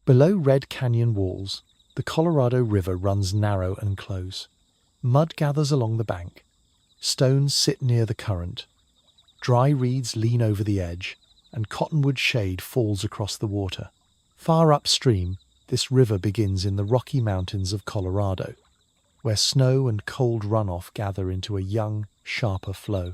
Below Red Canyon walls, the Colorado River runs narrow and close. Mud gathers along the bank. Stones sit near the current. Dry reeds lean over the edge, and cottonwood shade falls across the water. Far upstream, this river begins in the Rocky Mountains of Colorado, where snow and cold runoff gather into a young, sharper flow.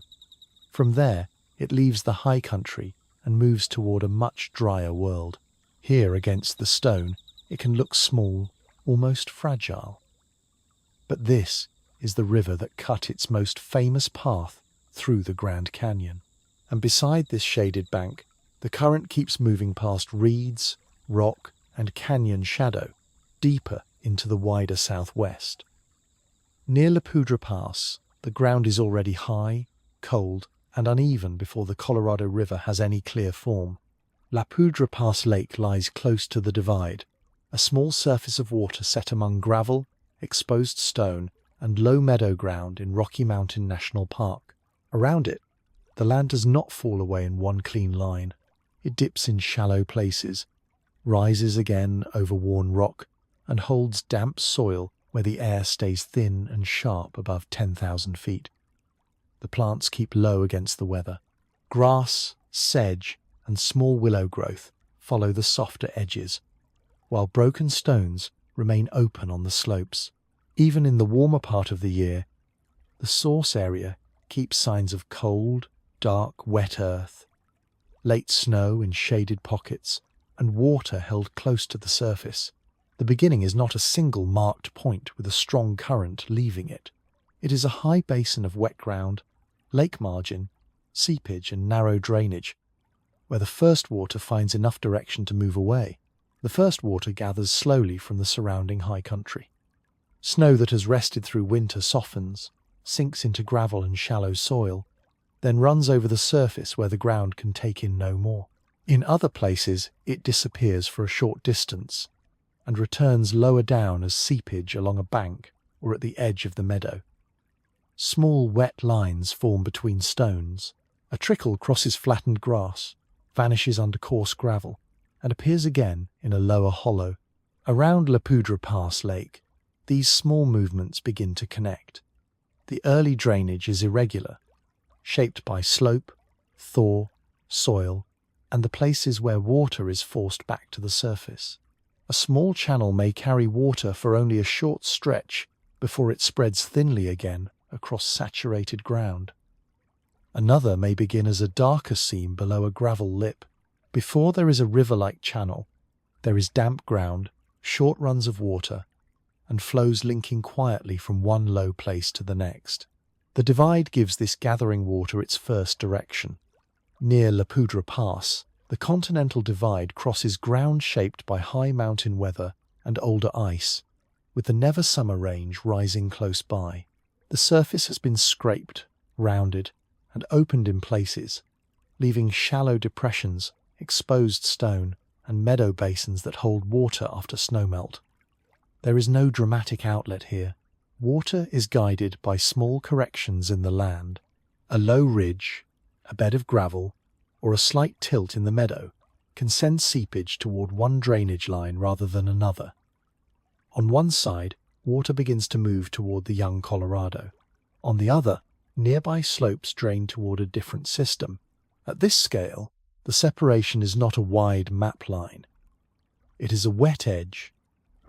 From there, it leaves the high country and moves toward a much drier world. Here, against the stone, it can look small, almost fragile. But this is the river that cut its most famous path through the Grand Canyon. And beside this shaded bank, the current keeps moving past reeds, rock, and canyon shadow, deeper into the wider southwest. Near La Poudre Pass, the ground is already high, cold, and uneven before the Colorado River has any clear form. La Poudre Pass Lake lies close to the divide, a small surface of water set among gravel, exposed stone, and low meadow ground in Rocky Mountain National Park. Around it, the land does not fall away in one clean line. It dips in shallow places, rises again over worn rock, and holds damp soil where the air stays thin and sharp above 10,000 feet. The plants keep low against the weather. Grass, sedge, and small willow growth follow the softer edges, while broken stones remain open on the slopes. Even in the warmer part of the year, the source area keeps signs of cold, dark, wet earth, late snow in shaded pockets, and water held close to the surface. The beginning is not a single marked point with a strong current leaving it. It is a high basin of wet ground, lake margin, seepage, and narrow drainage, where the first water finds enough direction to move away. The first water gathers slowly from the surrounding high country. Snow that has rested through winter softens, sinks into gravel and shallow soil, then runs over the surface where the ground can take in no more. In other places, it disappears for a short distance and returns lower down as seepage along a bank or at the edge of the meadow. Small wet lines form between stones. A trickle crosses flattened grass, vanishes under coarse gravel, and appears again in a lower hollow. Around La Poudre Pass Lake, these small movements begin to connect. The early drainage is irregular, shaped by slope, thaw, soil, and the places where water is forced back to the surface. A small channel may carry water for only a short stretch before it spreads thinly again across saturated ground. Another may begin as a darker seam below a gravel lip. Before there is a river-like channel, there is damp ground, short runs of water, and flows linking quietly from one low place to the next. The divide gives this gathering water its first direction. Near La Poudre Pass, the continental divide crosses ground shaped by high mountain weather and older ice, with the never-summer range rising close by. The surface has been scraped, rounded, and opened in places, leaving shallow depressions, exposed stone, and meadow basins that hold water after snowmelt. There is no dramatic outlet here. Water is guided by small corrections in the land. A low ridge, a bed of gravel, or a slight tilt in the meadow can send seepage toward one drainage line rather than another. On one side, water begins to move toward the young Colorado. On the other, nearby slopes drain toward a different system. At this scale, the separation is not a wide map line. It is a wet edge,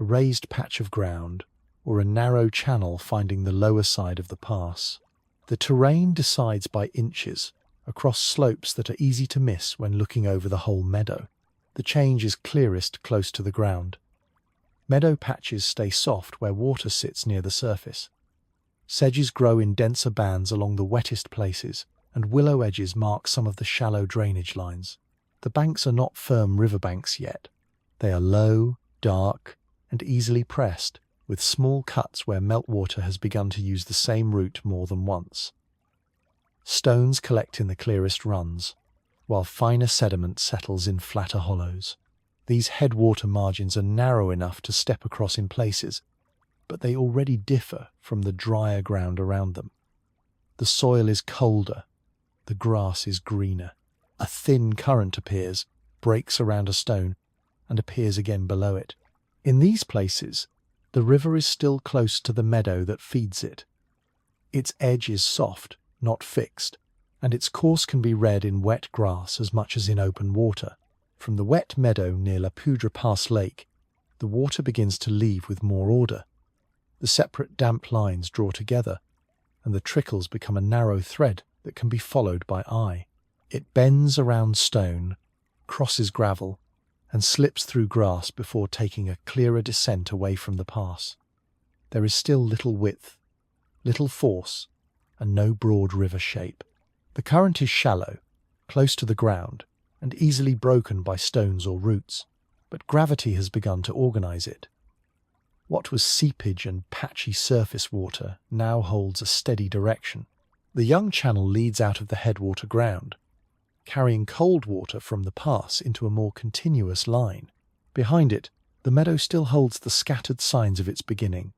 a raised patch of ground, or a narrow channel finding the lower side of the pass. The terrain decides by inches, across slopes that are easy to miss when looking over the whole meadow. The change is clearest close to the ground. Meadow patches stay soft where water sits near the surface. Sedges grow in denser bands along the wettest places, and willow edges mark some of the shallow drainage lines. The banks are not firm riverbanks yet. They are low, dark, and easily pressed, with small cuts where meltwater has begun to use the same route more than once. Stones collect in the clearest runs, while finer sediment settles in flatter hollows. These headwater margins are narrow enough to step across in places, but they already differ from the drier ground around them. The soil is colder, the grass is greener. A thin current appears, breaks around a stone, and appears again below it. In these places, the river is still close to the meadow that feeds it. Its edge is soft, not fixed, and its course can be read in wet grass as much as in open water. From the wet meadow near La Poudre Pass Lake, the water begins to leave with more order. The separate damp lines draw together, and the trickles become a narrow thread that can be followed by eye. It bends around stone, crosses gravel, and slips through grass before taking a clearer descent away from the pass. There is still little width, little force, and no broad river shape. The current is shallow, close to the ground, and easily broken by stones or roots, but gravity has begun to organize it. What was seepage and patchy surface water now holds a steady direction. The young channel leads out of the headwater ground, carrying cold water from the pass into a more continuous line. Behind it, the meadow still holds the scattered signs of its beginning: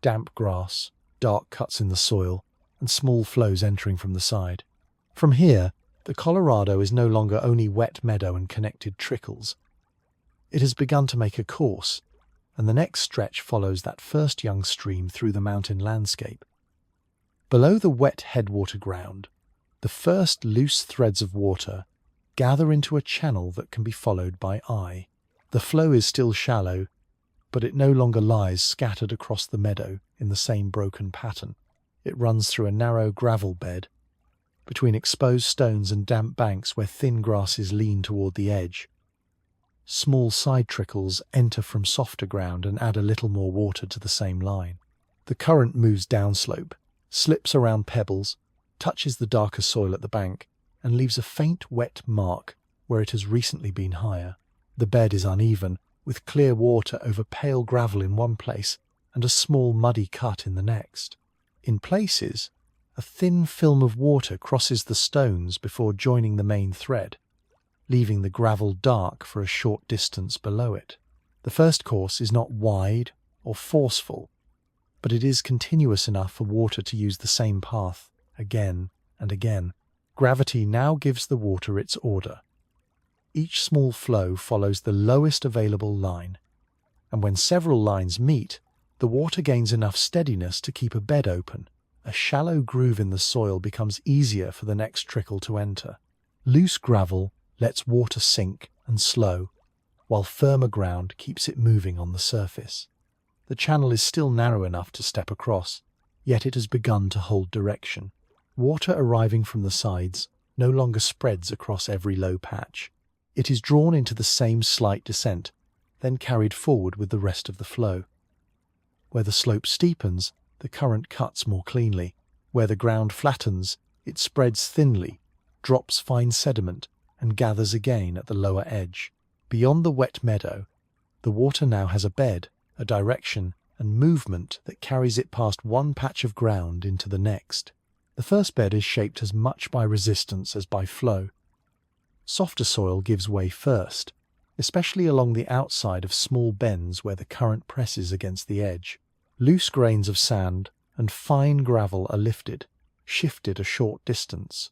damp grass, dark cuts in the soil, and small flows entering from the side. From here, the Colorado is no longer only wet meadow and connected trickles. It has begun to make a course, and the next stretch follows that first young stream through the mountain landscape. Below the wet headwater ground, the first loose threads of water gather into a channel that can be followed by eye. The flow is still shallow, but it no longer lies scattered across the meadow in the same broken pattern. It runs through a narrow gravel bed, between exposed stones and damp banks where thin grasses lean toward the edge. Small side trickles enter from softer ground and add a little more water to the same line. The current moves downslope, slips around pebbles, touches the darker soil at the bank, and leaves a faint wet mark where it has recently been higher. The bed is uneven, with clear water over pale gravel in one place and a small muddy cut in the next. In places, a thin film of water crosses the stones before joining the main thread, leaving the gravel dark for a short distance below it. The first course is not wide or forceful, but it is continuous enough for water to use the same path again and again. Gravity now gives the water its order. Each small flow follows the lowest available line, and when several lines meet, the water gains enough steadiness to keep a bed open. A shallow groove in the soil becomes easier for the next trickle to enter. Loose gravel lets water sink and slow, while firmer ground keeps it moving on the surface. The channel is still narrow enough to step across, yet it has begun to hold direction. Water arriving from the sides no longer spreads across every low patch. It is drawn into the same slight descent, then carried forward with the rest of the flow. Where the slope steepens, the current cuts more cleanly. Where the ground flattens, it spreads thinly, drops fine sediment, and gathers again at the lower edge. Beyond the wet meadow, the water now has a bed, a direction, and movement that carries it past one patch of ground into the next. The first bed is shaped as much by resistance as by flow. Softer soil gives way first, especially along the outside of small bends where the current presses against the edge. Loose grains of sand and fine gravel are lifted, shifted a short distance,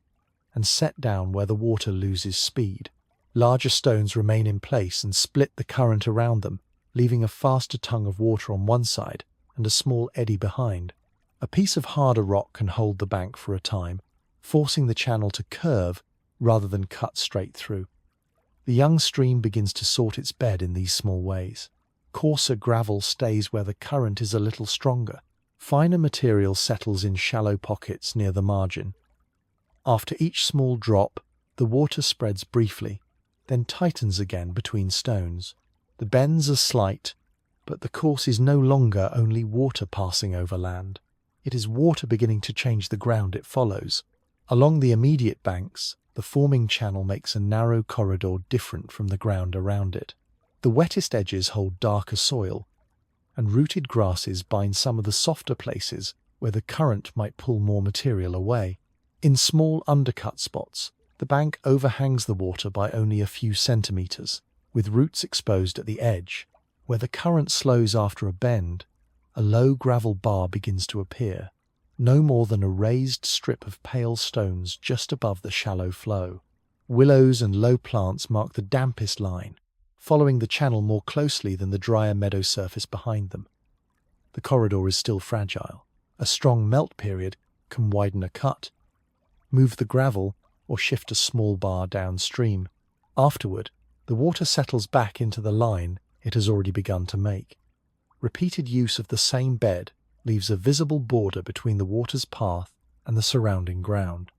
and set down where the water loses speed. Larger stones remain in place and split the current around them, leaving a faster tongue of water on one side and a small eddy behind. A piece of harder rock can hold the bank for a time, forcing the channel to curve rather than cut straight through. The young stream begins to sort its bed in these small ways. Coarser gravel stays where the current is a little stronger. Finer material settles in shallow pockets near the margin. After each small drop, the water spreads briefly, then tightens again between stones. The bends are slight, but the course is no longer only water passing over land. It is water beginning to change the ground it follows. Along the immediate banks, the forming channel makes a narrow corridor different from the ground around it. The wettest edges hold darker soil, and rooted grasses bind some of the softer places where the current might pull more material away. In small undercut spots, the bank overhangs the water by only a few centimeters, with roots exposed at the edge. Where the current slows after a bend, a low gravel bar begins to appear, no more than a raised strip of pale stones just above the shallow flow. Willows and low plants mark the dampest line, following the channel more closely than the drier meadow surface behind them. The corridor is still fragile. A strong melt period can widen a cut, move the gravel, or shift a small bar downstream. Afterward, the water settles back into the line it has already begun to make. Repeated use of the same bed leaves a visible border between the water's path and the surrounding ground.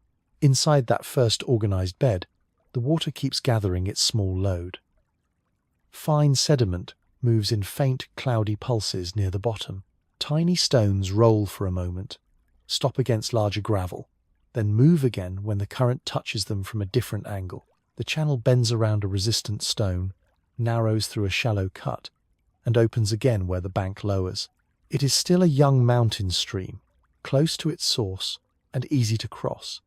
Inside that first organized bed, the water keeps gathering its small load. Fine sediment moves in faint, cloudy pulses near the bottom. Tiny stones roll for a moment, stop against larger gravel, then move again when the current touches them from a different angle. The channel bends around a resistant stone, narrows through a shallow cut, and opens again where the bank lowers. It is still a young mountain stream, close to its source and easy to cross,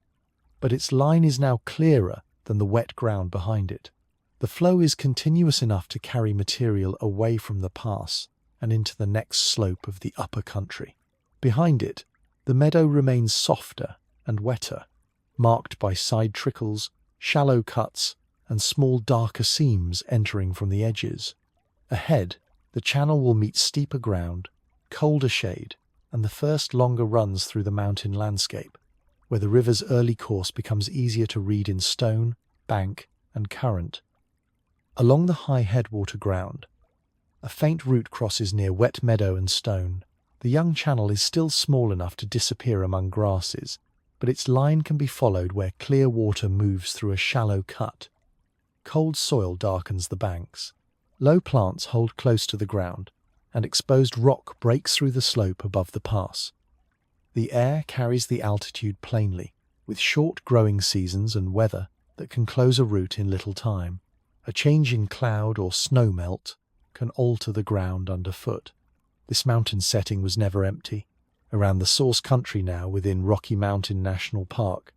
but its line is now clearer than the wet ground behind it. The flow is continuous enough to carry material away from the pass and into the next slope of the upper country. Behind it, the meadow remains softer and wetter, marked by side trickles, shallow cuts, and small darker seams entering from the edges. Ahead, the channel will meet steeper ground, colder shade, and the first longer runs through the mountain landscape, where the river's early course becomes easier to read in stone, bank, and current. Along the high headwater ground, a faint route crosses near wet meadow and stone. The young channel is still small enough to disappear among grasses, but its line can be followed where clear water moves through a shallow cut. Cold soil darkens the banks. Low plants hold close to the ground, and exposed rock breaks through the slope above the pass. The air carries the altitude plainly, with short growing seasons and weather that can close a route in little time. A change in cloud or snow melt can alter the ground underfoot. This mountain setting was never empty. Around the source country now within Rocky Mountain National Park,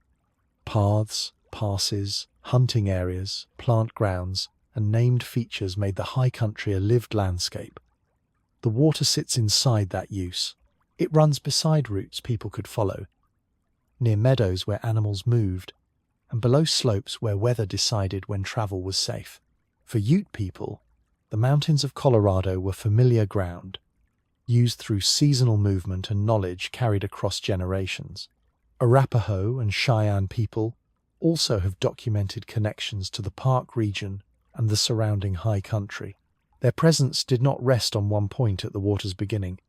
paths, passes, hunting areas, plant grounds, and named features made the high country a lived landscape. The water sits inside that use. It runs beside routes people could follow, near meadows where animals moved, and below slopes where weather decided when travel was safe. For Ute people, the mountains of Colorado were familiar ground, used through seasonal movement and knowledge carried across generations. Arapaho and Cheyenne people also have documented connections to the park region and the surrounding high country. Their presence did not rest on one point at the water's beginning.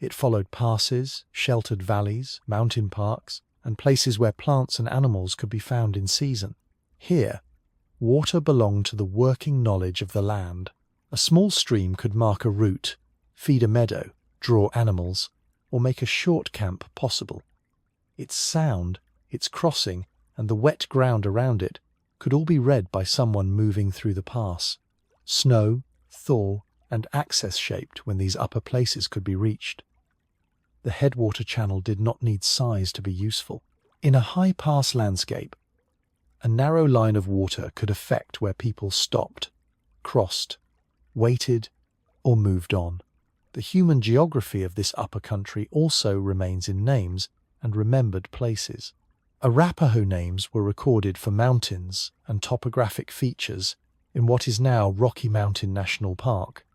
It followed passes, sheltered valleys, mountain parks, and places where plants and animals could be found in season. Here, water belonged to the working knowledge of the land. A small stream could mark a route, feed a meadow, draw animals, or make a short camp possible. Its sound, its crossing, and the wet ground around it could all be read by someone moving through the pass. Snow, thaw, and access shaped when these upper places could be reached. The headwater channel did not need size to be useful. In a high pass landscape, a narrow line of water could affect where people stopped, crossed, waited, or moved on. The human geography of this upper country also remains in names and remembered places. Arapaho names were recorded for mountains and topographic features in what is now Rocky Mountain National Park,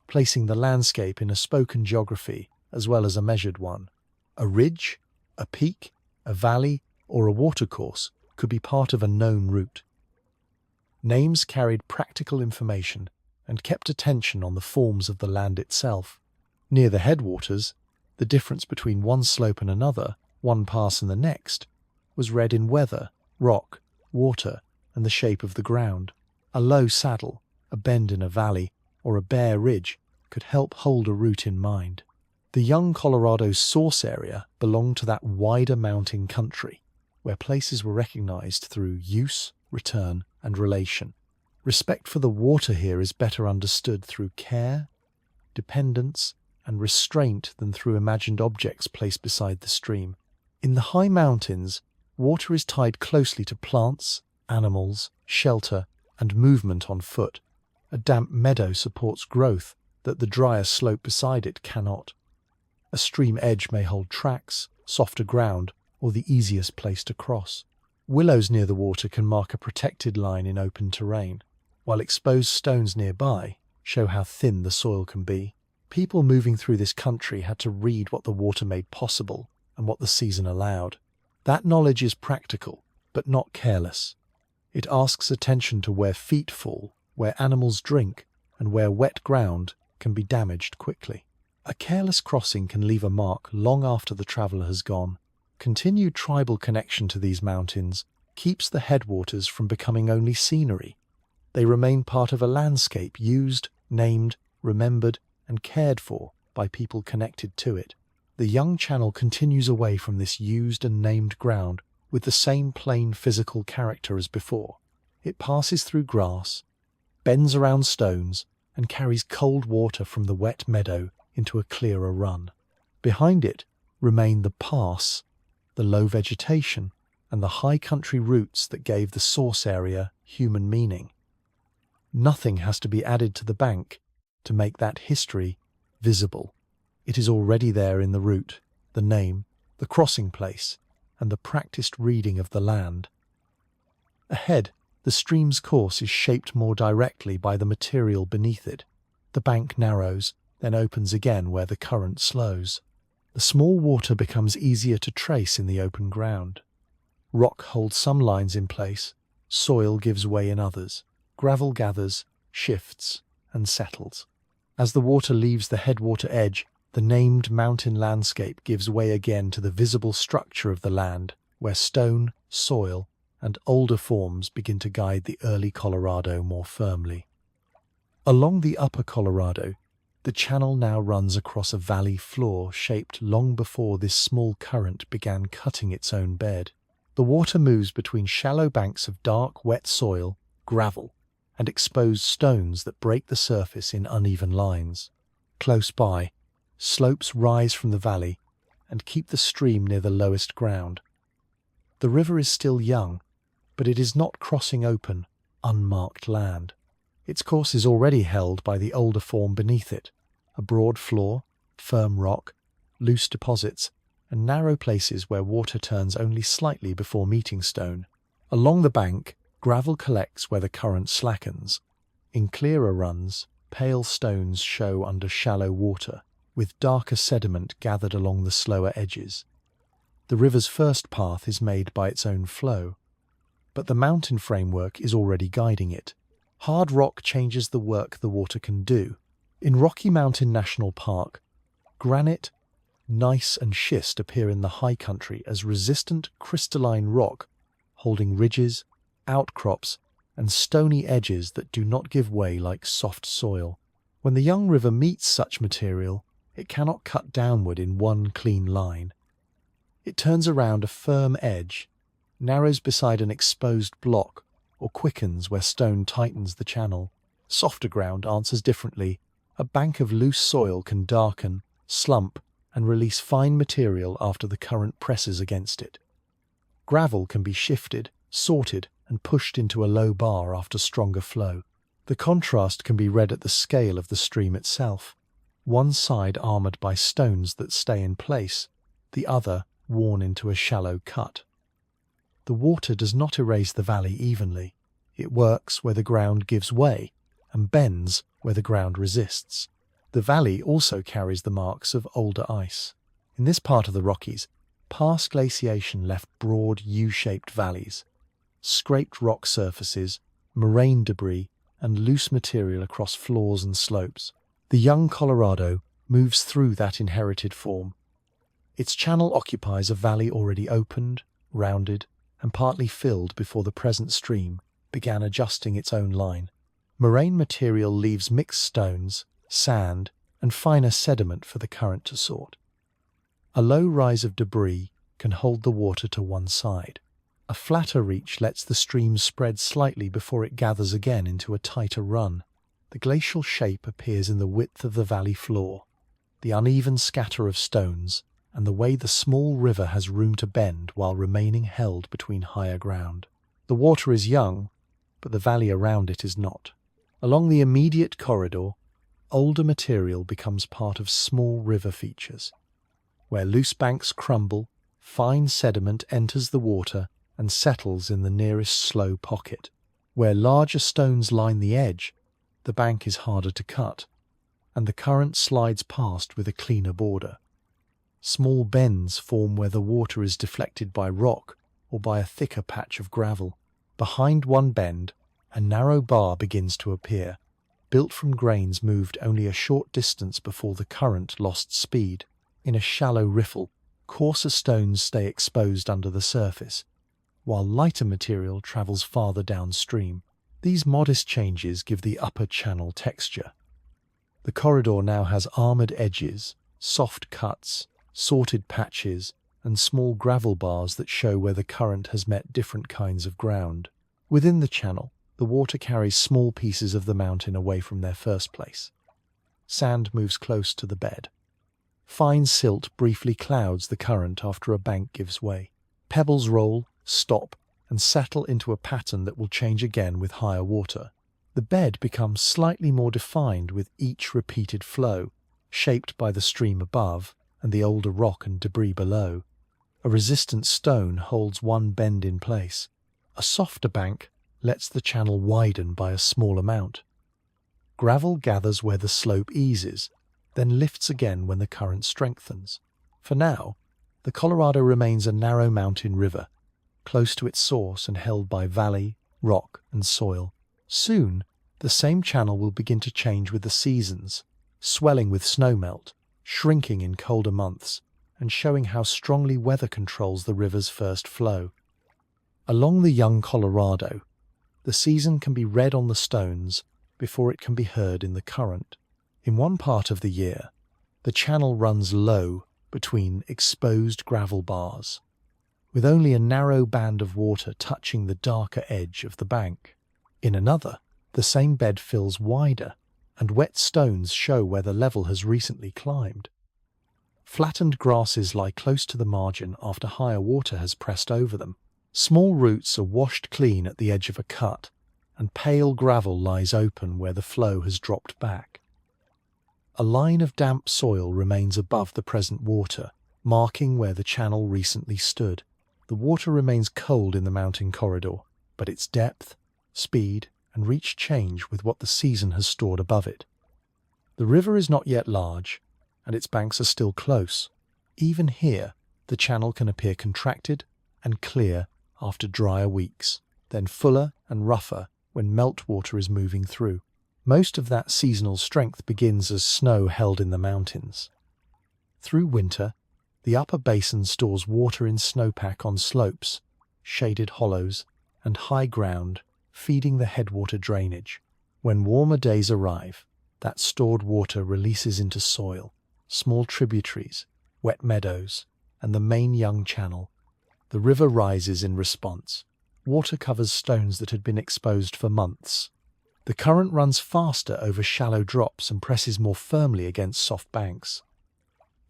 placing the landscape in a spoken geography as well as a measured one. A ridge, a peak, a valley, or a watercourse could be part of a known route. Names carried practical information and kept attention on the forms of the land itself. Near the headwaters, the difference between one slope and another, one pass and the next, was read in weather, rock, water, and the shape of the ground. A low saddle, a bend in a valley, or a bare ridge could help hold a route in mind. The young Colorado's source area belonged to that wider mountain country, where places were recognized through use, return, and relation. Respect for the water here is better understood through care, dependence, and restraint than through imagined objects placed beside the stream. In the high mountains, water is tied closely to plants, animals, shelter, and movement on foot. A damp meadow supports growth that the drier slope beside it cannot. A stream edge may hold tracks, softer ground, or the easiest place to cross. Willows near the water can mark a protected line in open terrain. while exposed stones nearby show how thin the soil can be. People moving through this country had to read what the water made possible and what the season allowed. That knowledge is practical, but not careless. It asks attention to where feet fall, where animals drink, and where wet ground can be damaged quickly. A careless crossing can leave a mark long after the traveller has gone. Continued tribal connection to these mountains keeps the headwaters from becoming only scenery. They remain part of a landscape used, named, remembered, and cared for by people connected to it. The young channel continues away from this used and named ground with the same plain physical character as before. It passes through grass, bends around stones, and carries cold water from the wet meadow into a clearer run. Behind it remain the pass, the low vegetation, and the high country roots that gave the source area human meaning. Nothing has to be added to the bank to make that history visible. It is already there in the route, the name, the crossing place, and the practiced reading of the land. Ahead, the stream's course is shaped more directly by the material beneath it. The bank narrows, then opens again where the current slows. The small water becomes easier to trace in the open ground. Rock holds some lines in place, soil gives way in others. Gravel gathers, shifts, and settles. As the water leaves the headwater edge, the named mountain landscape gives way again to the visible structure of the land, where stone, soil, and older forms begin to guide the early Colorado more firmly. Along the upper Colorado, the channel now runs across a valley floor shaped long before this small current began cutting its own bed. The water moves between shallow banks of dark, wet soil, gravel, and exposed stones that break the surface in uneven lines. Close by, slopes rise from the valley and keep the stream near the lowest ground. The river is still young, but it is not crossing open, unmarked land. Its course is already held by the older form beneath it, a broad floor, firm rock, loose deposits, and narrow places where water turns only slightly before meeting stone. Along the bank, gravel collects where the current slackens. In clearer runs, pale stones show under shallow water, with darker sediment gathered along the slower edges. The river's first path is made by its own flow, but the mountain framework is already guiding it. Hard rock changes the work the water can do. In Rocky Mountain National Park, granite, gneiss and schist appear in the high country as resistant crystalline rock, holding ridges, outcrops, and stony edges that do not give way like soft soil. When the young river meets such material, it cannot cut downward in one clean line. It turns around a firm edge, narrows beside an exposed block, or quickens where stone tightens the channel. Softer ground answers differently. A bank of loose soil can darken, slump, and release fine material after the current presses against it. Gravel can be shifted, sorted, and pushed into a low bar after stronger flow. The contrast can be read at the scale of the stream itself. One side armoured by stones that stay in place, the other worn into a shallow cut. The water does not erase the valley evenly. It works where the ground gives way and bends where the ground resists. The valley also carries the marks of older ice. In this part of the Rockies, past glaciation left broad U-shaped valleys, scraped rock surfaces, moraine debris, and loose material across floors and slopes. The young Colorado moves through that inherited form. Its channel occupies a valley already opened, rounded, and partly filled before the present stream began adjusting its own line. Moraine material leaves mixed stones, sand, and finer sediment for the current to sort. A low rise of debris can hold the water to one side. A flatter reach lets the stream spread slightly before it gathers again into a tighter run. The glacial shape appears in the width of the valley floor, the uneven scatter of stones, and the way the small river has room to bend while remaining held between higher ground. The water is young, but the valley around it is not. Along the immediate corridor, older material becomes part of small river features. Where loose banks crumble, fine sediment enters the water and settles in the nearest slow pocket. Where larger stones line the edge, the bank is harder to cut, and the current slides past with a cleaner border. Small bends form where the water is deflected by rock or by a thicker patch of gravel. Behind one bend, a narrow bar begins to appear, built from grains moved only a short distance before the current lost speed. In a shallow riffle, coarser stones stay exposed under the surface, while lighter material travels farther downstream. These modest changes give the upper channel texture. The corridor now has armoured edges, soft cuts, sorted patches, and small gravel bars that show where the current has met different kinds of ground. Within the channel, the water carries small pieces of the mountain away from their first place. Sand moves close to the bed. Fine silt briefly clouds the current after a bank gives way. Pebbles roll, stop, and settle into a pattern that will change again with higher water. The bed becomes slightly more defined with each repeated flow, shaped by the stream above and the older rock and debris below. A resistant stone holds one bend in place. A softer bank lets the channel widen by a small amount. Gravel gathers where the slope eases, then lifts again when the current strengthens. For now, the Colorado remains a narrow mountain river, close to its source and held by valley, rock, and soil. Soon, the same channel will begin to change with the seasons, swelling with snowmelt, shrinking in colder months, and showing how strongly weather controls the river's first flow. Along the young Colorado, the season can be read on the stones before it can be heard in the current. In one part of the year, the channel runs low between exposed gravel bars, with only a narrow band of water touching the darker edge of the bank. In another, the same bed fills wider, and wet stones show where the level has recently climbed. Flattened grasses lie close to the margin after higher water has pressed over them. Small roots are washed clean at the edge of a cut, and pale gravel lies open where the flow has dropped back. A line of damp soil remains above the present water, marking where the channel recently stood. The water remains cold in the mountain corridor, but its depth, speed, and reach change with what the season has stored above it. The river is not yet large, and its banks are still close. Even here, the channel can appear contracted and clear after drier weeks, then fuller and rougher when meltwater is moving through. Most of that seasonal strength begins as snow held in the mountains. Through winter, the upper basin stores water in snowpack on slopes, shaded hollows, and high ground, feeding the headwater drainage. When warmer days arrive, that stored water releases into soil, small tributaries, wet meadows, and the main young channel. The river rises in response. Water covers stones that had been exposed for months. The current runs faster over shallow drops and presses more firmly against soft banks.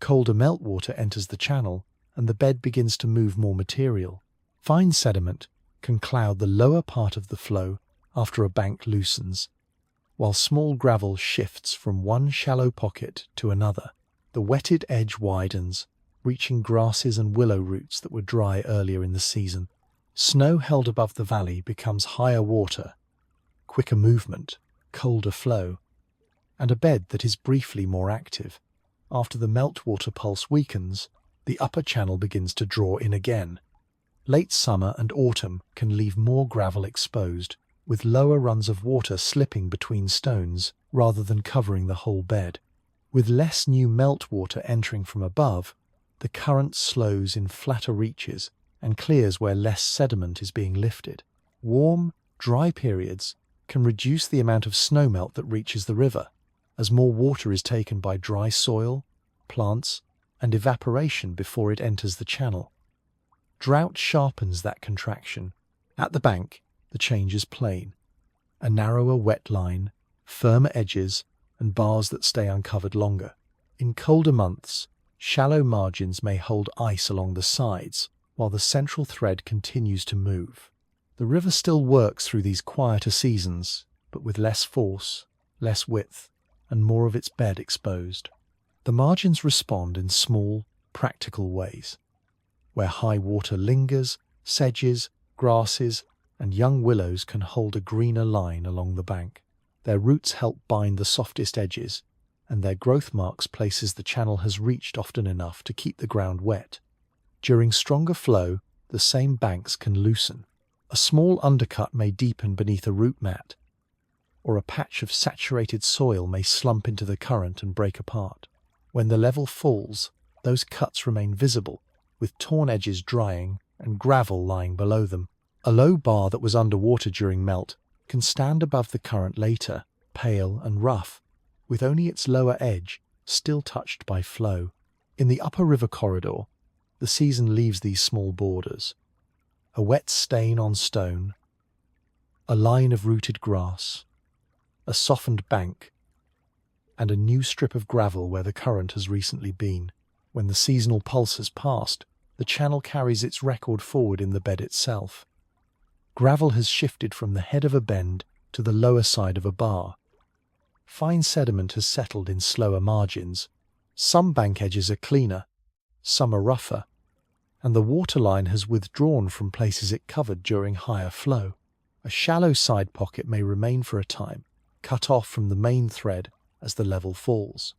Colder meltwater enters the channel, and the bed begins to move more material. Fine sediment can cloud the lower part of the flow after a bank loosens, while small gravel shifts from one shallow pocket to another. The wetted edge widens, reaching grasses and willow roots that were dry earlier in the season. Snow held above the valley becomes higher water, quicker movement, colder flow, and a bed that is briefly more active. After the meltwater pulse weakens, the upper channel begins to draw in again. Late summer and autumn can leave more gravel exposed, with lower runs of water slipping between stones rather than covering the whole bed. With less new meltwater entering from above, the current slows in flatter reaches and clears where less sediment is being lifted. Warm, dry periods can reduce the amount of snowmelt that reaches the river, as more water is taken by dry soil, plants, and evaporation before it enters the channel. Drought sharpens that contraction. At the bank, the change is plain. A narrower wet line, firmer edges, and bars that stay uncovered longer. In colder months, shallow margins may hold ice along the sides, while the central thread continues to move. The river still works through these quieter seasons, but with less force, less width, and more of its bed exposed. The margins respond in small, practical ways. Where high water lingers, sedges, grasses, and young willows can hold a greener line along the bank. Their roots help bind the softest edges, and their growth marks places the channel has reached often enough to keep the ground wet. During stronger flow, the same banks can loosen. A small undercut may deepen beneath a root mat, or a patch of saturated soil may slump into the current and break apart. When the level falls, those cuts remain visible, with torn edges drying and gravel lying below them. A low bar that was underwater during melt can stand above the current later, pale and rough, with only its lower edge still touched by flow. In the upper river corridor, the season leaves these small borders. A wet stain on stone, a line of rooted grass, a softened bank, and a new strip of gravel where the current has recently been. When the seasonal pulse has passed, the channel carries its record forward in the bed itself. Gravel has shifted from the head of a bend to the lower side of a bar. Fine sediment has settled in slower margins. Some bank edges are cleaner, some are rougher, and the waterline has withdrawn from places it covered during higher flow. A shallow side pocket may remain for a time, cut off from the main thread as the level falls.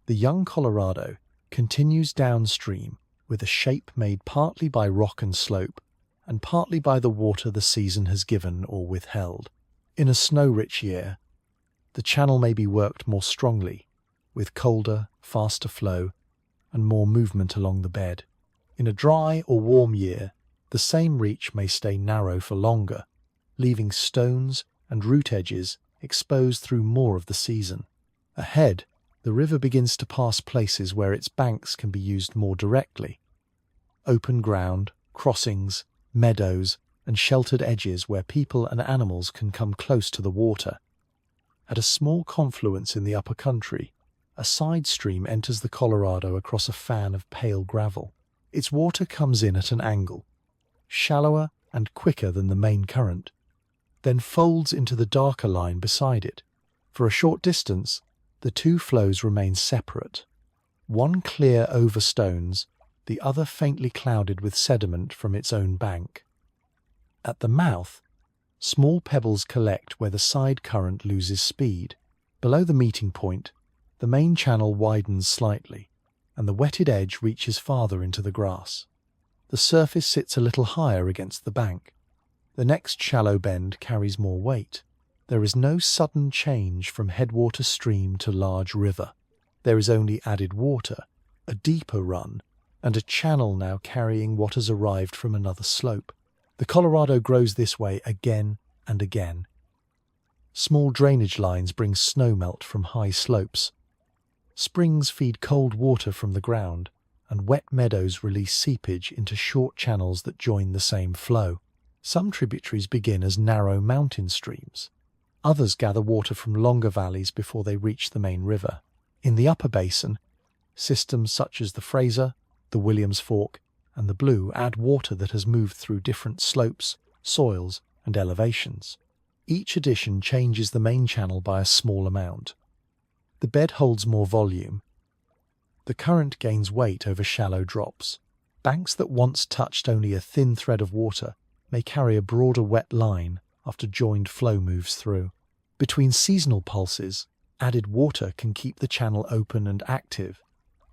The young Colorado continues downstream with a shape made partly by rock and slope and partly by the water the season has given or withheld. In a snow-rich year, the channel may be worked more strongly, with colder, faster flow and more movement along the bed. In a dry or warm year, the same reach may stay narrow for longer, leaving stones and root edges exposed through more of the season. Ahead, the river begins to pass places where its banks can be used more directly. Open ground, crossings, meadows, and sheltered edges where people and animals can come close to the water. At a small confluence in the upper country, a side stream enters the Colorado across a fan of pale gravel. Its water comes in at an angle, shallower and quicker than the main current, then folds into the darker line beside it. For a short distance, the two flows remain separate, one clear over stones, the other faintly clouded with sediment from its own bank. At the mouth, small pebbles collect where the side current loses speed. Below the meeting point, the main channel widens slightly, and the wetted edge reaches farther into the grass. The surface sits a little higher against the bank. The next shallow bend carries more weight. There is no sudden change from headwater stream to large river. There is only added water, a deeper run, and a channel now carrying what has arrived from another slope. The Colorado grows this way again and again. Small drainage lines bring snowmelt from high slopes. Springs feed cold water from the ground, and wet meadows release seepage into short channels that join the same flow. Some tributaries begin as narrow mountain streams. Others gather water from longer valleys before they reach the main river. In the upper basin, systems such as the Fraser, the Williams Fork, and the Blue add water that has moved through different slopes, soils, and elevations. Each addition changes the main channel by a small amount. The bed holds more volume. The current gains weight over shallow drops. Banks that once touched only a thin thread of water may carry a broader wet line after joined flow moves through. Between seasonal pulses, added water can keep the channel open and active.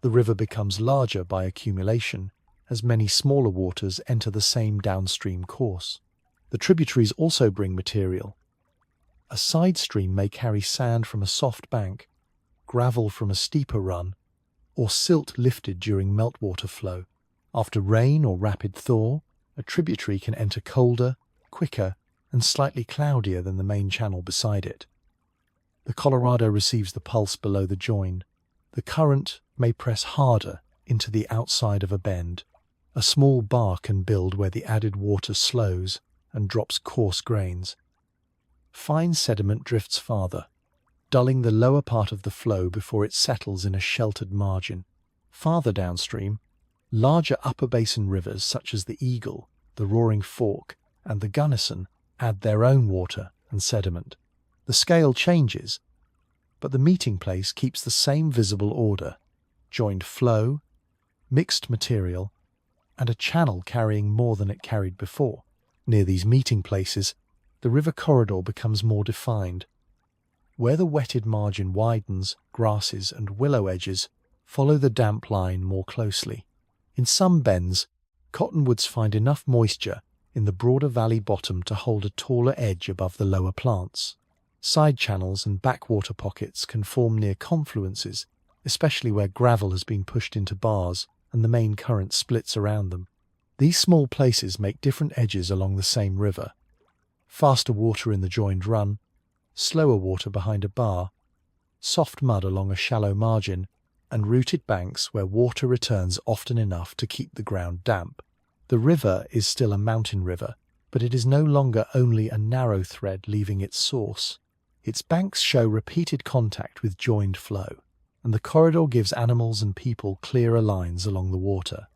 The river becomes larger by accumulation, as many smaller waters enter the same downstream course. The tributaries also bring material. A side stream may carry sand from a soft bank, gravel from a steeper run, or silt lifted during meltwater flow. After rain or rapid thaw, a tributary can enter colder, quicker, and slightly cloudier than the main channel beside it. The Colorado receives the pulse below the join. The current may press harder into the outside of a bend. A small bar can build where the added water slows and drops coarse grains. Fine sediment drifts farther, dulling the lower part of the flow before it settles in a sheltered margin. Farther downstream, larger upper basin rivers such as the Eagle, the Roaring Fork, and the Gunnison add their own water and sediment. The scale changes, but the meeting place keeps the same visible order: joined flow, mixed material, and a channel carrying more than it carried before. Near these meeting places, the river corridor becomes more defined. Where the wetted margin widens, grasses and willow edges follow the damp line more closely. In some bends, cottonwoods find enough moisture in the broader valley bottom to hold a taller edge above the lower plants. Side channels and backwater pockets can form near confluences, especially where gravel has been pushed into bars and the main current splits around them. These small places make different edges along the same river. Faster water in the joined run, slower water behind a bar, soft mud along a shallow margin, and rooted banks where water returns often enough to keep the ground damp. The river is still a mountain river, but it is no longer only a narrow thread leaving its source. Its banks show repeated contact with joined flow, and the corridor gives animals and people clearer lines along the water.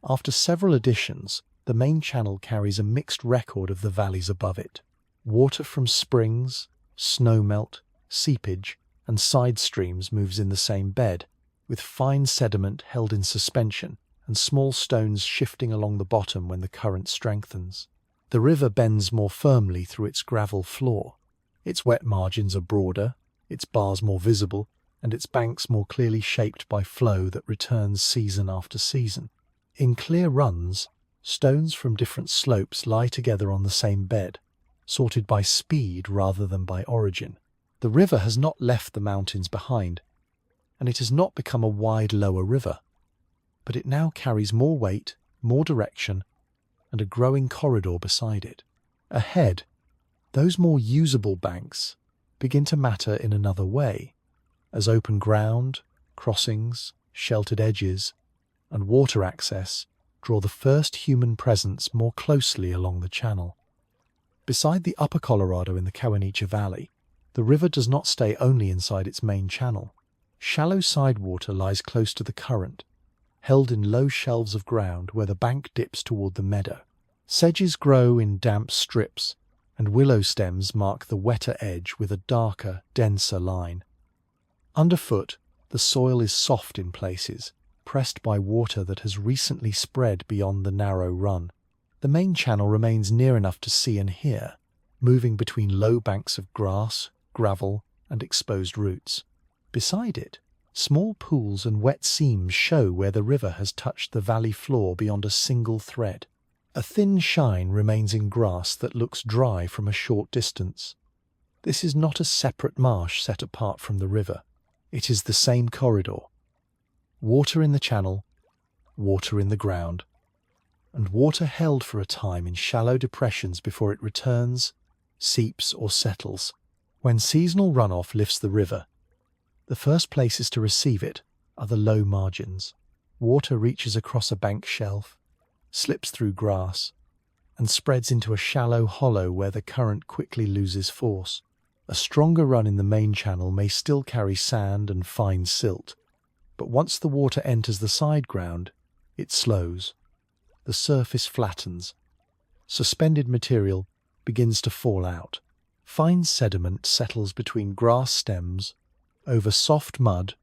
After several additions, the main channel carries a mixed record of the valleys above it. Water from springs, snowmelt, seepage, and side streams moves in the same bed, with fine sediment held in suspension and small stones shifting along the bottom when the current strengthens. The river bends more firmly through its gravel floor. Its wet margins are broader, its bars more visible, and its banks more clearly shaped by flow that returns season after season. In clear runs, stones from different slopes lie together on the same bed, sorted by speed rather than by origin. The river has not left the mountains behind, and it has not become a wide lower river, but it now carries more weight, more direction, and a growing corridor beside it. Ahead, those more usable banks begin to matter in another way, as open ground, crossings, sheltered edges, and water access draw the first human presence more closely along the channel. Beside the upper Colorado in the Kawanicha Valley, the river does not stay only inside its main channel. Shallow sidewater lies close to the current, held in low shelves of ground where the bank dips toward the meadow. Sedges grow in damp strips, and willow stems mark the wetter edge with a darker, denser line. Underfoot, the soil is soft in places, pressed by water that has recently spread beyond the narrow run. The main channel remains near enough to see and hear, moving between low banks of grass, gravel, and exposed roots. Beside it, small pools and wet seams show where the river has touched the valley floor beyond a single thread. A thin shine remains in grass that looks dry from a short distance. This is not a separate marsh set apart from the river. It is the same corridor. Water in the channel, water in the ground, and water held for a time in shallow depressions before it returns, seeps, or settles. When seasonal runoff lifts the river, the first places to receive it are the low margins. Water reaches across a bank shelf, slips through grass, and spreads into a shallow hollow where the current quickly loses force. A stronger run in the main channel may still carry sand and fine silt, but once the water enters the side ground, it slows. The surface flattens. Suspended material begins to fall out. Fine sediment settles between grass stems, over soft mud,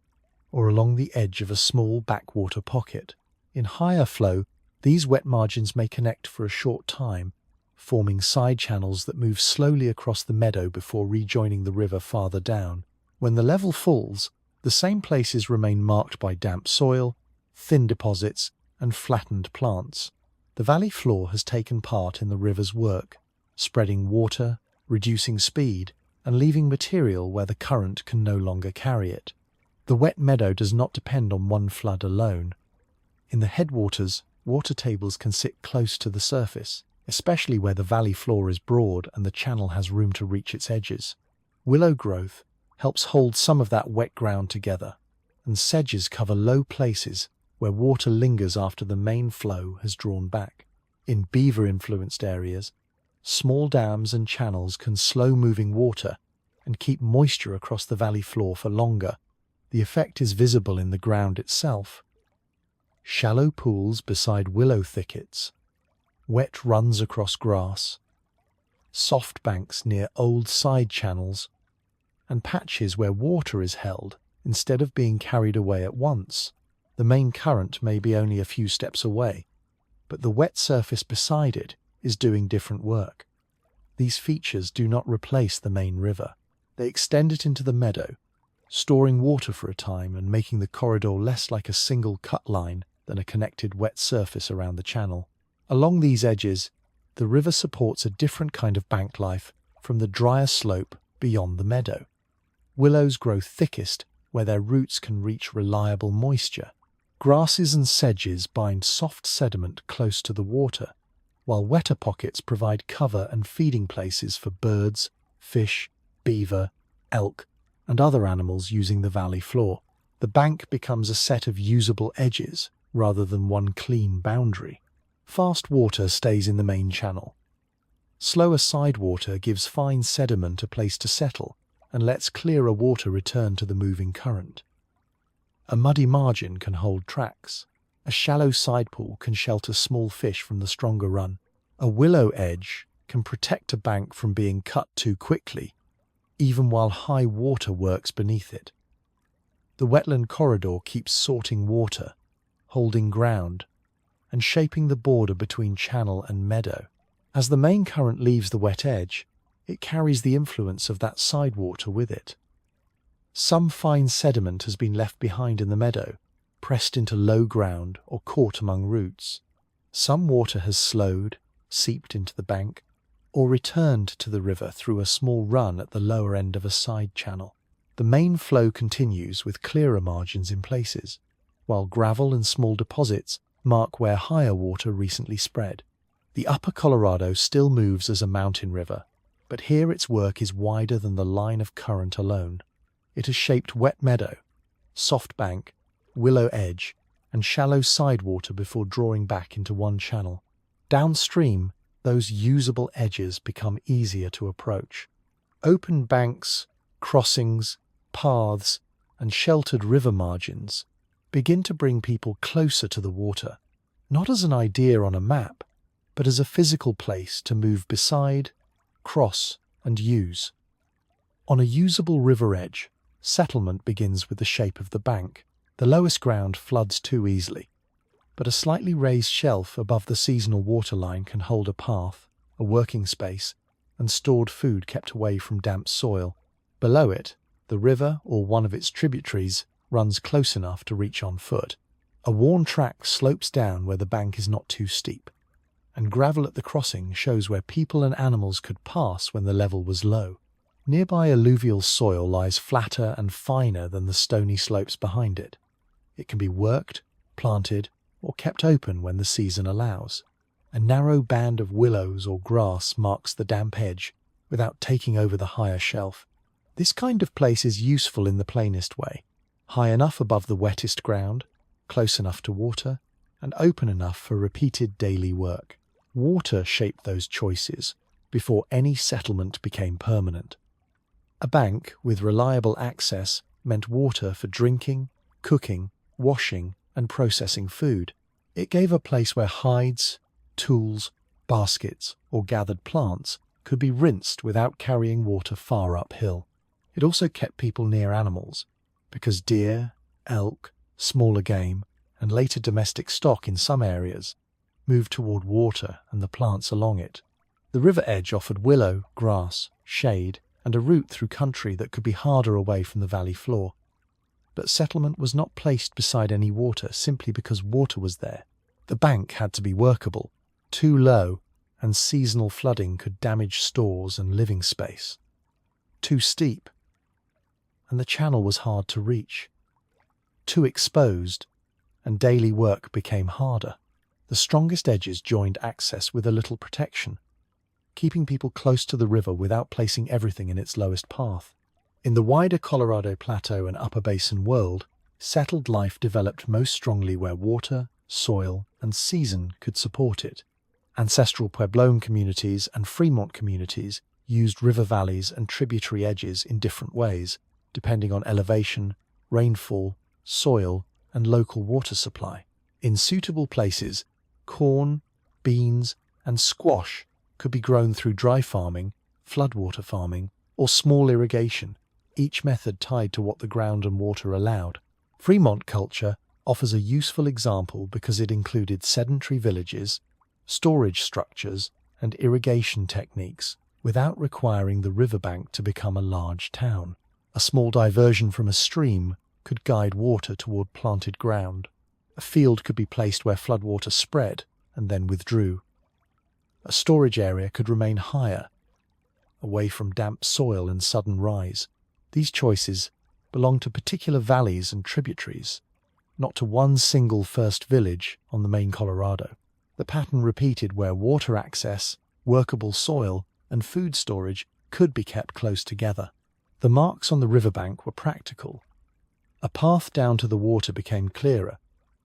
or along the edge of a small backwater pocket. In higher flow, these wet margins may connect for a short time, forming side channels that move slowly across the meadow before rejoining the river farther down. When the level falls, the same places remain marked by damp soil, thin deposits, and flattened plants. The valley floor has taken part in the river's work, spreading water, reducing speed, and leaving material where the current can no longer carry it. The wet meadow does not depend on one flood alone. In the headwaters, water tables can sit close to the surface, especially where the valley floor is broad and the channel has room to reach its edges. Willow growth helps hold some of that wet ground together, and sedges cover low places where water lingers after the main flow has drawn back. In beaver-influenced areas, small dams and channels can slow moving water and keep moisture across the valley floor for longer. The effect is visible in the ground itself. Shallow pools beside willow thickets, wet runs across grass, soft banks near old side channels, and patches where water is held instead of being carried away at once. The main current may be only a few steps away, but the wet surface beside it is doing different work. These features do not replace the main river. They extend it into the meadow, storing water for a time and making the corridor less like a single cut line than a connected wet surface around the channel. Along these edges, the river supports a different kind of bank life from the drier slope beyond the meadow. Willows grow thickest where their roots can reach reliable moisture. Grasses and sedges bind soft sediment close to the water, while wetter pockets provide cover and feeding places for birds, fish, beaver, elk, and other animals using the valley floor. The bank becomes a set of usable edges rather than one clean boundary. Fast water stays in the main channel. Slower side water gives fine sediment a place to settle and lets clearer water return to the moving current. A muddy margin can hold tracks. A shallow side pool can shelter small fish from the stronger run. A willow edge can protect a bank from being cut too quickly, even while high water works beneath it. The wetland corridor keeps sorting water, holding ground, and shaping the border between channel and meadow. As the main current leaves the wet edge, it carries the influence of that side water with it. Some fine sediment has been left behind in the meadow, pressed into low ground or caught among roots. Some water has slowed, seeped into the bank, or returned to the river through a small run at the lower end of a side channel. The main flow continues with clearer margins in places, while gravel and small deposits mark where higher water recently spread. The upper Colorado still moves as a mountain river, but here its work is wider than the line of current alone. It has shaped wet meadow, soft bank, willow edge, and shallow side water before drawing back into one channel. Downstream, those usable edges become easier to approach. Open banks, crossings, paths, and sheltered river margins begin to bring people closer to the water, not as an idea on a map, but as a physical place to move beside, cross, and use. On a usable river edge, settlement begins with the shape of the bank. The lowest ground floods too easily, but a slightly raised shelf above the seasonal waterline can hold a path, a working space, and stored food kept away from damp soil. Below it, the river or one of its tributaries runs close enough to reach on foot. A worn track slopes down where the bank is not too steep, and gravel at the crossing shows where people and animals could pass when the level was low. Nearby alluvial soil lies flatter and finer than the stony slopes behind it. It can be worked, planted, or kept open when the season allows. A narrow band of willows or grass marks the damp edge without taking over the higher shelf. This kind of place is useful in the plainest way, high enough above the wettest ground, close enough to water, and open enough for repeated daily work. Water shaped those choices before any settlement became permanent. A bank with reliable access meant water for drinking, cooking, washing, and processing food. It gave a place where hides, tools, baskets, or gathered plants could be rinsed without carrying water far uphill. It also kept people near animals, because deer, elk, smaller game, and later domestic stock in some areas moved toward water and the plants along it. The river edge offered willow, grass, shade, and a route through country that could be harder away from the valley floor. But settlement was not placed beside any water simply because water was there. The bank had to be workable. Too low, and seasonal flooding could damage stores and living space. Too steep, and the channel was hard to reach. Too exposed, and daily work became harder. The strongest edges joined access with a little protection, keeping people close to the river without placing everything in its lowest path. In the wider Colorado Plateau and Upper Basin world, settled life developed most strongly where water, soil, and season could support it. Ancestral Puebloan communities and Fremont communities used river valleys and tributary edges in different ways, depending on elevation, rainfall, soil, and local water supply. In suitable places, corn, beans, and squash could be grown through dry farming, floodwater farming, or small irrigation, each method tied to what the ground and water allowed. Fremont culture offers a useful example because it included sedentary villages, storage structures, and irrigation techniques without requiring the riverbank to become a large town. A small diversion from a stream could guide water toward planted ground. A field could be placed where floodwater spread and then withdrew. A storage area could remain higher, away from damp soil and sudden rise. These choices belong to particular valleys and tributaries, not to one single first village on the main Colorado. The pattern repeated where water access, workable soil, and food storage could be kept close together. The marks on the riverbank were practical. A path down to the water became clearer,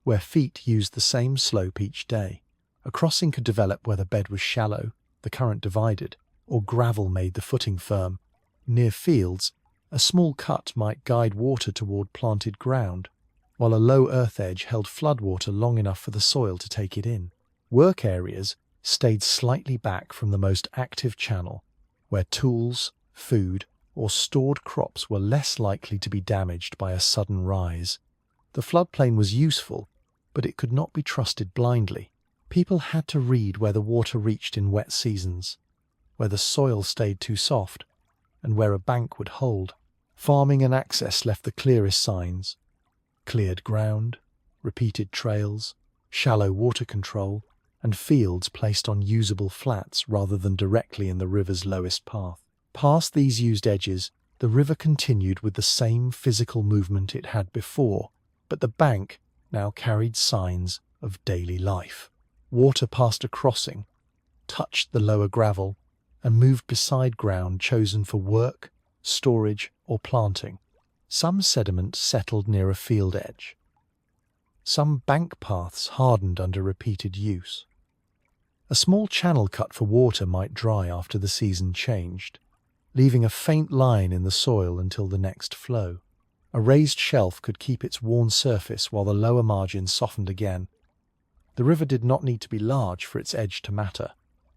where feet used the same slope each day. A crossing could develop where the bed was shallow, the current divided, or gravel made the footing firm. Near fields, a small cut might guide water toward planted ground, while a low earth edge held floodwater long enough for the soil to take it in. Work areas stayed slightly back from the most active channel, where tools, food, or stored crops were less likely to be damaged by a sudden rise. The floodplain was useful, but it could not be trusted blindly. People had to read where the water reached in wet seasons, where the soil stayed too soft, and where a bank would hold. Farming and access left the clearest signs: cleared ground, repeated trails, shallow water control, and fields placed on usable flats rather than directly in the river's lowest path. Past these used edges, the river continued with the same physical movement it had before, but the bank now carried signs of daily life. Water passed a crossing, touched the lower gravel, and moved beside ground chosen for work, storage, or planting. Some sediment settled near a field edge. Some bank paths hardened under repeated use. A small channel cut for water might dry after the season changed, leaving a faint line in the soil until the next flow. A raised shelf could keep its worn surface while the lower margin softened again. The river did not need to be large for its edge to matter.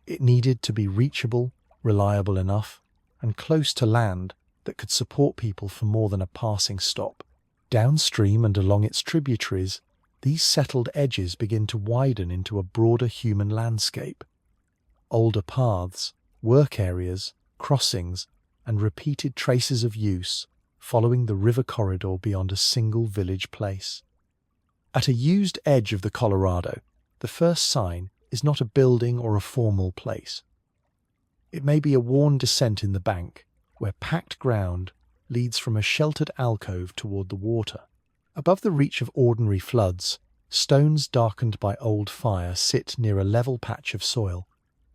It needed to be reachable, reliable enough, and close to land that could support people for more than a passing stop. Downstream and along its tributaries, these settled edges begin to widen into a broader human landscape. Older paths, work areas, crossings, and repeated traces of use following the river corridor beyond a single village place. At a used edge of the Colorado, the first sign is not a building or a formal place. It may be a worn descent in the bank, where packed ground leads from a sheltered alcove toward the water. Above the reach of ordinary floods, stones darkened by old fire sit near a level patch of soil.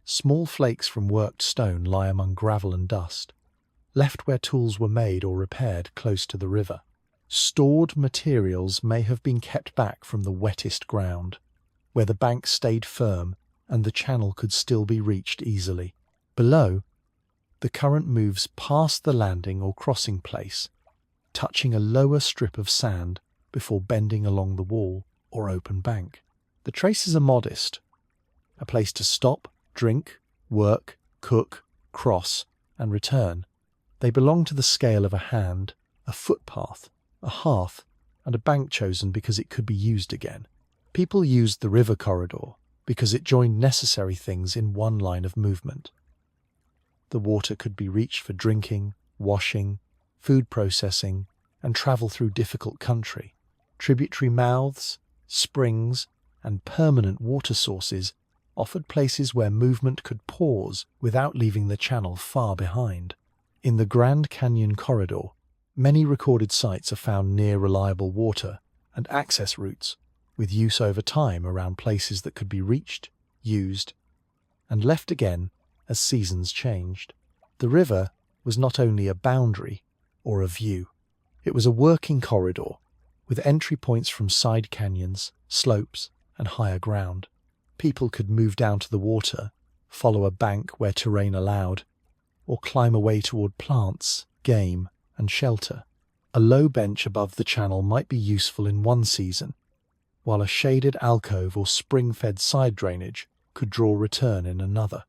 Small flakes from worked stone lie among gravel and dust, left where tools were made or repaired close to the river. Stored materials may have been kept back from the wettest ground, where the bank stayed firm and the channel could still be reached easily. Below, the current moves past the landing or crossing place, touching a lower strip of sand before bending along the wall or open bank. The traces are modest: a place to stop, drink, work, cook, cross, and return. They belong to the scale of a hand, a footpath, a hearth, and a bank chosen because it could be used again. People used the river corridor because it joined necessary things in one line of movement. The water could be reached for drinking, washing, food processing, and travel through difficult country. Tributary mouths, springs, and permanent water sources offered places where movement could pause without leaving the channel far behind. In the Grand Canyon corridor, many recorded sites are found near reliable water and access routes, with use over time around places that could be reached, used, and left again as seasons changed. The river was not only a boundary or a view. It was a working corridor, with entry points from side canyons, slopes, and higher ground. People could move down to the water, follow a bank where terrain allowed, or climb away toward plants, game, and shelter. A low bench above the channel might be useful in one season, while a shaded alcove or spring-fed side drainage could draw return in another.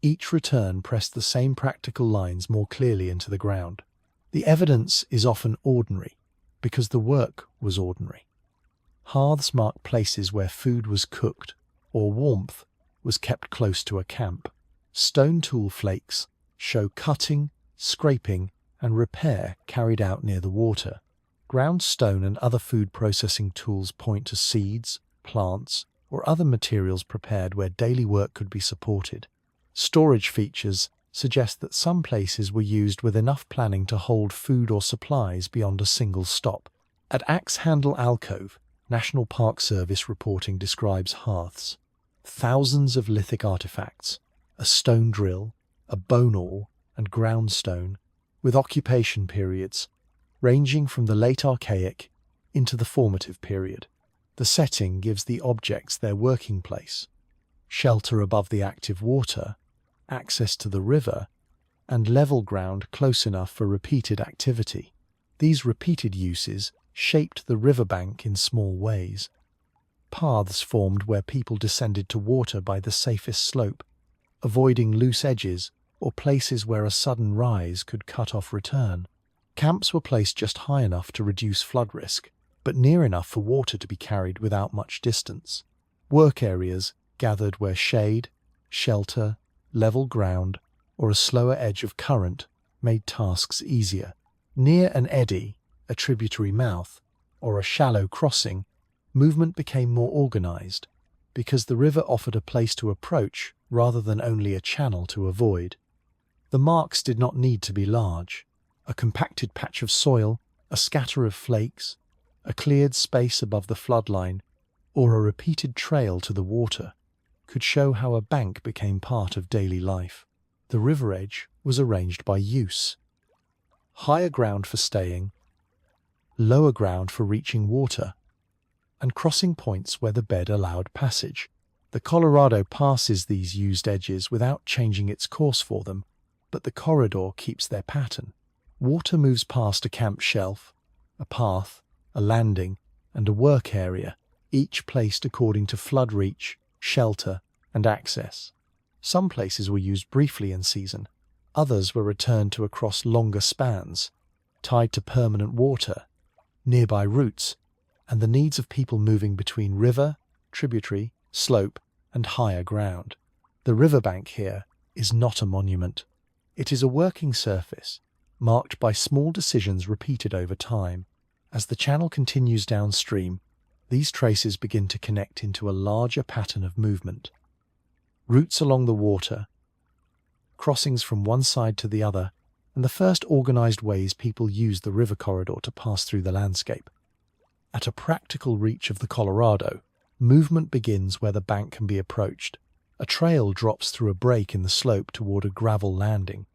Each return pressed the same practical lines more clearly into the ground. The evidence is often ordinary, because the work was ordinary. Hearths marked places where food was cooked, or warmth was kept close to a camp. Stone tool flakes show cutting, scraping, and repair carried out near the water. Ground stone and other food processing tools point to seeds, plants, or other materials prepared where daily work could be supported. Storage features suggest that some places were used with enough planning to hold food or supplies beyond a single stop. At Axe Handle Alcove, National Park Service reporting describes hearths, thousands of lithic artifacts, a stone drill, a bone awl, and ground stone, with occupation periods ranging from the late Archaic into the formative period. The setting gives the objects their working place: shelter above the active water, access to the river, and level ground close enough for repeated activity. These repeated uses shaped the riverbank in small ways. Paths formed where people descended to water by the safest slope, avoiding loose edges or places where a sudden rise could cut off return. Camps were placed just high enough to reduce flood risk, but near enough for water to be carried without much distance. Work areas gathered where shade, shelter, level ground, or a slower edge of current made tasks easier. Near an eddy, a tributary mouth, or a shallow crossing, movement became more organized, because the river offered a place to approach rather than only a channel to avoid. The marks did not need to be large. A compacted patch of soil, a scatter of flakes, a cleared space above the floodline, or a repeated trail to the water could show how a bank became part of daily life. The river edge was arranged by use: higher ground for staying, lower ground for reaching water, and crossing points where the bed allowed passage. The Colorado passes these used edges without changing its course for them, but the corridor keeps their pattern. Water moves past a camp shelf, a path, a landing, and a work area, each placed according to flood reach, shelter, and access. Some places were used briefly in season. Others were returned to across longer spans, tied to permanent water, nearby routes, and the needs of people moving between river, tributary, slope, and higher ground. The riverbank here is not a monument. It is a working surface, marked by small decisions repeated over time. As the channel continues downstream, these traces begin to connect into a larger pattern of movement. Routes along the water, crossings from one side to the other, and the first organized ways people used the river corridor to pass through the landscape. At a practical reach of the Colorado, movement begins where the bank can be approached. A trail drops through a break in the slope toward a gravel landing,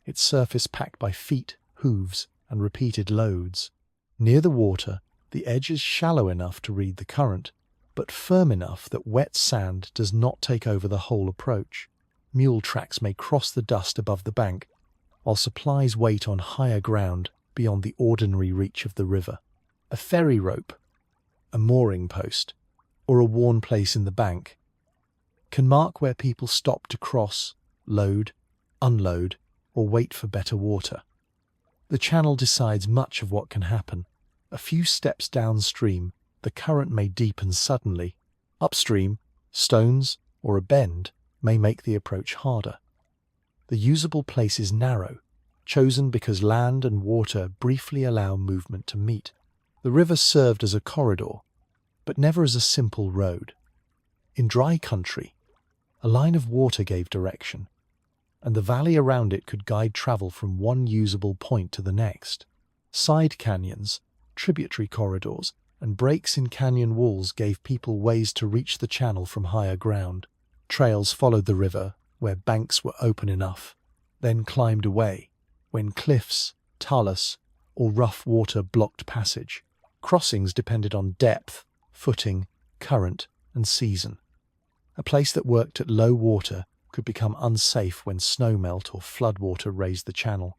its surface packed by feet, hooves, and repeated loads. Near the water, the edge is shallow enough to read the current, but firm enough that wet sand does not take over the whole approach. Mule tracks may cross the dust above the bank, while supplies wait on higher ground beyond the ordinary reach of the river. A ferry rope, a mooring post, or a worn place in the bank can mark where people stop to cross, load, unload, or wait for better water. The channel decides much of what can happen. A few steps downstream, the current may deepen suddenly. Upstream, stones or a bend may make the approach harder. The usable place is narrow, chosen because land and water briefly allow movement to meet. The river served as a corridor, but never as a simple road. In dry country, a line of water gave direction, and the valley around it could guide travel from one usable point to the next. Side canyons, tributary corridors, and breaks in canyon walls gave people ways to reach the channel from higher ground. Trails followed the river where banks were open enough, then climbed away when cliffs, talus, or rough water blocked passage. Crossings depended on depth, footing, current, and season. A place that worked at low water could become unsafe when snowmelt or floodwater raised the channel.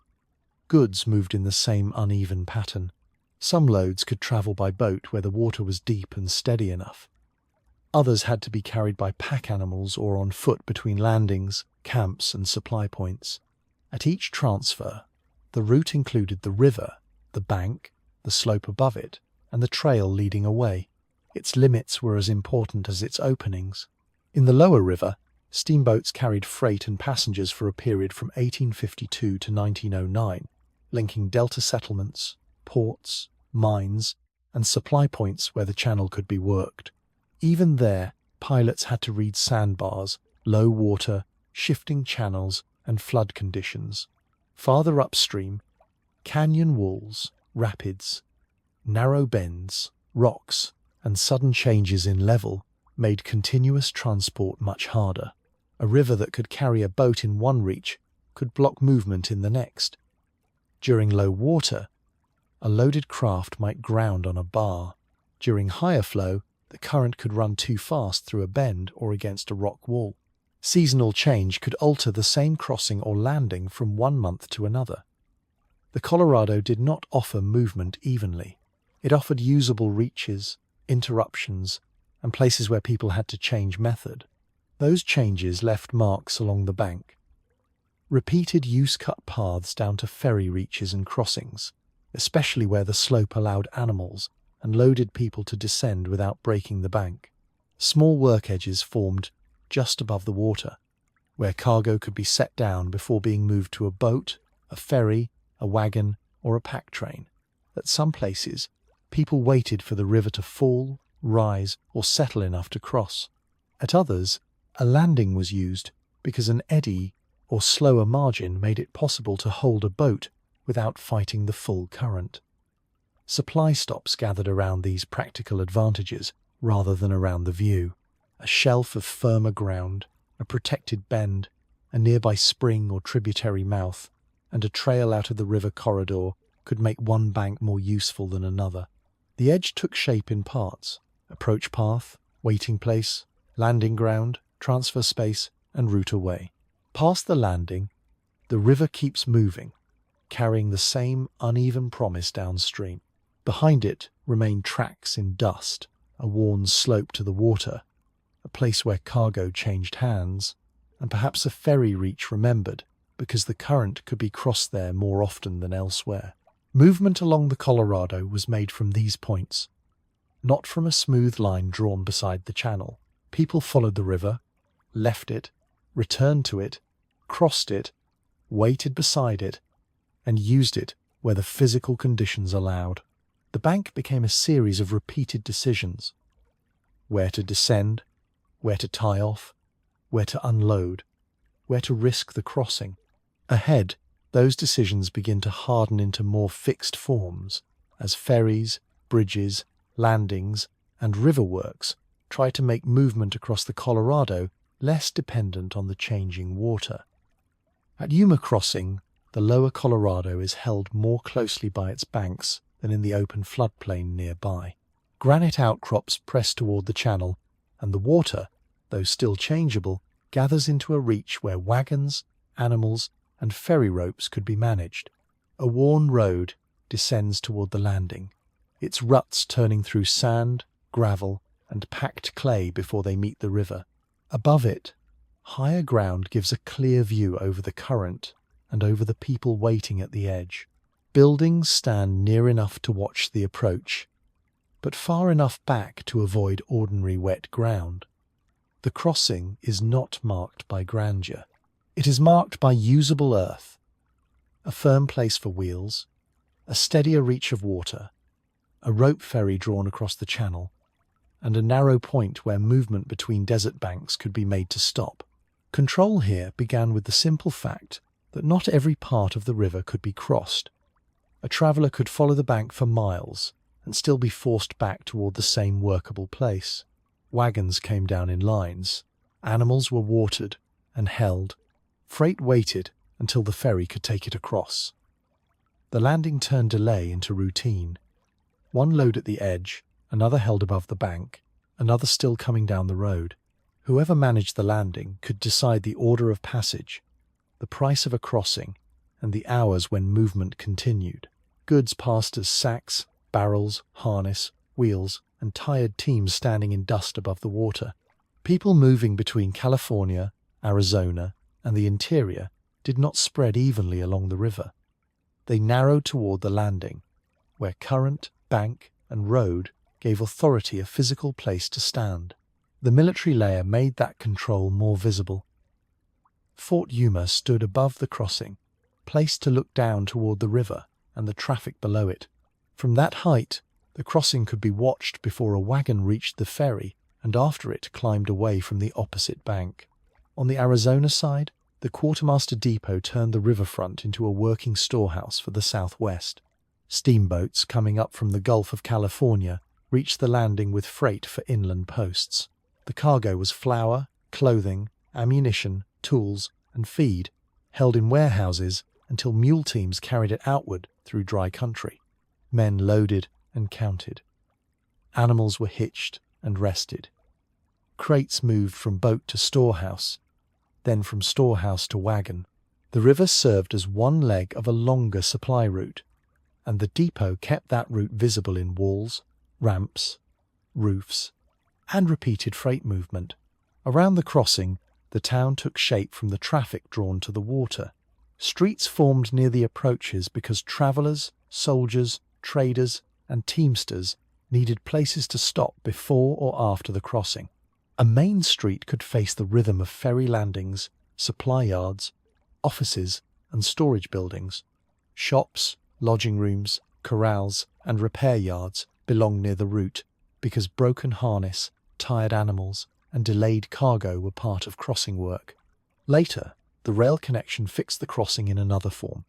Goods moved in the same uneven pattern. Some loads could travel by boat where the water was deep and steady enough. Others had to be carried by pack animals or on foot between landings, camps, and supply points. At each transfer, the route included the river, the bank, the slope above it, and the trail leading away. Its limits were as important as its openings. In the lower river, steamboats carried freight and passengers for a period from 1852 to 1909, linking delta settlements, ports, mines, and supply points where the channel could be worked. Even there, pilots had to read sandbars, low water, shifting channels, and flood conditions. Farther upstream, canyon walls, rapids, narrow bends, rocks, and sudden changes in level made continuous transport much harder. A river that could carry a boat in one reach could block movement in the next. During low water, a loaded craft might ground on a bar. During higher flow, the current could run too fast through a bend or against a rock wall. Seasonal change could alter the same crossing or landing from one month to another. The Colorado did not offer movement evenly. It offered usable reaches, interruptions, and places where people had to change method. Those changes left marks along the bank. Repeated use-cut paths down to ferry reaches and crossings, especially where the slope allowed animals and loaded people to descend without breaking the bank. Small work edges formed just above the water, where cargo could be set down before being moved to a boat, a ferry, a wagon, or a pack train. At some places, people waited for the river to fall, rise, or settle enough to cross. At others, a landing was used because an eddy or slower margin made it possible to hold a boat without fighting the full current. Supply stops gathered around these practical advantages rather than around the view. A shelf of firmer ground, a protected bend, a nearby spring or tributary mouth, and a trail out of the river corridor could make one bank more useful than another. The edge took shape in parts: approach path, waiting place, landing ground, transfer space, and route away. Past the landing, the river keeps moving, carrying the same uneven promise downstream. Behind it remain tracks in dust, a worn slope to the water, a place where cargo changed hands, and perhaps a ferry reach remembered because the current could be crossed there more often than elsewhere. Movement along the Colorado was made from these points, not from a smooth line drawn beside the channel. People followed the river, left it, returned to it, crossed it, waited beside it, and used it where the physical conditions allowed. The bank became a series of repeated decisions: where to descend, where to tie off, where to unload, where to risk the crossing. Ahead, those decisions begin to harden into more fixed forms as ferries, bridges, landings, and riverworks try to make movement across the Colorado less dependent on the changing water. At Yuma Crossing, the lower Colorado is held more closely by its banks than in the open floodplain nearby. Granite outcrops press toward the channel, and the water, though still changeable, gathers into a reach where wagons, animals, and ferry ropes could be managed. A worn road descends toward the landing, its ruts turning through sand, gravel, and packed clay before they meet the river. Above it, higher ground gives a clear view over the current and over the people waiting at the edge. Buildings stand near enough to watch the approach, but far enough back to avoid ordinary wet ground. The crossing is not marked by grandeur. It is marked by usable earth, a firm place for wheels, a steadier reach of water, a rope ferry drawn across the channel, and a narrow point where movement between desert banks could be made to stop. Control here began with the simple fact that not every part of the river could be crossed. A traveller could follow the bank for miles and still be forced back toward the same workable place. Wagons came down in lines, animals were watered and held, freight waited until the ferry could take it across. The landing turned delay into routine. One load at the edge, another held above the bank, another still coming down the road. Whoever managed the landing could decide the order of passage, the price of a crossing, and the hours when movement continued. Goods passed as sacks, barrels, harness, wheels, and tired teams standing in dust above the water. People moving between California, Arizona, and the interior did not spread evenly along the river. They narrowed toward the landing, where current, bank, and road gave authority a physical place to stand. The military layer made that control more visible. Fort Yuma stood above the crossing, placed to look down toward the river and the traffic below it. From that height, the crossing could be watched before a wagon reached the ferry and after it climbed away from the opposite bank. On the Arizona side, the quartermaster depot turned the riverfront into a working storehouse for the Southwest. Steamboats coming up from the Gulf of California reached the landing with freight for inland posts. The cargo was flour, clothing, ammunition, tools, and feed, held in warehouses until mule teams carried it outward through dry country. Men loaded and counted. Animals were hitched and rested. Crates moved from boat to storehouse, then from storehouse to wagon. The river served as one leg of a longer supply route, and the depot kept that route visible in walls, ramps, roofs, and repeated freight movement. Around the crossing, the town took shape from the traffic drawn to the water. Streets formed near the approaches because travelers, soldiers, traders, and teamsters needed places to stop before or after the crossing. A main street could face the rhythm of ferry landings, supply yards, offices, and storage buildings. Shops, lodging rooms, corrals, and repair yards belonged near the route because broken harness, tired animals, and delayed cargo were part of crossing work. Later, the rail connection fixed the crossing in another form,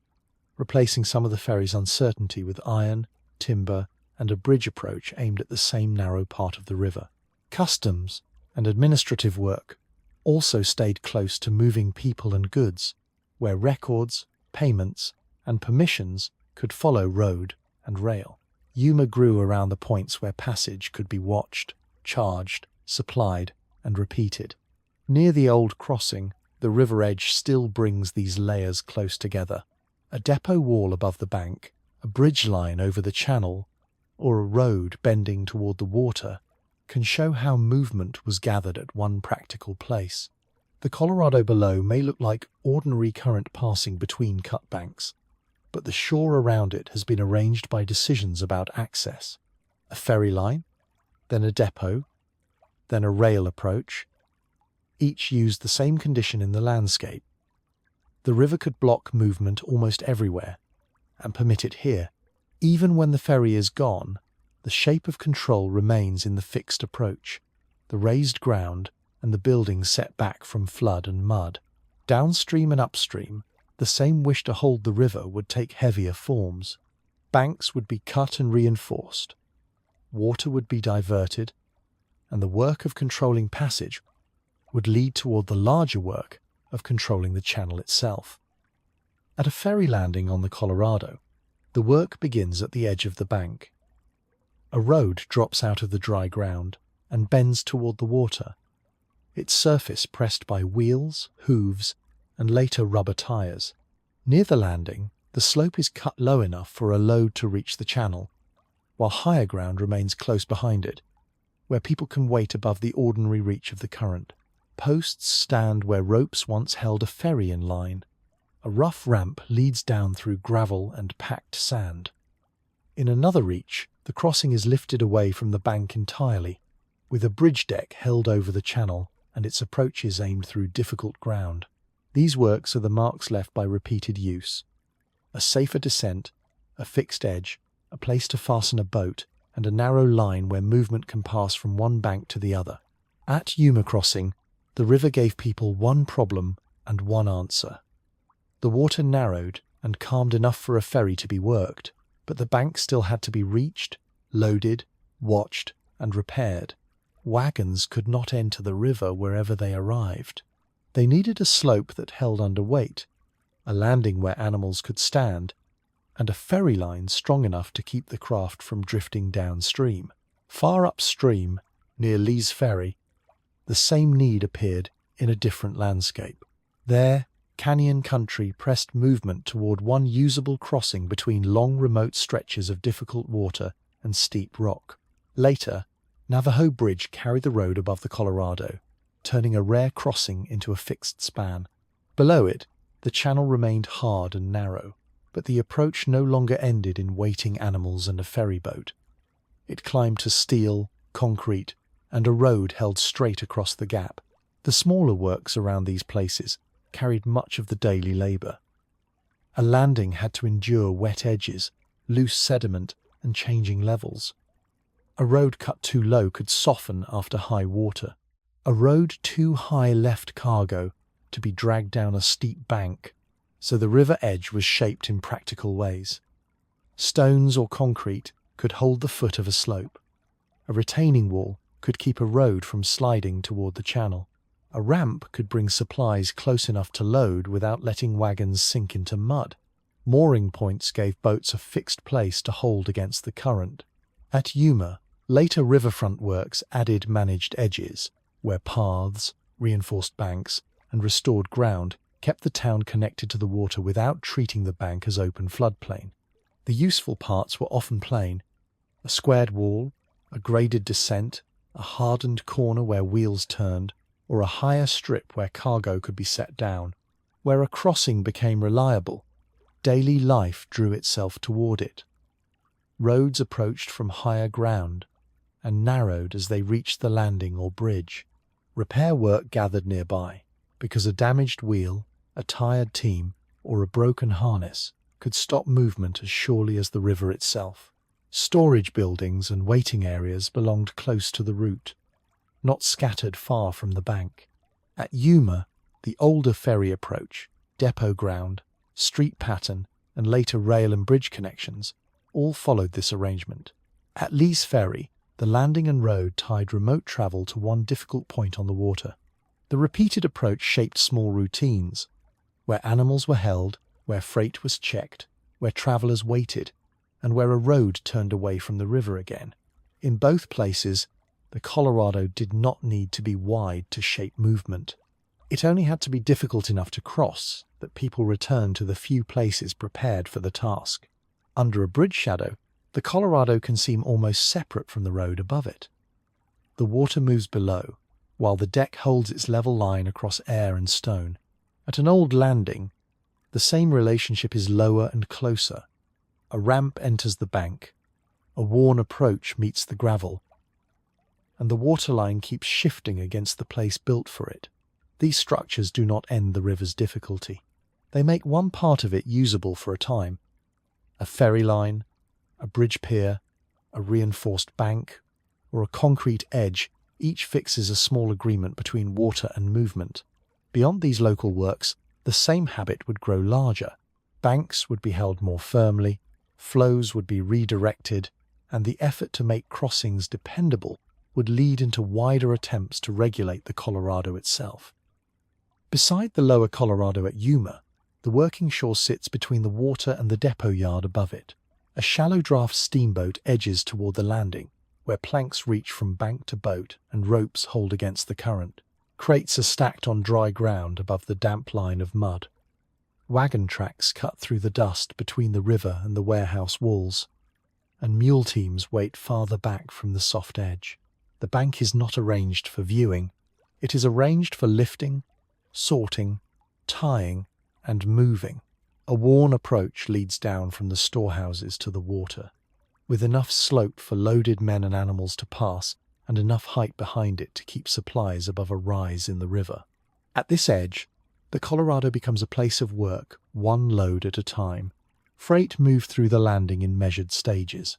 replacing some of the ferry's uncertainty with iron, timber, and a bridge approach aimed at the same narrow part of the river. Customs and administrative work also stayed close to moving people and goods, where records, payments, and permissions could follow road and rail. Yuma grew around the points where passage could be watched, charged, supplied, and repeated. Near the old crossing, the river edge still brings these layers close together. A depot wall above the bank, a bridge line over the channel, or a road bending toward the water can show how movement was gathered at one practical place. The Colorado below may look like ordinary current passing between cut banks, but the shore around it has been arranged by decisions about access. A ferry line, then a depot, then a rail approach. Each used the same condition in the landscape. The river could block movement almost everywhere, and permit it here. Even when the ferry is gone, the shape of control remains in the fixed approach, the raised ground and the buildings set back from flood and mud. Downstream and upstream, the same wish to hold the river would take heavier forms. Banks would be cut and reinforced, water would be diverted, and the work of controlling passage would lead toward the larger work of controlling the channel itself. At a ferry landing on the Colorado, the work begins at the edge of the bank. A road drops out of the dry ground and bends toward the water, its surface pressed by wheels, hooves, and later rubber tires. Near the landing, the slope is cut low enough for a load to reach the channel, while higher ground remains close behind it, where people can wait above the ordinary reach of the current. Posts stand where ropes once held a ferry in line. A rough ramp leads down through gravel and packed sand. In another reach, the crossing is lifted away from the bank entirely, with a bridge deck held over the channel and its approaches aimed through difficult ground. These works are the marks left by repeated use. A safer descent, a fixed edge, a place to fasten a boat, and a narrow line where movement can pass from one bank to the other. At Yuma Crossing, the river gave people one problem and one answer. The water narrowed and calmed enough for a ferry to be worked, but the bank still had to be reached, loaded, watched, and repaired. Wagons could not enter the river wherever they arrived. They needed a slope that held under weight, a landing where animals could stand, and a ferry line strong enough to keep the craft from drifting downstream. Far upstream, near Lee's Ferry, the same need appeared in a different landscape. There, canyon country pressed movement toward one usable crossing between long remote stretches of difficult water and steep rock. Later, Navajo Bridge carried the road above the Colorado, turning a rare crossing into a fixed span. Below it, the channel remained hard and narrow, but the approach no longer ended in waiting animals and a ferry boat. It climbed to steel, concrete, and a road held straight across the gap. The smaller works around these places carried much of the daily labour. A landing had to endure wet edges, loose sediment, and changing levels. A road cut too low could soften after high water. A road too high left cargo to be dragged down a steep bank, so the river edge was shaped in practical ways. Stones or concrete could hold the foot of a slope. A retaining wall could keep a road from sliding toward the channel. A ramp could bring supplies close enough to load without letting wagons sink into mud. Mooring points gave boats a fixed place to hold against the current. At Yuma, later riverfront works added managed edges, where paths, reinforced banks, and restored ground kept the town connected to the water without treating the bank as open floodplain. The useful parts were often plain: a squared wall, a graded descent, a hardened corner where wheels turned, or a higher strip where cargo could be set down. Where a crossing became reliable, daily life drew itself toward it. Roads approached from higher ground and narrowed as they reached the landing or bridge. Repair work gathered nearby, because a damaged wheel, a tired team, or a broken harness could stop movement as surely as the river itself. Storage buildings and waiting areas belonged close to the route, not scattered far from the bank. At Yuma, the older ferry approach, depot ground, street pattern, and later rail and bridge connections all followed this arrangement. At Lee's Ferry, the landing and road tied remote travel to one difficult point on the water. The repeated approach shaped small routines, where animals were held, where freight was checked, where travellers waited, and where a road turned away from the river again. In both places, the Colorado did not need to be wide to shape movement. It only had to be difficult enough to cross that people returned to the few places prepared for the task. Under a bridge shadow, the Colorado can seem almost separate from the road above it. The water moves below, while the deck holds its level line across air and stone. At an old landing, the same relationship is lower and closer. A ramp enters the bank, a worn approach meets the gravel, and the waterline keeps shifting against the place built for it. These structures do not end the river's difficulty. They make one part of it usable for a time. A ferry line, a bridge pier, a reinforced bank, or a concrete edge each fixes a small agreement between water and movement. Beyond these local works, the same habit would grow larger. Banks would be held more firmly, flows would be redirected, and the effort to make crossings dependable would lead into wider attempts to regulate the Colorado itself. Beside the lower Colorado at Yuma, the working shore sits between the water and the depot yard above it. A shallow draft steamboat edges toward the landing, where planks reach from bank to boat and ropes hold against the current. Crates are stacked on dry ground above the damp line of mud. Wagon tracks cut through the dust between the river and the warehouse walls, and mule teams wait farther back from the soft edge. The bank is not arranged for viewing. It is arranged for lifting, sorting, tying, and moving. A worn approach leads down from the storehouses to the water, with enough slope for loaded men and animals to pass and enough height behind it to keep supplies above a rise in the river. At this edge, the Colorado becomes a place of work, one load at a time. Freight moved through the landing in measured stages.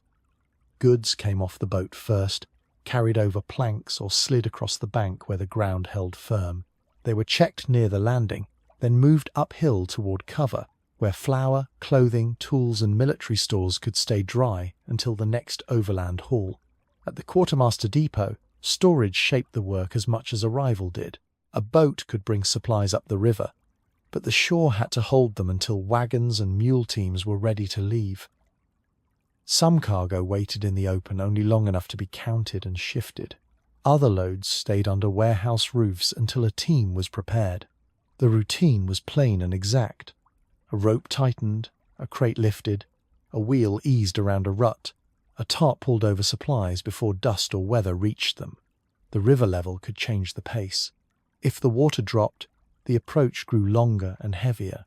Goods came off the boat first, carried over planks or slid across the bank where the ground held firm. They were checked near the landing, then moved uphill toward cover, where flour, clothing, tools and military stores could stay dry until the next overland haul. At the quartermaster depot, storage shaped the work as much as arrival did. A boat could bring supplies up the river, but the shore had to hold them until wagons and mule teams were ready to leave. Some cargo waited in the open only long enough to be counted and shifted. Other loads stayed under warehouse roofs until a team was prepared. The routine was plain and exact. A rope tightened, a crate lifted, a wheel eased around a rut, a tarp pulled over supplies before dust or weather reached them. The river level could change the pace. If the water dropped, the approach grew longer and heavier.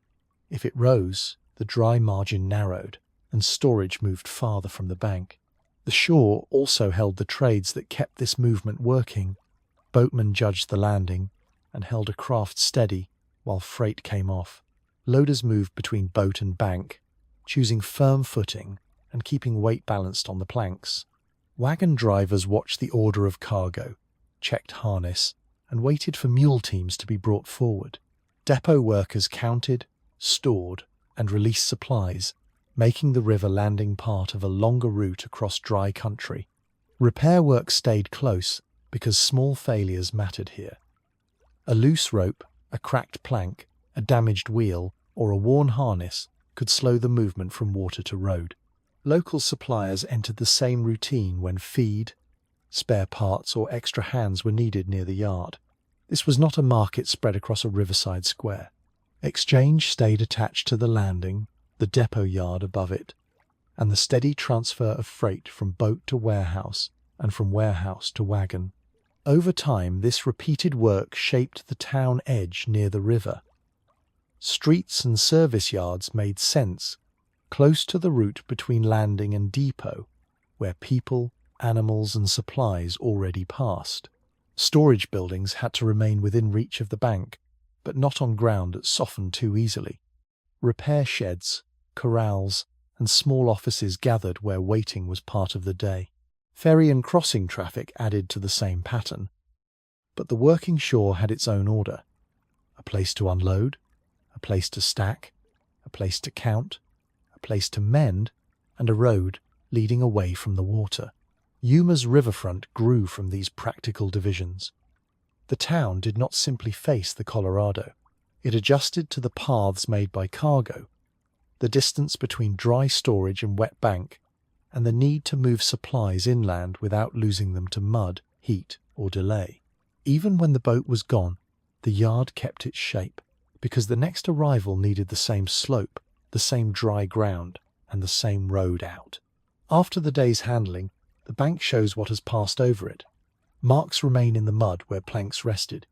If it rose, the dry margin narrowed, and storage moved farther from the bank. The shore also held the trades that kept this movement working. Boatmen judged the landing and held a craft steady while freight came off. Loaders moved between boat and bank, choosing firm footing and keeping weight balanced on the planks. Wagon drivers watched the order of cargo, checked harness, and waited for mule teams to be brought forward. Depot workers counted, stored, and released supplies, making the river landing part of a longer route across dry country. Repair work stayed close because small failures mattered here. A loose rope, a cracked plank, a damaged wheel, or a worn harness could slow the movement from water to road. Local suppliers entered the same routine when feed, spare parts, or extra hands were needed near the yard. This was not a market spread across a riverside square. Exchange stayed attached to the landing, the depot yard above it, and the steady transfer of freight from boat to warehouse and from warehouse to wagon. Over time, this repeated work shaped the town edge near the river. Streets and service yards made sense, close to the route between landing and depot, where people, animals, and supplies already passed. Storage buildings had to remain within reach of the bank, but not on ground that softened too easily. Repair sheds, corrals, and small offices gathered where waiting was part of the day. Ferry and crossing traffic added to the same pattern. But the working shore had its own order. A place to unload, a place to stack, a place to count, a place to mend, and a road leading away from the water. Yuma's riverfront grew from these practical divisions. The town did not simply face the Colorado. It adjusted to the paths made by cargo, the distance between dry storage and wet bank, and the need to move supplies inland without losing them to mud, heat, or delay. Even when the boat was gone, the yard kept its shape, because the next arrival needed the same slope, the same dry ground, and the same road out. After the day's handling, the bank shows what has passed over it. Marks remain in the mud where planks rested.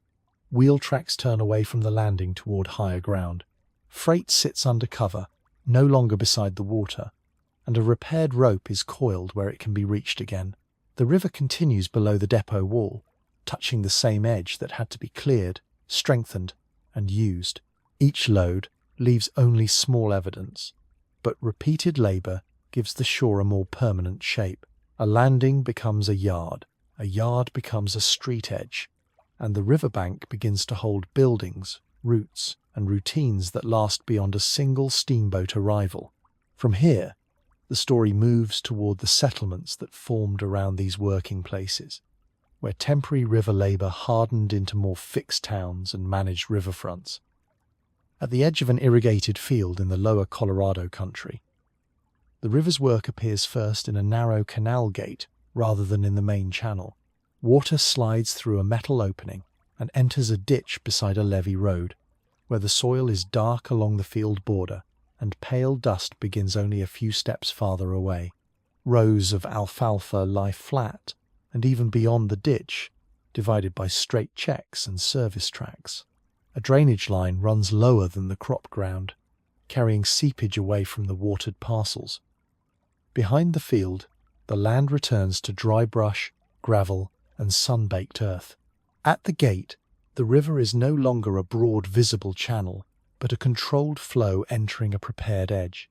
Wheel tracks turn away from the landing toward higher ground. Freight sits under cover, no longer beside the water, and a repaired rope is coiled where it can be reached again. The river continues below the depot wall, touching the same edge that had to be cleared, strengthened, and used. Each load leaves only small evidence, but repeated labour gives the shore a more permanent shape. A landing becomes a yard becomes a street edge, and the riverbank begins to hold buildings, routes, and routines that last beyond a single steamboat arrival. From here, the story moves toward the settlements that formed around these working places, where temporary river labour hardened into more fixed towns and managed riverfronts. At the edge of an irrigated field in the lower Colorado country, the river's work appears first in a narrow canal gate rather than in the main channel. Water slides through a metal opening and enters a ditch beside a levee road, where the soil is dark along the field border and pale dust begins only a few steps farther away. Rows of alfalfa lie flat, and even beyond the ditch, divided by straight checks and service tracks. A drainage line runs lower than the crop ground, carrying seepage away from the watered parcels. Behind the field, the land returns to dry brush, gravel, and sun-baked earth. At the gate, the river is no longer a broad visible channel, but a controlled flow entering a prepared edge.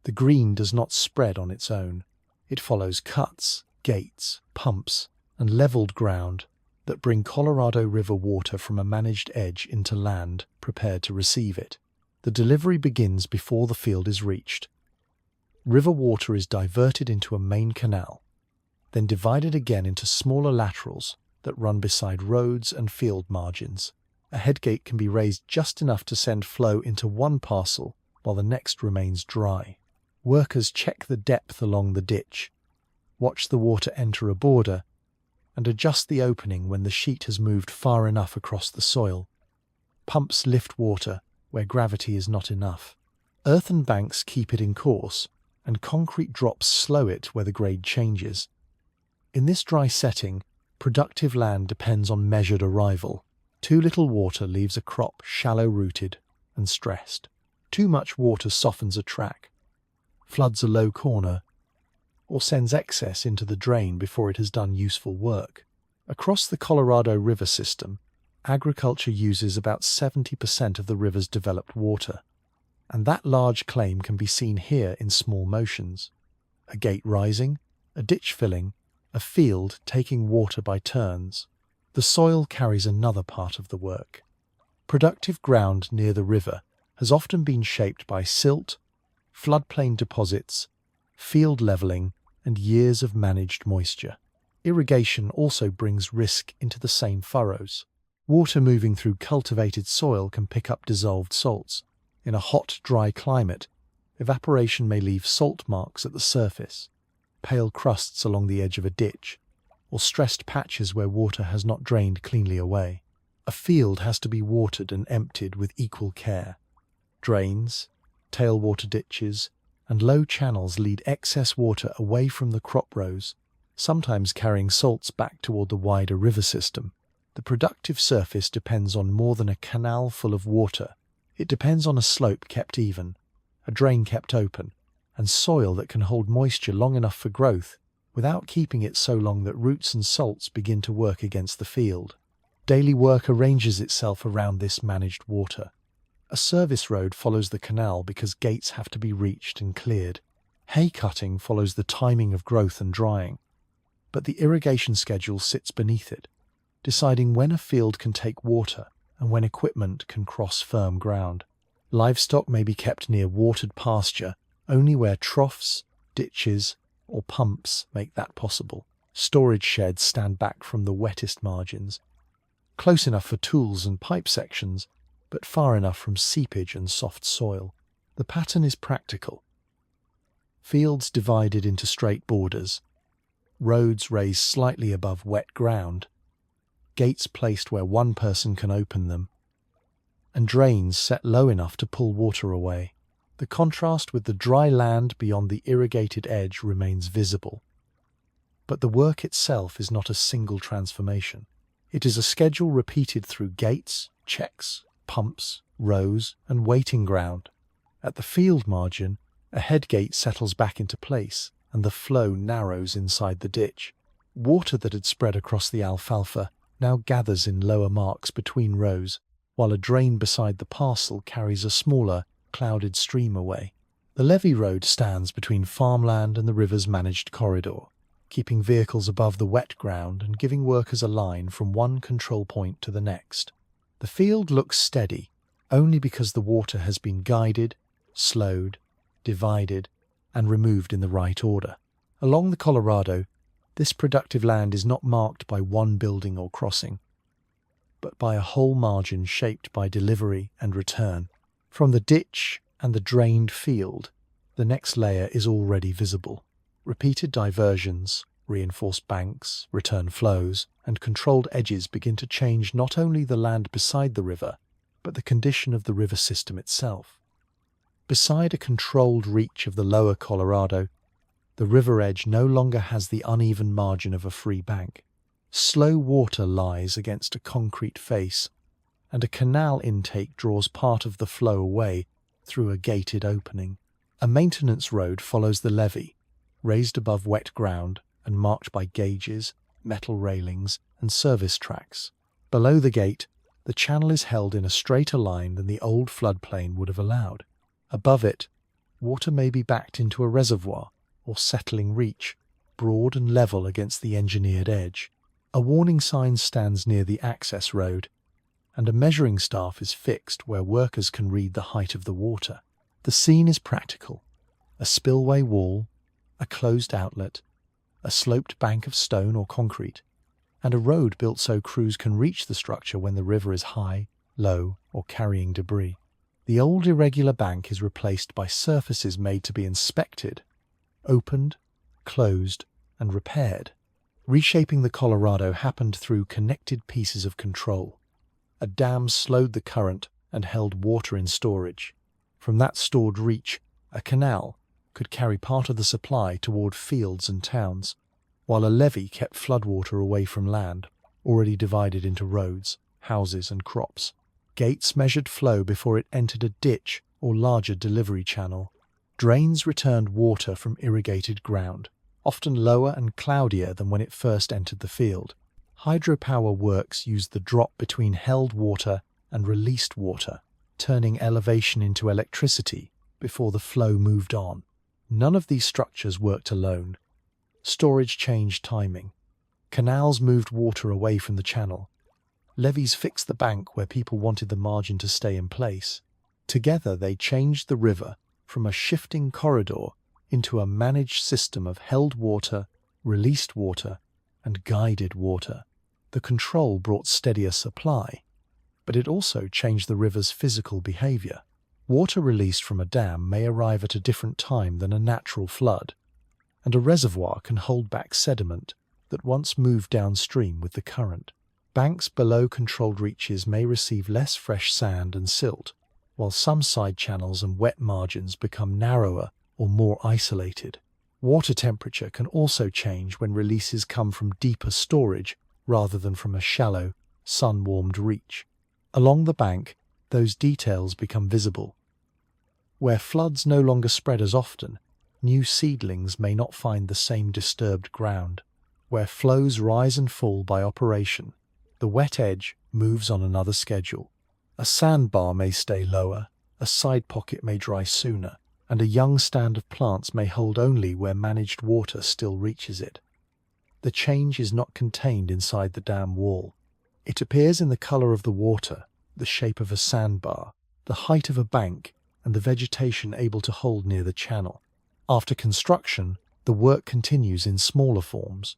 The green does not spread on its own. It follows cuts, gates, pumps, and leveled ground that bring Colorado River water from a managed edge into land prepared to receive it. The delivery begins before the field is reached. River water is diverted into a main canal, then divided again into smaller laterals that run beside roads and field margins. A headgate can be raised just enough to send flow into one parcel while the next remains dry. Workers check the depth along the ditch, watch the water enter a border, and adjust the opening when the sheet has moved far enough across the soil. Pumps lift water where gravity is not enough. Earthen banks keep it in course, and concrete drops slow it where the grade changes. In this dry setting, productive land depends on measured arrival. Too little water leaves a crop shallow-rooted and stressed. Too much water softens a track, floods a low corner, or sends excess into the drain before it has done useful work. Across the Colorado River system, agriculture uses about 70% of the river's developed water, and that large claim can be seen here in small motions. A gate rising, a ditch filling, a field taking water by turns. The soil carries another part of the work. Productive ground near the river has often been shaped by silt, floodplain deposits, field leveling, and years of managed moisture. Irrigation also brings risk into the same furrows. Water moving through cultivated soil can pick up dissolved salts. In a hot, dry climate, evaporation may leave salt marks at the surface, pale crusts along the edge of a ditch, or stressed patches where water has not drained cleanly away. A field has to be watered and emptied with equal care. Drains, tailwater ditches, and low channels lead excess water away from the crop rows, sometimes carrying salts back toward the wider river system. The productive surface depends on more than a canal full of water. It depends on a slope kept even, a drain kept open, and soil that can hold moisture long enough for growth without keeping it so long that roots and salts begin to work against the field. Daily work arranges itself around this managed water. A service road follows the canal because gates have to be reached and cleared. Hay cutting follows the timing of growth and drying. But the irrigation schedule sits beneath it, deciding when a field can take water and when equipment can cross firm ground. Livestock may be kept near watered pasture only where troughs, ditches, or pumps make that possible. Storage sheds stand back from the wettest margins, close enough for tools and pipe sections, but far enough from seepage and soft soil. The pattern is practical. Fields divided into straight borders, roads raised slightly above wet ground, gates placed where one person can open them, and drains set low enough to pull water away. The contrast with the dry land beyond the irrigated edge remains visible. But the work itself is not a single transformation. It is a schedule repeated through gates, checks, pumps, rows, and waiting ground. At the field margin, a head gate settles back into place, and the flow narrows inside the ditch. Water that had spread across the alfalfa now gathers in lower marks between rows, while a drain beside the parcel carries a smaller, clouded stream away. The levee road stands between farmland and the river's managed corridor, keeping vehicles above the wet ground and giving workers a line from one control point to the next. The field looks steady only because the water has been guided, slowed, divided, and removed in the right order. Along the Colorado, this productive land is not marked by one building or crossing, but by a whole margin shaped by delivery and return. From the ditch and the drained field, the next layer is already visible. Repeated diversions, reinforced banks, return flows, and controlled edges begin to change not only the land beside the river, but the condition of the river system itself. Beside a controlled reach of the lower Colorado, the river edge no longer has the uneven margin of a free bank. Slow water lies against a concrete face, and a canal intake draws part of the flow away through a gated opening. A maintenance road follows the levee, raised above wet ground and marked by gauges, metal railings, and service tracks. Below the gate, the channel is held in a straighter line than the old floodplain would have allowed. Above it, water may be backed into a reservoir or settling reach, broad and level against the engineered edge. A warning sign stands near the access road, and a measuring staff is fixed where workers can read the height of the water. The scene is practical. A spillway wall, a closed outlet, a sloped bank of stone or concrete, and a road built so crews can reach the structure when the river is high, low, or carrying debris. The old irregular bank is replaced by surfaces made to be inspected, opened, closed, and repaired. Reshaping the Colorado happened through connected pieces of control. A dam slowed the current and held water in storage. From that stored reach, a canal could carry part of the supply toward fields and towns, while a levee kept floodwater away from land, already divided into roads, houses, and crops. Gates measured flow before it entered a ditch or larger delivery channel. Drains returned water from irrigated ground. often lower and cloudier than when it first entered the field. Hydropower works use the drop between held water and released water, turning elevation into electricity before the flow moved on. None of these structures worked alone. Storage changed timing. Canals moved water away from the channel. Levees fixed the bank where people wanted the margin to stay in place. Together they changed the river from a shifting corridor into a managed system of held water, released water, and guided water. The control brought steadier supply, but it also changed the river's physical behavior. Water released from a dam may arrive at a different time than a natural flood, and a reservoir can hold back sediment that once moved downstream with the current. Banks below controlled reaches may receive less fresh sand and silt, while some side channels and wet margins become narrower or more isolated. Water temperature can also change when releases come from deeper storage rather than from a shallow, sun-warmed reach. Along the bank, those details become visible. Where floods no longer spread as often, new seedlings may not find the same disturbed ground. Where flows rise and fall by operation, the wet edge moves on another schedule. A sandbar may stay lower, a side pocket may dry sooner, and a young stand of plants may hold only where managed water still reaches it. The change is not contained inside the dam wall. It appears in the color of the water, the shape of a sandbar, the height of a bank, and the vegetation able to hold near the channel. After construction, the work continues in smaller forms.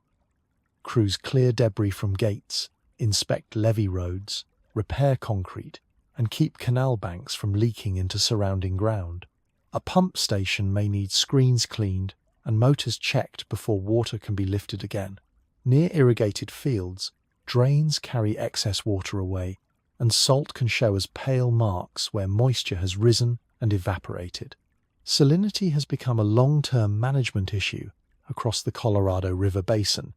Crews clear debris from gates, inspect levee roads, repair concrete, and keep canal banks from leaking into surrounding ground. A pump station may need screens cleaned and motors checked before water can be lifted again. Near irrigated fields, drains carry excess water away, and salt can show as pale marks where moisture has risen and evaporated. Salinity has become a long-term management issue across the Colorado River Basin,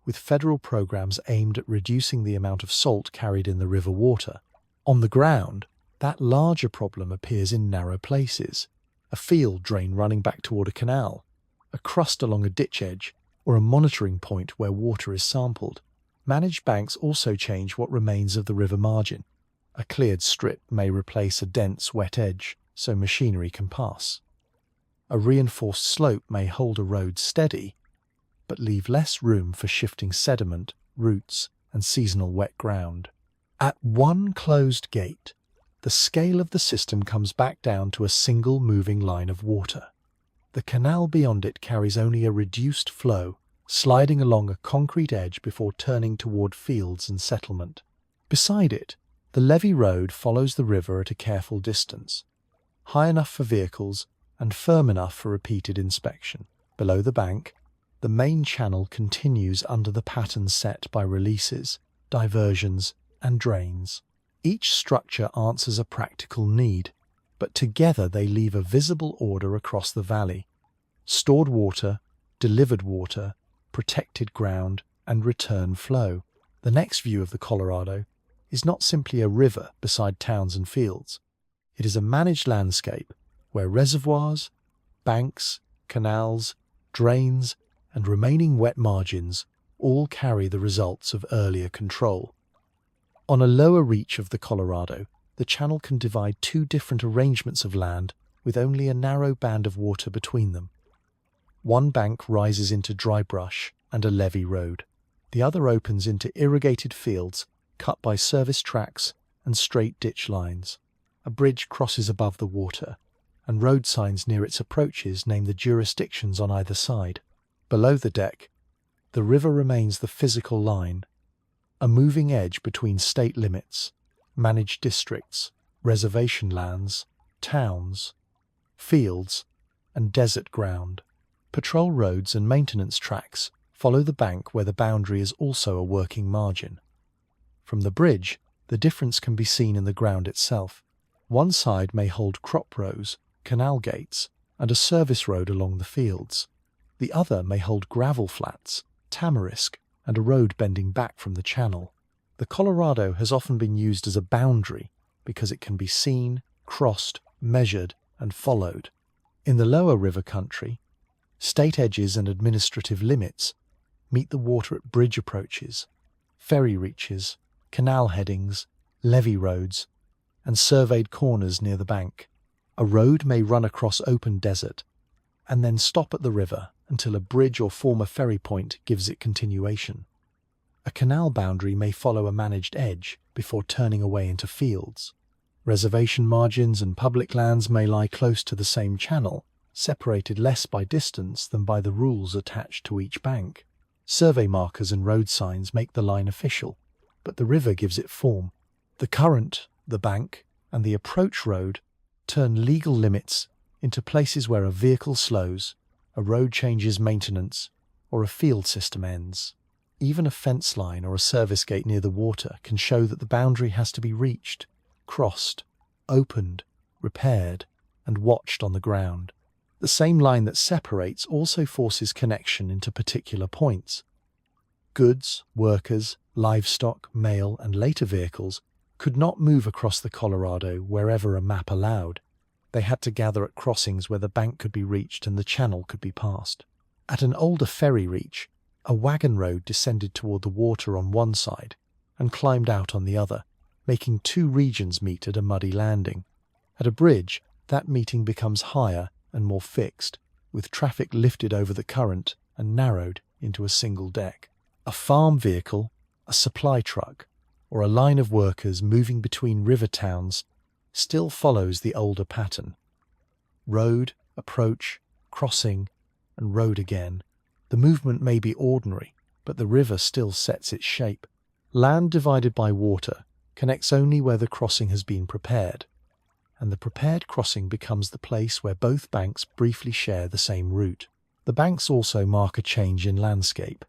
with federal programs aimed at reducing the amount of salt carried in the river water. On the ground, that larger problem appears in narrow places: a field drain running back toward a canal, a crust along a ditch edge, or a monitoring point where water is sampled. Managed banks also change what remains of the river margin. A cleared strip may replace a dense, wet edge so machinery can pass. A reinforced slope may hold a road steady, but leave less room for shifting sediment, roots, and seasonal wet ground. At one closed gate, the scale of the system comes back down to a single moving line of water. The canal beyond it carries only a reduced flow, sliding along a concrete edge before turning toward fields and settlement. Beside it, the levee road follows the river at a careful distance, high enough for vehicles and firm enough for repeated inspection. Below the bank, the main channel continues under the pattern set by releases, diversions, and drains. Each structure answers a practical need, but together they leave a visible order across the valley: stored water, delivered water, protected ground, and return flow. The next view of the Colorado is not simply a river beside towns and fields. It is a managed landscape where reservoirs, banks, canals, drains, and remaining wet margins all carry the results of earlier control. On a lower reach of the Colorado, the channel can divide two different arrangements of land with only a narrow band of water between them. One bank rises into dry brush and a levee road. The other opens into irrigated fields cut by service tracks and straight ditch lines. A bridge crosses above the water, and road signs near its approaches name the jurisdictions on either side. Below the deck, the river remains the physical line, a moving edge between state limits, managed districts, reservation lands, towns, fields, and desert ground. Patrol roads and maintenance tracks follow the bank where the boundary is also a working margin. From the bridge, the difference can be seen in the ground itself. One side may hold crop rows, canal gates, and a service road along the fields. The other may hold gravel flats, tamarisk, and a road bending back from the channel. The Colorado has often been used as a boundary because it can be seen, crossed, measured, and followed. In the lower river country, State edges and administrative limits meet the water at bridge approaches, ferry reaches, canal headings, levee roads, and surveyed corners near the bank. A road may run across open desert and then stop at the river until a bridge or former ferry point gives it continuation. A canal boundary may follow a managed edge before turning away into fields. Reservation margins and public lands may lie close to the same channel, separated less by distance than by the rules attached to each bank. Survey markers and road signs make the line official, but the river gives it form. The current, the bank, and the approach road turn legal limits into places where a vehicle slows, a road changes maintenance, or a field system ends. Even a fence line or a service gate near the water can show that the boundary has to be reached, crossed, opened, repaired, and watched on the ground. The same line that separates also forces connection into particular points. Goods, workers, livestock, mail, and later vehicles could not move across the Colorado wherever a map allowed. They had to gather at crossings where the bank could be reached and the channel could be passed. At an older ferry reach, a wagon road descended toward the water on one side and climbed out on the other, making two regions meet at a muddy landing. At a bridge, that meeting becomes higher and more fixed, with traffic lifted over the current and narrowed into a single deck. A farm vehicle, a supply truck, or a line of workers moving between river towns still follows the older pattern. Road, approach, crossing, and road again. The movement may be ordinary, but the river still sets its shape. Land divided by water connects only where the crossing has been prepared, and the prepared crossing becomes the place where both banks briefly share the same route. The banks also mark a change in landscape.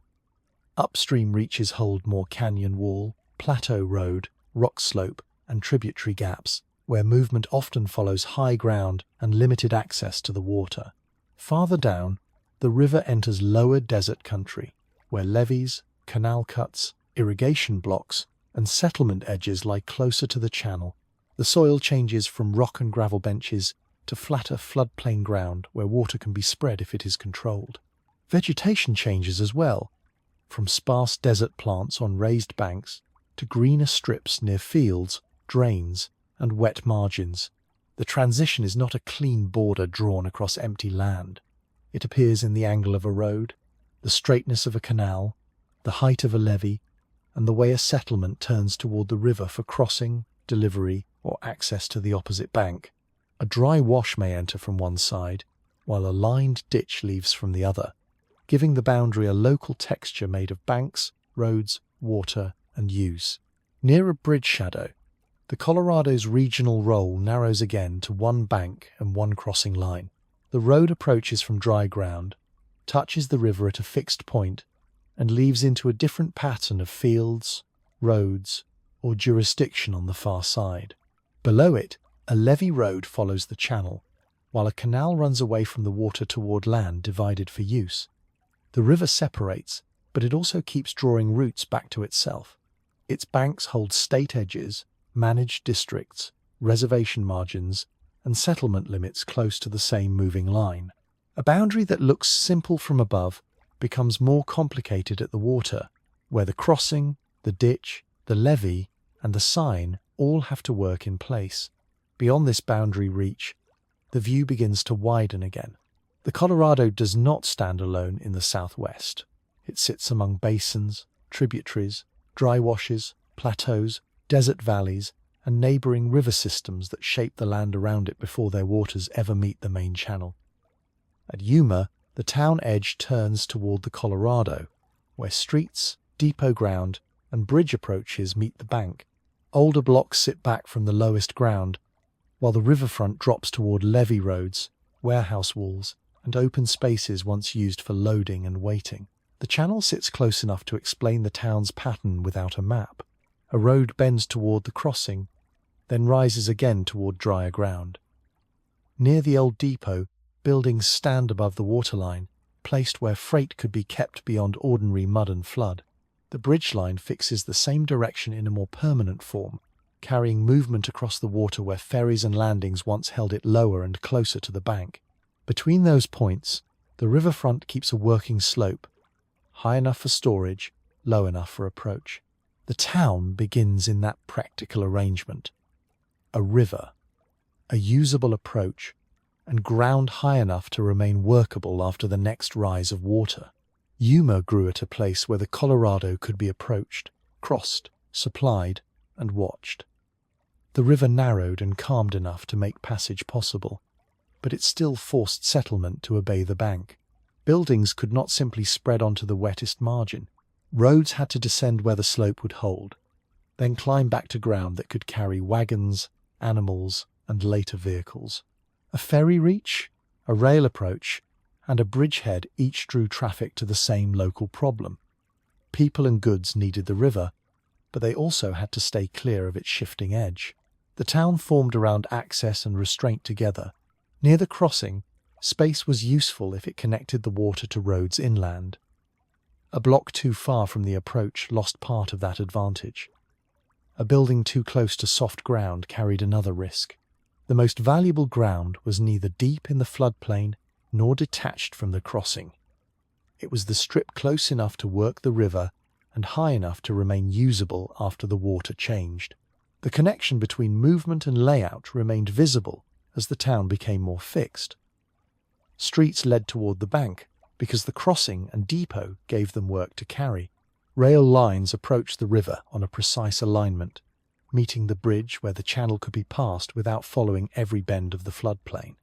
Upstream reaches hold more canyon wall, plateau road, rock slope, and tributary gaps, where movement often follows high ground and limited access to the water. Farther down, the river enters lower desert country, where levees, canal cuts, irrigation blocks, and settlement edges lie closer to the channel. The soil changes from rock and gravel benches to flatter floodplain ground where water can be spread if it is controlled. Vegetation changes as well, from sparse desert plants on raised banks to greener strips near fields, drains, and wet margins. The transition is not a clean border drawn across empty land. It appears in the angle of a road, the straightness of a canal, the height of a levee, and the way a settlement turns toward the river for crossing, delivery, or access to the opposite bank. A dry wash may enter from one side, while a lined ditch leaves from the other, giving the boundary a local texture made of banks, roads, water, and use. Near a bridge shadow, the Colorado's regional role narrows again to one bank and one crossing line. The road approaches from dry ground, touches the river at a fixed point, and leaves into a different pattern of fields, roads, or jurisdiction on the far side. Below it, a levee road follows the channel, while a canal runs away from the water toward land divided for use. The river separates, but it also keeps drawing routes back to itself. Its banks hold state edges, managed districts, reservation margins, and settlement limits close to the same moving line. A boundary that looks simple from above becomes more complicated at the water, where the crossing, the ditch, the levee, and the sign all have to work in place. Beyond this boundary reach, the view begins to widen again. The Colorado does not stand alone in the southwest. It sits among basins, tributaries, dry washes, plateaus, desert valleys, and neighboring river systems that shape the land around it before their waters ever meet the main channel. At Yuma, the town edge turns toward the Colorado, where streets, depot ground, and bridge approaches meet the bank. Older blocks sit back from the lowest ground, while the riverfront drops toward levee roads, warehouse walls, and open spaces once used for loading and waiting. The channel sits close enough to explain the town's pattern without a map. A road bends toward the crossing, then rises again toward drier ground. Near the old depot, buildings stand above the waterline, placed where freight could be kept beyond ordinary mud and flood. The bridge line fixes the same direction in a more permanent form, carrying movement across the water where ferries and landings once held it lower and closer to the bank. Between those points, The riverfront keeps a working slope, high enough for storage, low enough for approach. The town begins in that practical arrangement. A river, a usable approach, and ground high enough to remain workable after the next rise of water. Yuma grew at a place where the Colorado could be approached, crossed, supplied, and watched. The river narrowed and calmed enough to make passage possible, but it still forced settlement to obey the bank. Buildings could not simply spread onto the wettest margin. Roads had to descend where the slope would hold, then climb back to ground that could carry wagons, animals, and later vehicles. A ferry reach, a rail approach, and a bridgehead each drew traffic to the same local problem. People and goods needed the river, but they also had to stay clear of its shifting edge. The town formed around access and restraint together. Near the crossing, space was useful if it connected the water to roads inland. A block too far from the approach lost part of that advantage. A building too close to soft ground carried another risk. The most valuable ground was neither deep in the floodplain nor detached from the crossing. It was the strip close enough to work the river and high enough to remain usable after the water changed. The connection between movement and layout remained visible as the town became more fixed. Streets led toward the bank because the crossing and depot gave them work to carry. Rail lines approached the river on a precise alignment, meeting the bridge where the channel could be passed without following every bend of the floodplain.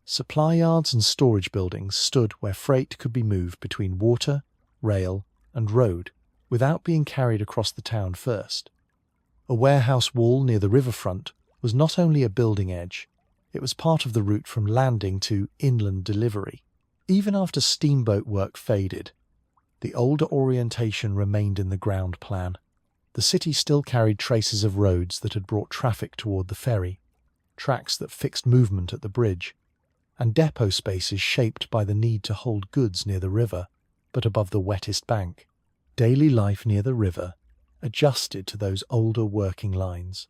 Supply yards and storage buildings stood where freight could be moved between water, rail, and road without being carried across the town first. A warehouse wall near the riverfront was not only a building edge, it was part of the route from landing to inland delivery. Even after steamboat work faded, the older orientation remained in the ground plan. The city still carried traces of roads that had brought traffic toward the ferry, tracks that fixed movement at the bridge, and depot spaces shaped by the need to hold goods near the river, but above the wettest bank. Daily life near the river adjusted to those older working lines.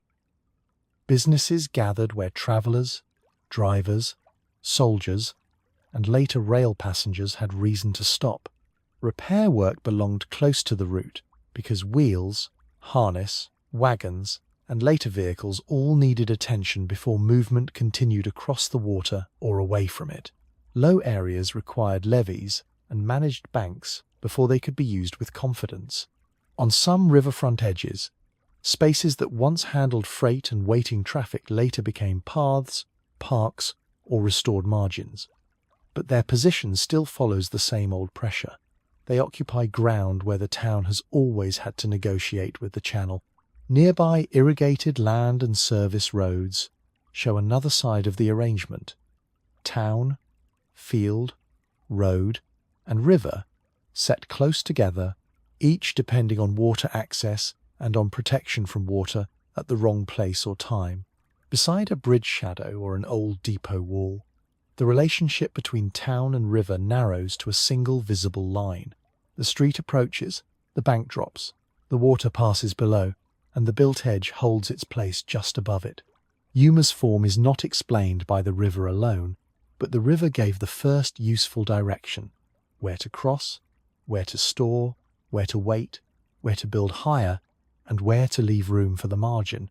Businesses gathered where travelers, drivers, soldiers, and later rail passengers had reason to stop. Repair work belonged close to the route because wheels, harness, wagons, and later vehicles all needed attention before movement continued across the water or away from it. Low areas required levees and managed banks before they could be used with confidence. On some riverfront edges, spaces that once handled freight and waiting traffic later became paths, parks, or restored margins. But their position still follows the same old pressure. They occupy ground where the town has always had to negotiate with the channel. Nearby irrigated land and service roads show another side of the arrangement. Town, field, road, and river set close together, each depending on water access and on protection from water at the wrong place or time. Beside a bridge shadow or an old depot wall, the relationship between town and river narrows to a single visible line. The street approaches, the bank drops, the water passes below, and the built edge holds its place just above it. Yuma's form is not explained by the river alone, but the river gave the first useful direction: where to cross, where to store, where to wait, where to build higher, and where to leave room for the margin.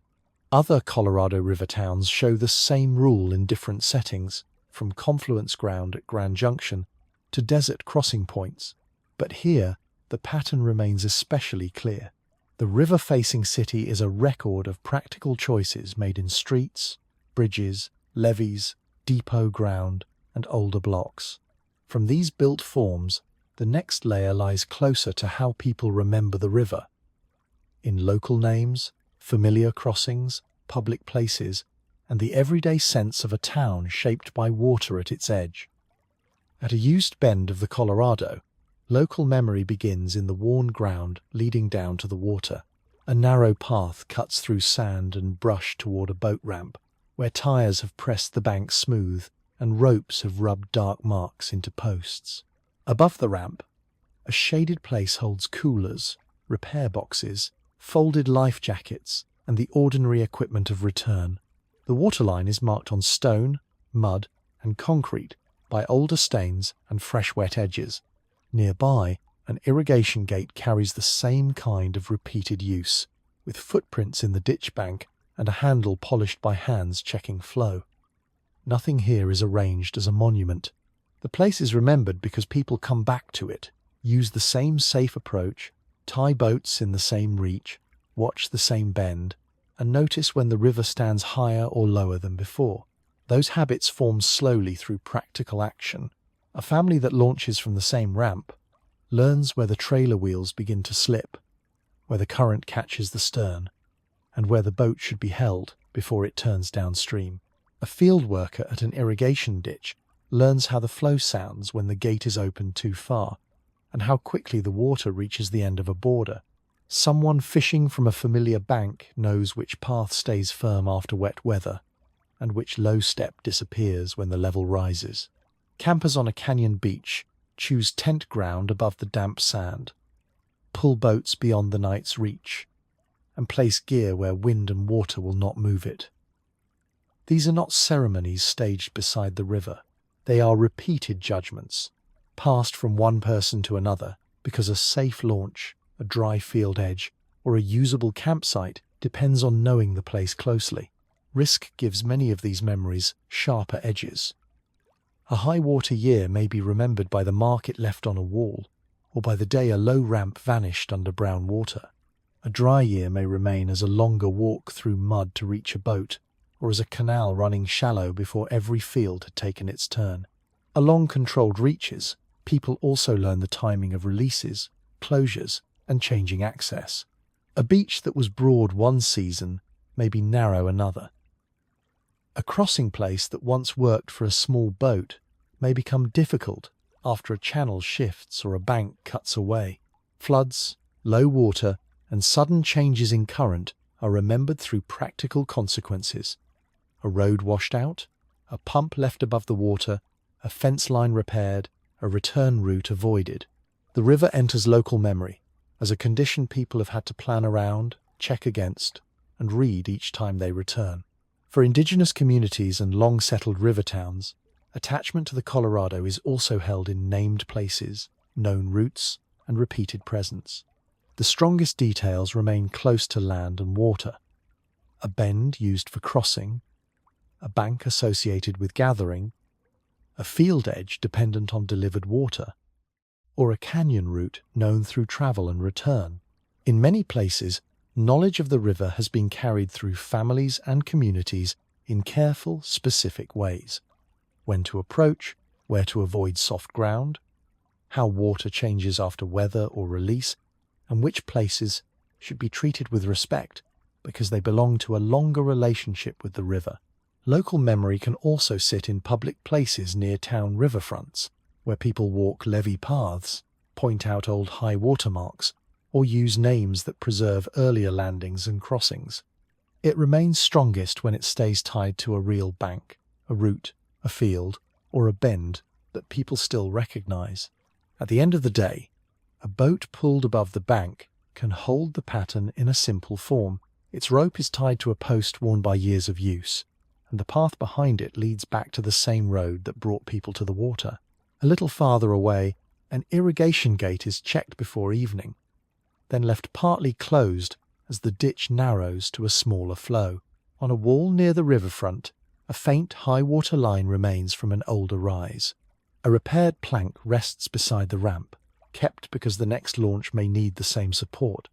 Other Colorado River towns show the same rule in different settings, from confluence ground at Grand Junction to desert crossing points. But here, the pattern remains especially clear. The river-facing city is a record of practical choices made in streets, bridges, levees, depot ground, and older blocks. From these built forms, the next layer lies closer to how people remember the river. In local names, familiar crossings, public places, and the everyday sense of a town shaped by water at its edge. At a used bend of the Colorado, local memory begins in the worn ground leading down to the water. A narrow path cuts through sand and brush toward a boat ramp, where tires have pressed the bank smooth and ropes have rubbed dark marks into posts. Above the ramp, a shaded place holds coolers, repair boxes, folded life jackets, and the ordinary equipment of return. The waterline is marked on stone, mud, and concrete, by older stains and fresh wet edges. Nearby, an irrigation gate carries the same kind of repeated use, with footprints in the ditch bank and a handle polished by hands checking flow. Nothing here is arranged as a monument. The place is remembered because people come back to it, use the same safe approach, tie boats in the same reach, watch the same bend, and notice when the river stands higher or lower than before. Those habits form slowly through practical action. A family that launches from the same ramp learns where the trailer wheels begin to slip, where the current catches the stern, and where the boat should be held before it turns downstream. A field worker at an irrigation ditch learns how the flow sounds when the gate is opened too far, and how quickly the water reaches the end of a border. Someone fishing from a familiar bank knows which path stays firm after wet weather, and which low step disappears when the level rises. Campers on a canyon beach choose tent ground above the damp sand, pull boats beyond the night's reach, and place gear where wind and water will not move it. These are not ceremonies staged beside the river. They are repeated judgments, passed from one person to another, because a safe launch, a dry field edge, or a usable campsite depends on knowing the place closely. Risk gives many of these memories sharper edges. A high water year may be remembered by the mark it left on a wall, or by the day a low ramp vanished under brown water. A dry year may remain as a longer walk through mud to reach a boat, or as a canal running shallow before every field had taken its turn. Along controlled reaches, people also learn the timing of releases, closures, and changing access. A beach that was broad one season may be narrow another. A crossing place that once worked for a small boat may become difficult after a channel shifts or a bank cuts away. Floods, low water, and sudden changes in current are remembered through practical consequences. A road washed out, a pump left above the water, a fence line repaired, a return route avoided. The river enters local memory as a condition people have had to plan around, check against, and read each time they return. For indigenous communities and long-settled river towns, attachment to the Colorado is also held in named places, known routes, and repeated presence. The strongest details remain close to land and water. A bend used for crossing, a bank associated with gathering, a field edge dependent on delivered water, or a canyon route known through travel and return. In many places, knowledge of the river has been carried through families and communities in careful, specific ways. When to approach, where to avoid soft ground, how water changes after weather or release, and which places should be treated with respect because they belong to a longer relationship with the river. Local memory can also sit in public places near town riverfronts, where people walk levee paths, point out old high water marks, or use names that preserve earlier landings and crossings. It remains strongest when it stays tied to a real bank, a route, a field, or a bend that people still recognize. At the end of the day, a boat pulled above the bank can hold the pattern in a simple form. Its rope is tied to a post worn by years of use, and the path behind it leads back to the same road that brought people to the water. A little farther away, an irrigation gate is checked before evening, then left partly closed as the ditch narrows to a smaller flow. On a wall near the riverfront, a faint high-water line remains from an older rise. A repaired plank rests beside the ramp, kept because the next launch may need the same support.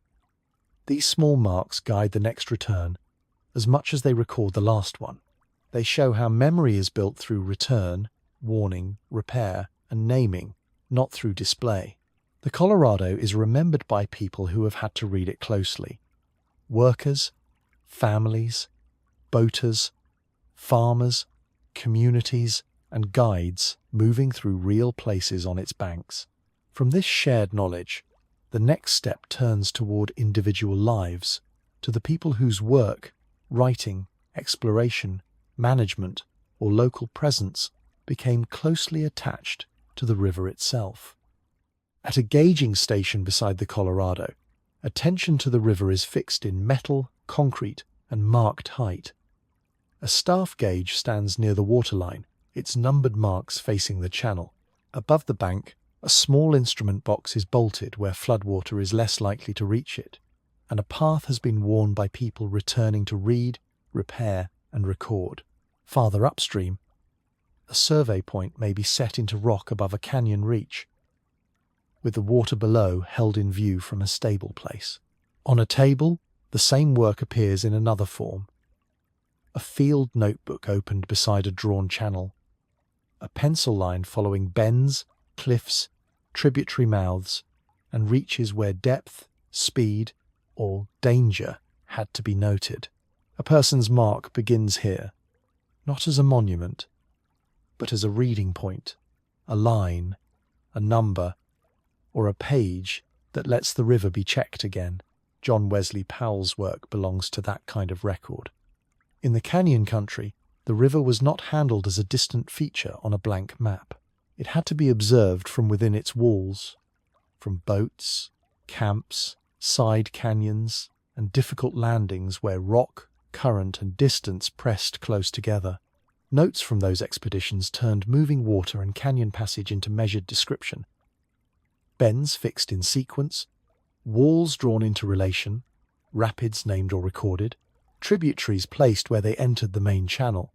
These small marks guide the next return as much as they record the last one. They show how memory is built through return, warning, repair, and naming, not through display. The Colorado is remembered by people who have had to read it closely. Workers, families, boaters, farmers, communities, and guides moving through real places on its banks. From this shared knowledge, the next step turns toward individual lives, to the people whose work, writing, exploration, management, or local presence became closely attached to the river itself. At a gauging station beside the Colorado, attention to the river is fixed in metal, concrete, and marked height. A staff gauge stands near the waterline, its numbered marks facing the channel. Above the bank, a small instrument box is bolted where floodwater is less likely to reach it, and a path has been worn by people returning to read, repair, and record. Farther upstream, a survey point may be set into rock above a canyon reach, with the water below held in view from a stable place. On a table, the same work appears in another form. A field notebook opened beside a drawn channel, a pencil line following bends, cliffs, tributary mouths, and reaches where depth, speed, or danger had to be noted. A person's mark begins here, not as a monument, but as a reading point, a line, a number, or a page that lets the river be checked again. John Wesley Powell's work belongs to that kind of record. In the canyon country, the river was not handled as a distant feature on a blank map. It had to be observed from within its walls, from boats, camps, side canyons, and difficult landings where rock, current, and distance pressed close together. Notes from those expeditions turned moving water and canyon passage into measured description. Bends fixed in sequence, walls drawn into relation, rapids named or recorded, tributaries placed where they entered the main channel.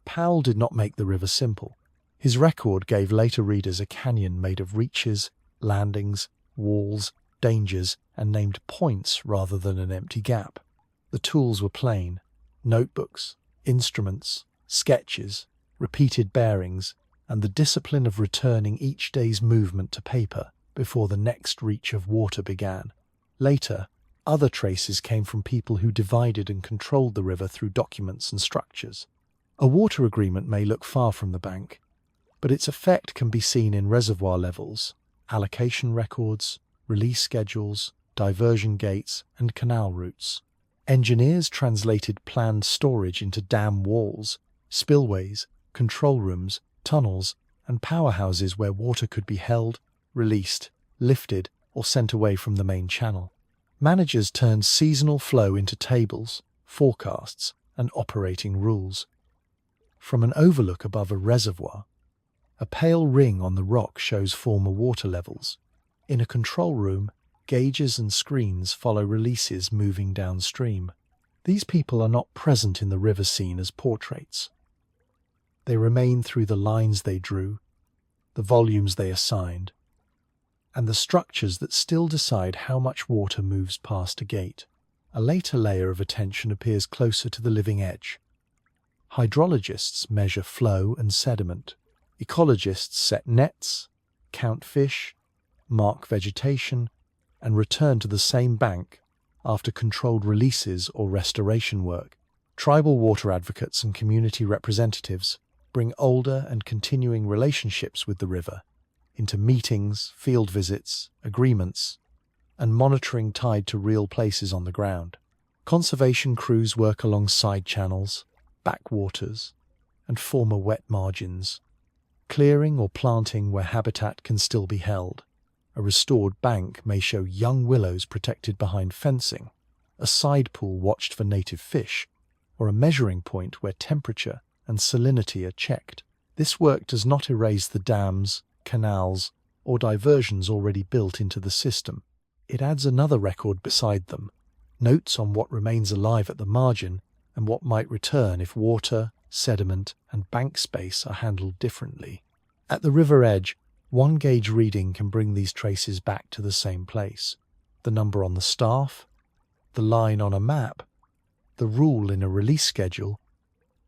Powell did not make the river simple. His record gave later readers a canyon made of reaches, landings, walls, dangers, and named points rather than an empty gap. The tools were plain: notebooks, instruments, sketches, repeated bearings, and the discipline of returning each day's movement to paper before the next reach of water began. Later, other traces came from people who divided and controlled the river through documents and structures. A water agreement may look far from the bank, but its effect can be seen in reservoir levels, allocation records, release schedules, diversion gates, and canal routes. Engineers translated planned storage into dam walls, spillways, control rooms, tunnels, and powerhouses where water could be held, released, lifted, or sent away from the main channel. Managers turned seasonal flow into tables, forecasts, and operating rules. From an overlook above a reservoir, a pale ring on the rock shows former water levels. In a control room, gauges and screens follow releases moving downstream. These people are not present in the river scene as portraits. They remain through the lines they drew, the volumes they assigned, and the structures that still decide how much water moves past a gate. A later layer of attention appears closer to the living edge. Hydrologists measure flow and sediment. Ecologists set nets, count fish, mark vegetation, and return to the same bank after controlled releases or restoration work. Tribal water advocates and community representatives bring older and continuing relationships with the river into meetings, field visits, agreements, and monitoring tied to real places on the ground. Conservation crews work along side channels, backwaters, and former wet margins, clearing or planting where habitat can still be held. A restored bank may show young willows protected behind fencing, a side pool watched for native fish, or a measuring point where temperature and salinity are checked. This work does not erase the dams, canals, or diversions already built into the system. It adds another record beside them, notes on what remains alive at the margin and what might return if water, sediment, and bank space are handled differently. At the river edge, one gauge reading can bring these traces back to the same place. The number on the staff, the line on a map, the rule in a release schedule,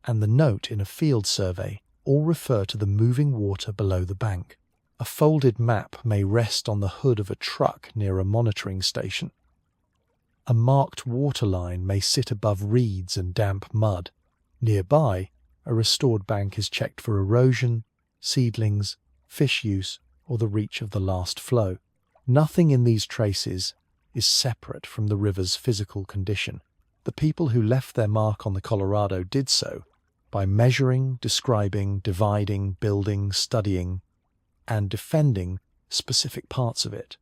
and the note in a field survey all refer to the moving water below the bank. A folded map may rest on the hood of a truck near a monitoring station. A marked water line may sit above reeds and damp mud. Nearby, a restored bank is checked for erosion, seedlings, fish use, or the reach of the last flow. Nothing in these traces is separate from the river's physical condition. The people who left their mark on the Colorado did so by measuring, describing, dividing, building, studying, and defending specific parts of it.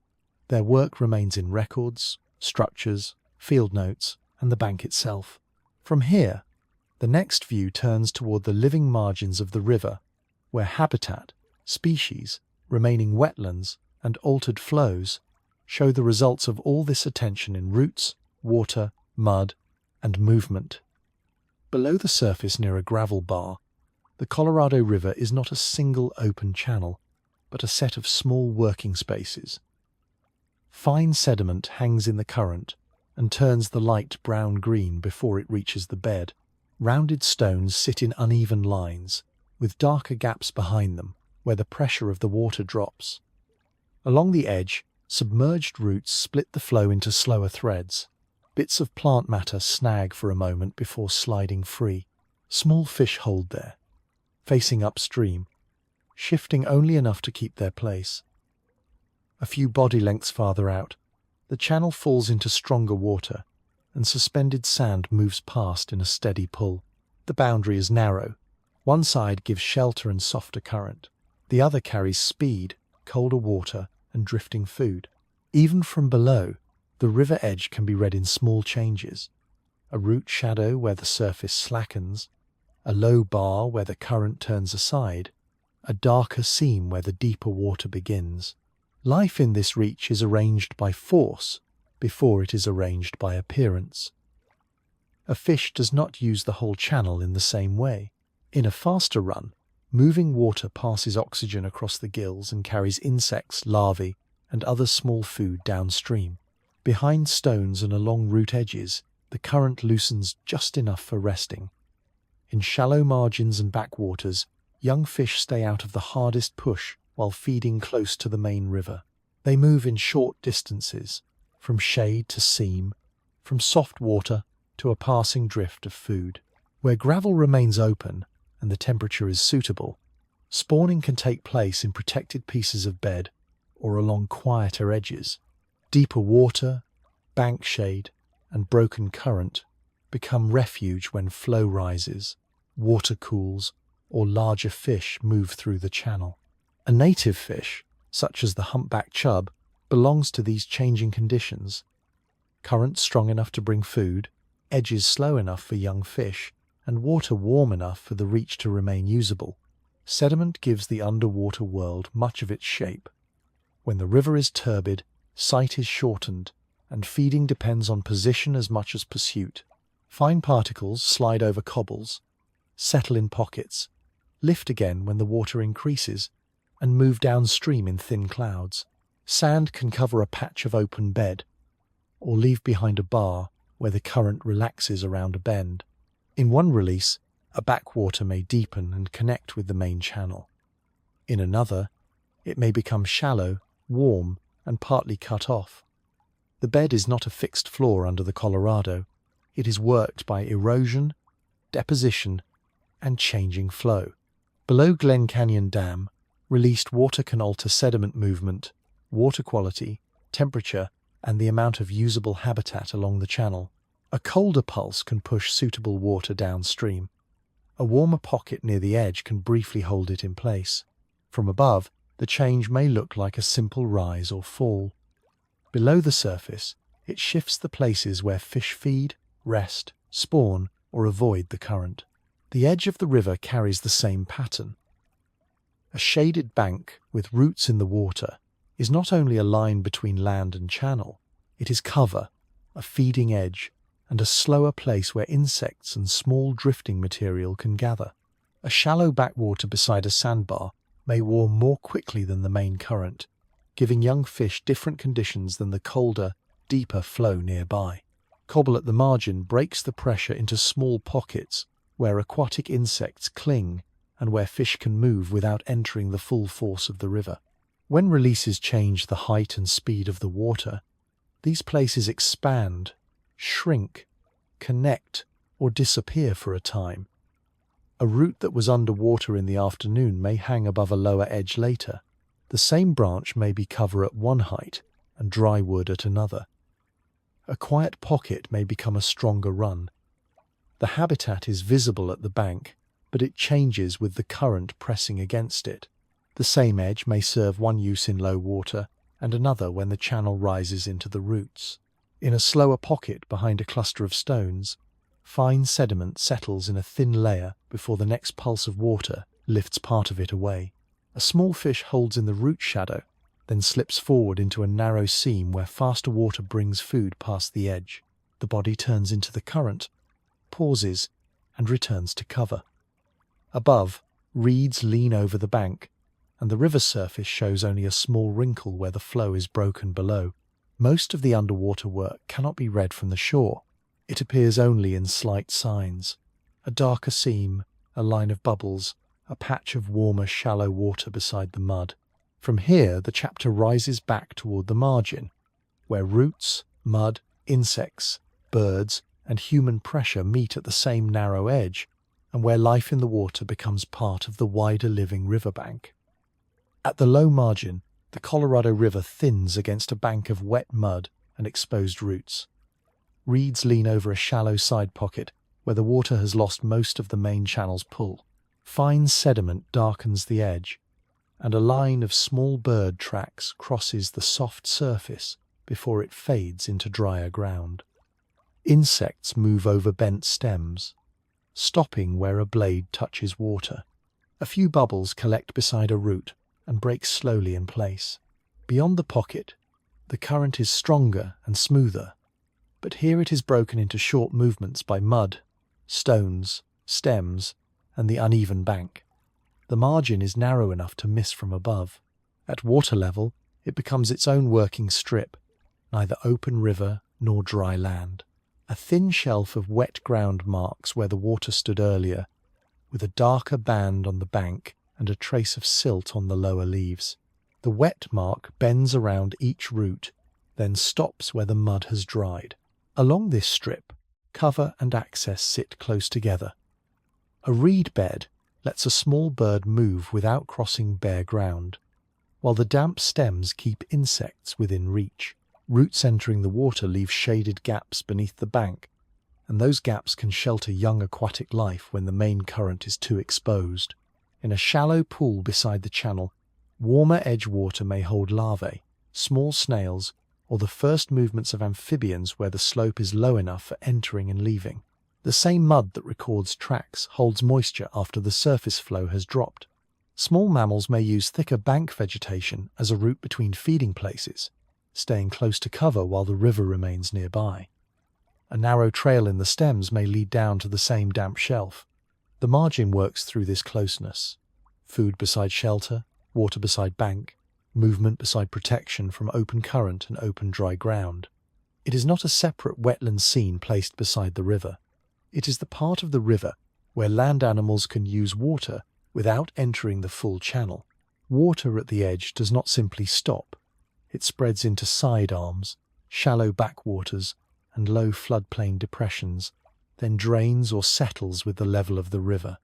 Their work remains in records, structures, field notes, and the bank itself. From here, the next view turns toward the living margins of the river, where habitat, species, remaining wetlands, and altered flows show the results of all this attention in roots, water, mud, and movement. Below the surface near a gravel bar, the Colorado River is not a single open channel, but a set of small working spaces. Fine sediment hangs in the current and turns the light brown-green before it reaches the bed. Rounded stones sit in uneven lines, with darker gaps behind them where the pressure of the water drops. Along the edge, submerged roots split the flow into slower threads. Bits of plant matter snag for a moment before sliding free. Small fish hold there, facing upstream, shifting only enough to keep their place. A few body lengths farther out, the channel falls into stronger water, and suspended sand moves past in a steady pull. The boundary is narrow. One side gives shelter and softer current. The other carries speed, colder water, and drifting food. Even from below, the river edge can be read in small changes. A root shadow where the surface slackens, a low bar where the current turns aside, a darker seam where the deeper water begins. Life in this reach is arranged by force before it is arranged by appearance. A fish does not use the whole channel in the same way. In a faster run, moving water passes oxygen across the gills and carries insects, larvae, and other small food downstream. Behind stones and along root edges, the current loosens just enough for resting. In shallow margins and backwaters, young fish stay out of the hardest push while feeding close to the main river. They move in short distances, from shade to seam, from soft water to a passing drift of food. Where gravel remains open and the temperature is suitable, spawning can take place in protected pieces of bed or along quieter edges. Deeper water, bank shade, and broken current become refuge when flow rises, water cools, or larger fish move through the channel. A native fish, such as the humpback chub, belongs to these changing conditions. Current strong enough to bring food, edges slow enough for young fish, and water warm enough for the reach to remain usable. Sediment gives the underwater world much of its shape. When the river is turbid, sight is shortened, and feeding depends on position as much as pursuit. Fine particles slide over cobbles, settle in pockets, lift again when the water increases, and move downstream in thin clouds. Sand can cover a patch of open bed, or leave behind a bar where the current relaxes around a bend. In one release, a backwater may deepen and connect with the main channel. In another, it may become shallow, warm, and partly cut off. The bed is not a fixed floor under the Colorado. It is worked by erosion, deposition, and changing flow. Below Glen Canyon Dam, released water can alter sediment movement, water quality, temperature, and the amount of usable habitat along the channel. A colder pulse can push suitable water downstream. A warmer pocket near the edge can briefly hold it in place. From above, the change may look like a simple rise or fall. Below the surface, it shifts the places where fish feed, rest, spawn, or avoid the current. The edge of the river carries the same pattern. A shaded bank with roots in the water is not only a line between land and channel, it is cover, a feeding edge, and a slower place where insects and small drifting material can gather. A shallow backwater beside a sandbar may warm more quickly than the main current, giving young fish different conditions than the colder, deeper flow nearby. Cobble at the margin breaks the pressure into small pockets where aquatic insects cling and where fish can move without entering the full force of the river. When releases change the height and speed of the water, these places expand, shrink, connect, or disappear for a time. A root that was underwater in the afternoon may hang above a lower edge later. The same branch may be cover at one height and dry wood at another. A quiet pocket may become a stronger run. The habitat is visible at the bank, but it changes with the current pressing against it. The same edge may serve one use in low water and another when the channel rises into the roots. In a slower pocket behind a cluster of stones, fine sediment settles in a thin layer before the next pulse of water lifts part of it away. A small fish holds in the root shadow, then slips forward into a narrow seam where faster water brings food past the edge. The body turns into the current, pauses, and returns to cover. Above, reeds lean over the bank, and the river surface shows only a small wrinkle where the flow is broken below. Most of the underwater work cannot be read from the shore. It appears only in slight signs. A darker seam, a line of bubbles, a patch of warmer, shallow water beside the mud. From here, the chapter rises back toward the margin, where roots, mud, insects, birds, and human pressure meet at the same narrow edge, and where life in the water becomes part of the wider living riverbank. At the low margin, the Colorado River thins against a bank of wet mud and exposed roots. Reeds lean over a shallow side pocket where the water has lost most of the main channel's pull. Fine sediment darkens the edge, and a line of small bird tracks crosses the soft surface before it fades into drier ground. Insects move over bent stems, stopping where a blade touches water. A few bubbles collect beside a root and break slowly in place. Beyond the pocket, the current is stronger and smoother, but here it is broken into short movements by mud, stones, stems, and the uneven bank. The margin is narrow enough to miss from above. At water level, it becomes its own working strip, neither open river nor dry land. A thin shelf of wet ground marks where the water stood earlier, with a darker band on the bank and a trace of silt on the lower leaves. The wet mark bends around each root, then stops where the mud has dried. Along this strip, cover and access sit close together. A reed bed lets a small bird move without crossing bare ground, while the damp stems keep insects within reach. Roots entering the water leave shaded gaps beneath the bank, and those gaps can shelter young aquatic life when the main current is too exposed. In a shallow pool beside the channel, warmer edge water may hold larvae, small snails, or the first movements of amphibians where the slope is low enough for entering and leaving. The same mud that records tracks holds moisture after the surface flow has dropped. Small mammals may use thicker bank vegetation as a route between feeding places, staying close to cover while the river remains nearby. A narrow trail in the stems may lead down to the same damp shelf. The margin works through this closeness. Food beside shelter, water beside bank, movement beside protection from open current and open dry ground. It is not a separate wetland scene placed beside the river. It is the part of the river where land animals can use water without entering the full channel. Water at the edge does not simply stop. It spreads into side arms, shallow backwaters, and low floodplain depressions, then drains or settles with the level of the river.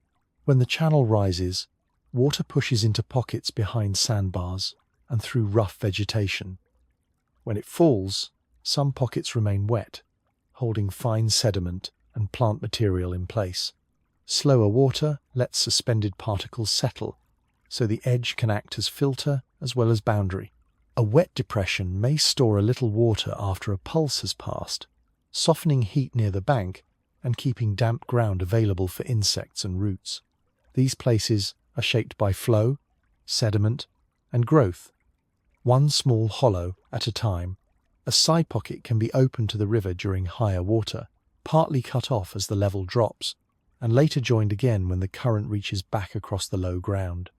When the channel rises, water pushes into pockets behind sandbars and through rough vegetation. When it falls, some pockets remain wet, holding fine sediment and plant material in place. Slower water lets suspended particles settle, so the edge can act as filter as well as boundary. A wet depression may store a little water after a pulse has passed, softening heat near the bank and keeping damp ground available for insects and roots. These places are shaped by flow, sediment, and growth. One small hollow at a time, a side pocket can be opened to the river during higher water, partly cut off as the level drops, and later joined again when the current reaches back across the low ground.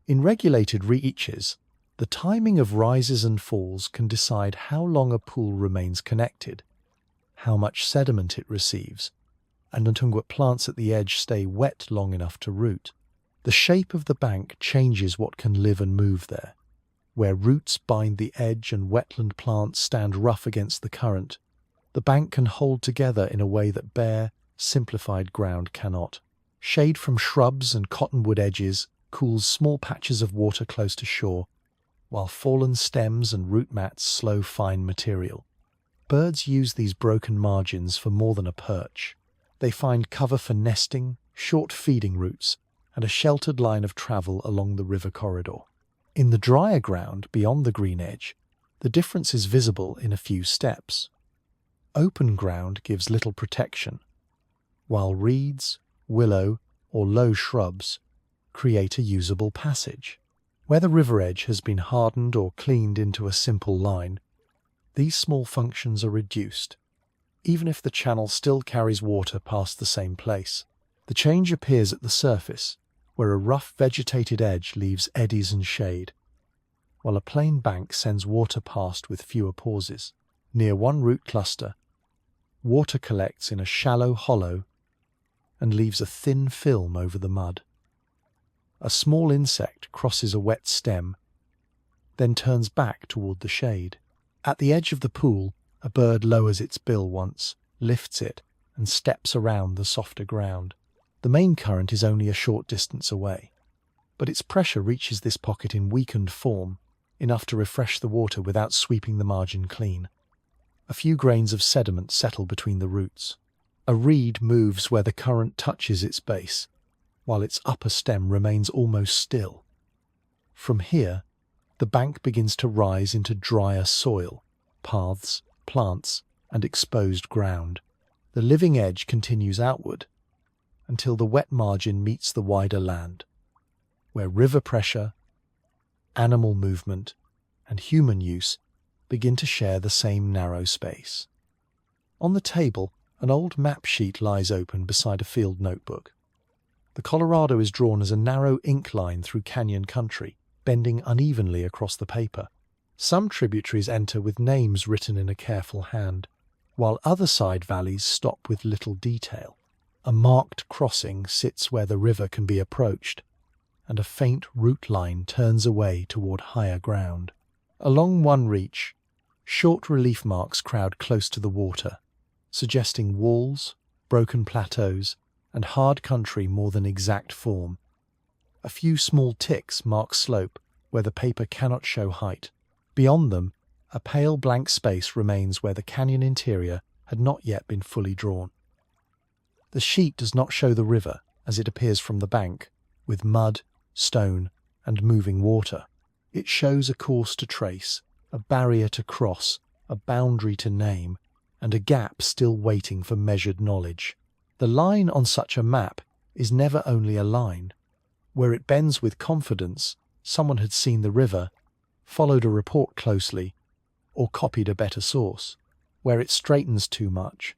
In regulated reaches, the timing of rises and falls can decide how long a pool remains connected, how much sediment it receives, and until what plants at the edge stay wet long enough to root. The shape of the bank changes what can live and move there. Where roots bind the edge and wetland plants stand rough against the current, the bank can hold together in a way that bare, simplified ground cannot. Shade from shrubs and cottonwood edges cools small patches of water close to shore, while fallen stems and root mats slow fine material. Birds use these broken margins for more than a perch. They find cover for nesting, short feeding routes, and a sheltered line of travel along the river corridor. In the drier ground beyond the green edge, the difference is visible in a few steps. Open ground gives little protection, while reeds, willow, or low shrubs create a usable passage. Where the river edge has been hardened or cleaned into a simple line, these small functions are reduced, even if the channel still carries water past the same place. The change appears at the surface, where a rough vegetated edge leaves eddies and shade, while a plain bank sends water past with fewer pauses. Near one root cluster, water collects in a shallow hollow and leaves a thin film over the mud. A small insect crosses a wet stem, then turns back toward the shade. At the edge of the pool, a bird lowers its bill once, lifts it, and steps around the softer ground. The main current is only a short distance away, but its pressure reaches this pocket in weakened form, enough to refresh the water without sweeping the margin clean. A few grains of sediment settle between the roots. A reed moves where the current touches its base, while its upper stem remains almost still. From here, the bank begins to rise into drier soil, paths, plants, and exposed ground. The living edge continues outward until the wet margin meets the wider land, where river pressure, animal movement, and human use begin to share the same narrow space. On the table, an old map sheet lies open beside a field notebook. The Colorado is drawn as a narrow ink line through canyon country, bending unevenly across the paper. Some tributaries enter with names written in a careful hand, while other side valleys stop with little detail. A marked crossing sits where the river can be approached, and a faint route line turns away toward higher ground. Along one reach, short relief marks crowd close to the water, suggesting walls, broken plateaus, and hard country more than exact form. A few small ticks mark slope where the paper cannot show height. Beyond them, a pale blank space remains where the canyon interior had not yet been fully drawn. The sheet does not show the river as it appears from the bank, with mud, stone, and moving water. It shows a course to trace, a barrier to cross, a boundary to name, and a gap still waiting for measured knowledge. The line on such a map is never only a line. Where it bends with confidence, someone had seen the river, followed a report closely, or copied a better source. Where it straightens too much,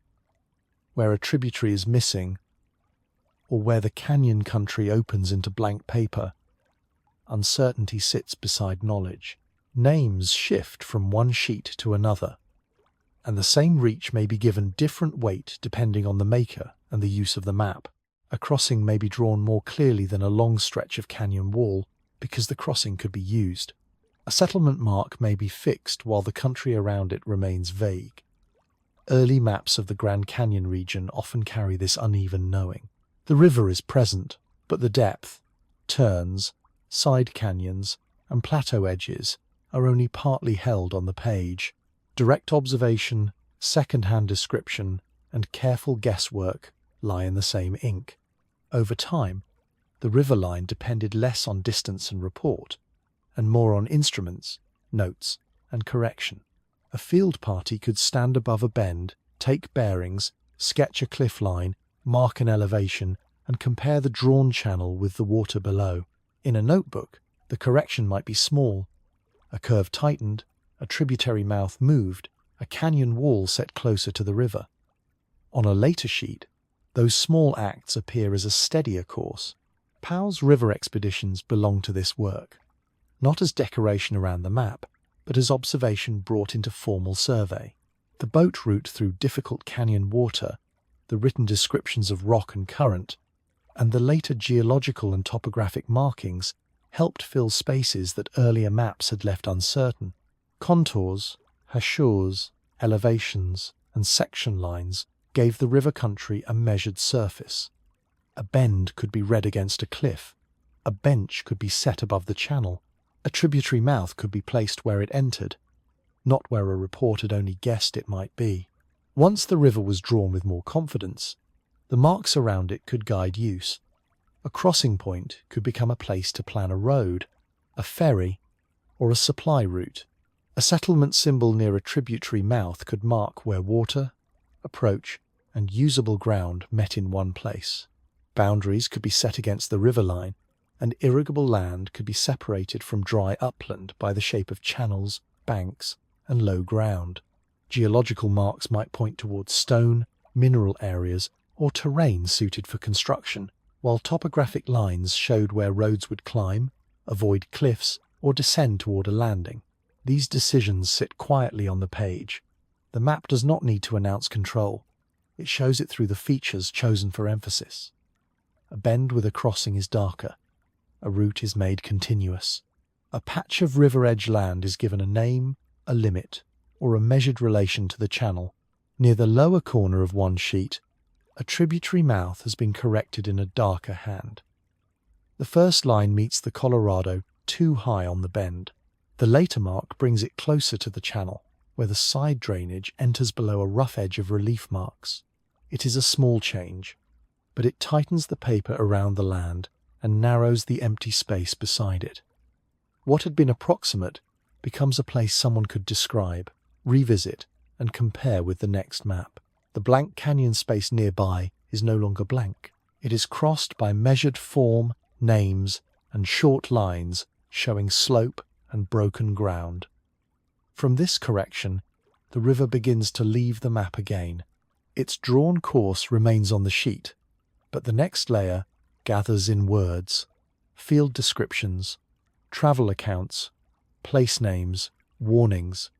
where a tributary is missing, or where the canyon country opens into blank paper, uncertainty sits beside knowledge. Names shift from one sheet to another, and the same reach may be given different weight depending on the maker and the use of the map. A crossing may be drawn more clearly than a long stretch of canyon wall because the crossing could be used. A settlement mark may be fixed while the country around it remains vague. Early maps of the Grand Canyon region often carry this uneven knowing. The river is present, but the depth, turns, side canyons, and plateau edges are only partly held on the page. Direct observation, second-hand description, and careful guesswork lie in the same ink. Over time, the river line depended less on distance and report, and more on instruments, notes, and correction. A field party could stand above a bend, take bearings, sketch a cliff line, mark an elevation, and compare the drawn channel with the water below. In a notebook, the correction might be small. A curve tightened, a tributary mouth moved, a canyon wall set closer to the river. On a later sheet, those small acts appear as a steadier course. Powell's river expeditions belong to this work, not as decoration around the map, but as observation brought into formal survey. The boat route through difficult canyon water, the written descriptions of rock and current, and the later geological and topographic markings helped fill spaces that earlier maps had left uncertain. Contours, hachures, elevations, and section lines gave the river country a measured surface. A bend could be read against a cliff. A bench could be set above the channel. A tributary mouth could be placed where it entered, not where a report had only guessed it might be. Once the river was drawn with more confidence, the marks around it could guide use. A crossing point could become a place to plan a road, a ferry, or a supply route. A settlement symbol near a tributary mouth could mark where water, approach, and usable ground met in one place. Boundaries could be set against the river line, and irrigable land could be separated from dry upland by the shape of channels, banks, and low ground. Geological marks might point towards stone, mineral areas, or terrain suited for construction, while topographic lines showed where roads would climb, avoid cliffs, or descend toward a landing. These decisions sit quietly on the page. The map does not need to announce control. It shows it through the features chosen for emphasis. A bend with a crossing is darker. A route is made continuous. A patch of river edge land is given a name, a limit, or a measured relation to the channel. Near the lower corner of one sheet, a tributary mouth has been corrected in a darker hand. The first line meets the Colorado too high on the bend. The later mark brings it closer to the channel, where the side drainage enters below a rough edge of relief marks. It is a small change, but it tightens the paper around the land and narrows the empty space beside it. What had been approximate becomes a place someone could describe, revisit, and compare with the next map. The blank canyon space nearby is no longer blank. It is crossed by measured form, names, and short lines showing slope and broken ground. From this correction, the river begins to leave the map again. Its drawn course remains on the sheet, but the next layer gathers in words, field descriptions, travel accounts, place names, warnings,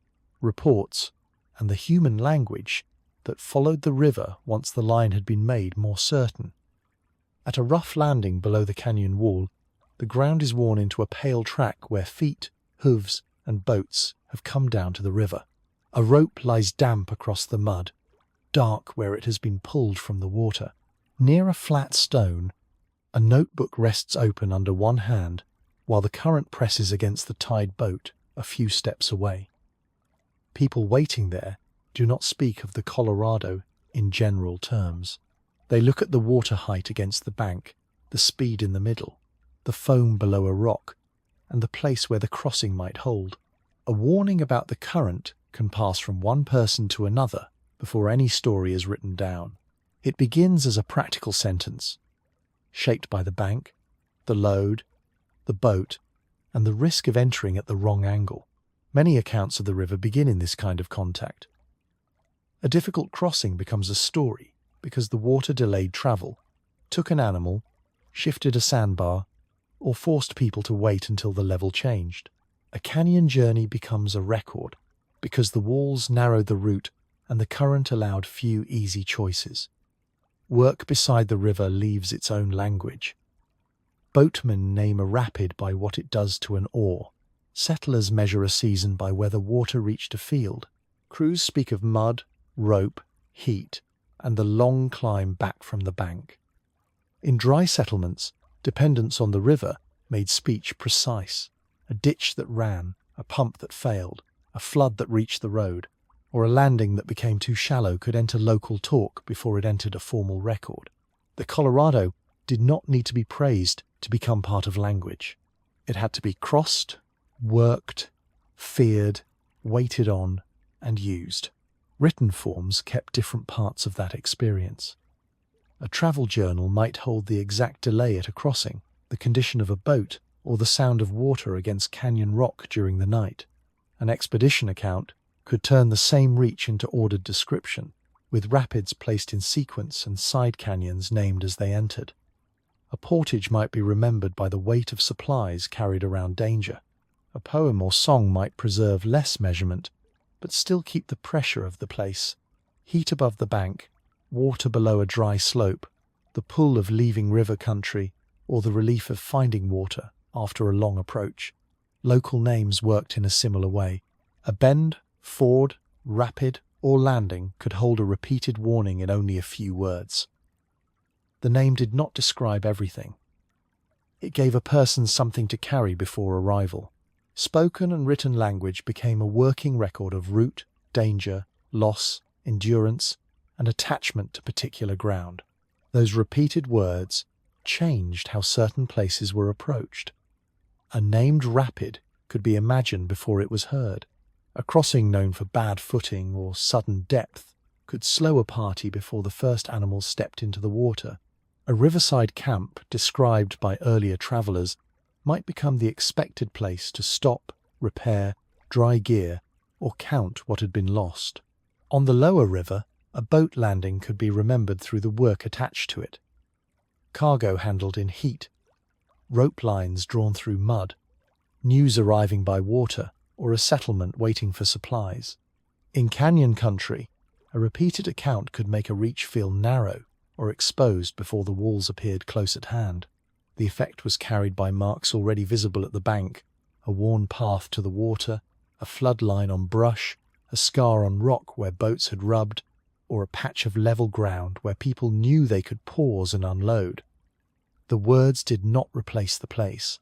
reports, and the human language that followed the river once the line had been made more certain. At a rough landing below the canyon wall, the ground is worn into a pale track where feet, hooves, and boats have come down to the river. A rope lies damp across the mud, dark where it has been pulled from the water. Near a flat stone, a notebook rests open under one hand while the current presses against the tied boat a few steps away. People waiting there do not speak of the Colorado in general terms. They look at the water height against the bank, the speed in the middle, the foam below a rock, and the place where the crossing might hold. A warning about the current can pass from one person to another before any story is written down. It begins as a practical sentence, shaped by the bank, the load, the boat, and the risk of entering at the wrong angle. Many accounts of the river begin in this kind of contact. A difficult crossing becomes a story because the water delayed travel, took an animal, shifted a sandbar, or forced people to wait until the level changed. A canyon journey becomes a record because the walls narrowed the route and the current allowed few easy choices. Work beside the river leaves its own language. Boatmen name a rapid by what it does to an oar. Settlers measure a season by whether water reached a field. Crews speak of mud, rope, heat, and the long climb back from the bank. In dry settlements, dependence on the river made speech precise. A ditch that ran, a pump that failed, a flood that reached the road, or a landing that became too shallow could enter local talk before it entered a formal record. The Colorado did not need to be praised to become part of language. It had to be crossed, worked, feared, waited on, and used. Written forms kept different parts of that experience. A travel journal might hold the exact delay at a crossing, the condition of a boat, or the sound of water against canyon rock during the night. An expedition account could turn the same reach into ordered description, with rapids placed in sequence and side canyons named as they entered. A portage might be remembered by the weight of supplies carried around danger. A poem or song might preserve less measurement, but still keep the pressure of the place. Heat above the bank, water below a dry slope, the pull of leaving river country, or the relief of finding water after a long approach. Local names worked in a similar way. A bend, ford, rapid, or landing could hold a repeated warning in only a few words. The name did not describe everything. It gave a person something to carry before arrival. Spoken and written language became a working record of route, danger, loss, endurance, and attachment to particular ground. Those repeated words changed how certain places were approached. A named rapid could be imagined before it was heard. A crossing known for bad footing or sudden depth could slow a party before the first animals stepped into the water. A riverside camp, described by earlier travelers, might become the expected place to stop, repair, dry gear, or count what had been lost. On the lower river, a boat landing could be remembered through the work attached to it. Cargo handled in heat, rope lines drawn through mud, news arriving by water, or a settlement waiting for supplies. In canyon country, a repeated account could make a reach feel narrow or exposed before the walls appeared close at hand. The effect was carried by marks already visible at the bank, a worn path to the water, a flood line on brush, a scar on rock where boats had rubbed, or a patch of level ground where people knew they could pause and unload. The words did not replace the place.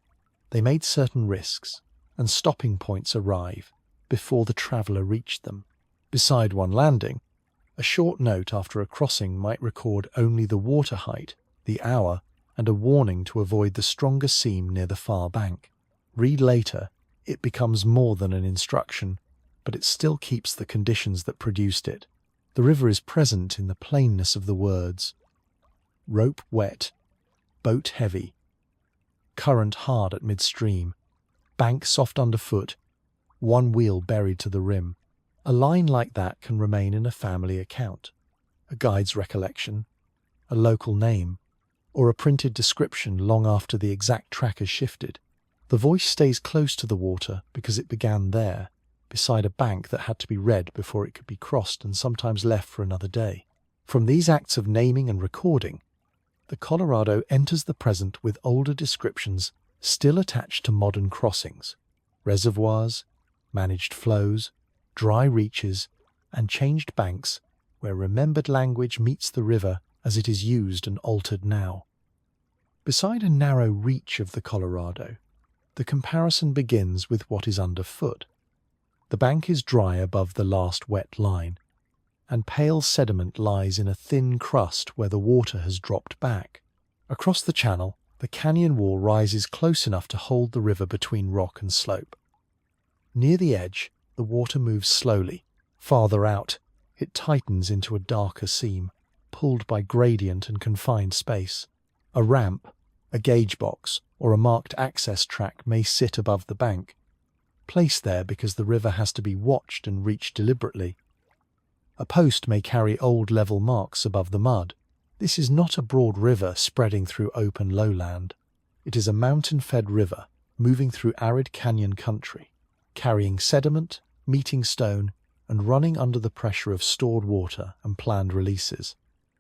They made certain risks and stopping points arrive before the traveller reached them. Beside one landing, a short note after a crossing might record only the water height, the hour, and a warning to avoid the stronger seam near the far bank. Read later, it becomes more than an instruction, but it still keeps the conditions that produced it. The river is present in the plainness of the words. Rope wet, boat heavy, current hard at midstream, bank soft underfoot, one wheel buried to the rim. A line like that can remain in a family account, a guide's recollection, a local name, or a printed description long after the exact track has shifted. The voice stays close to the water because it began there, beside a bank that had to be read before it could be crossed and sometimes left for another day. From these acts of naming and recording, the Colorado enters the present with older descriptions still attached to modern crossings, reservoirs, managed flows, dry reaches, and changed banks where remembered language meets the river as it is used and altered now. Beside a narrow reach of the Colorado, the comparison begins with what is underfoot. The bank is dry above the last wet line, and pale sediment lies in a thin crust where the water has dropped back. Across the channel, the canyon wall rises close enough to hold the river between rock and slope. Near the edge, the water moves slowly. Farther out, it tightens into a darker seam, pulled by gradient and confined space. A ramp, a gauge box, or a marked access track may sit above the bank, placed there because the river has to be watched and reached deliberately. A post may carry old level marks above the mud. This is not a broad river spreading through open lowland. It is a mountain-fed river moving through arid canyon country, carrying sediment, meeting stone, and running under the pressure of stored water and planned releases.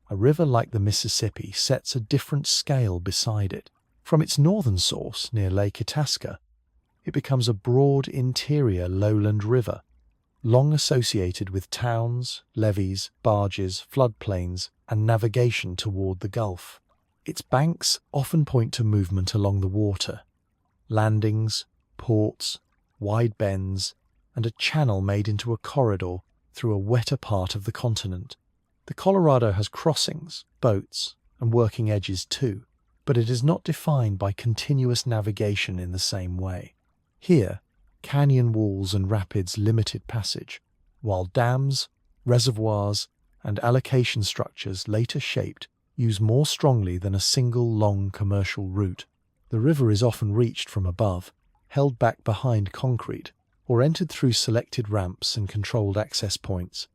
A river like the Mississippi sets a different scale beside it. From its northern source near Lake Itasca, it becomes a broad interior lowland river, long associated with towns, levees, barges, floodplains, and navigation toward the Gulf. Its banks often point to movement along the water, landings, ports, wide bends, and a channel made into a corridor through a wetter part of the continent. The Colorado has crossings, boats, and working edges too, but it is not defined by continuous navigation in the same way. Here, canyon walls and rapids limited passage, while dams, reservoirs, and allocation structures later shaped use more strongly than a single long commercial route. The river is often reached from above, held back behind concrete, or entered through selected ramps and controlled access points.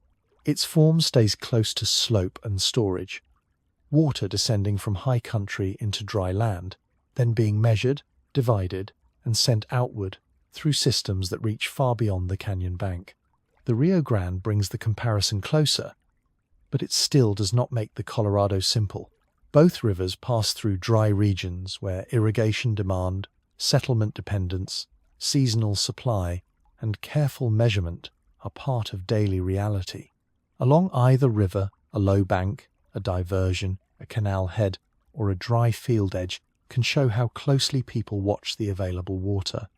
Its form stays close to slope and storage, water descending from high country into dry land, then being measured, divided, and sent outward through systems that reach far beyond the canyon bank. The Rio Grande brings the comparison closer, but it still does not make the Colorado simple. Both rivers pass through dry regions where irrigation demand, settlement dependence, seasonal supply, and careful measurement are part of daily reality. Along either river, a low bank, a diversion, a canal head, or a dry field edge can show how closely people watch the available water.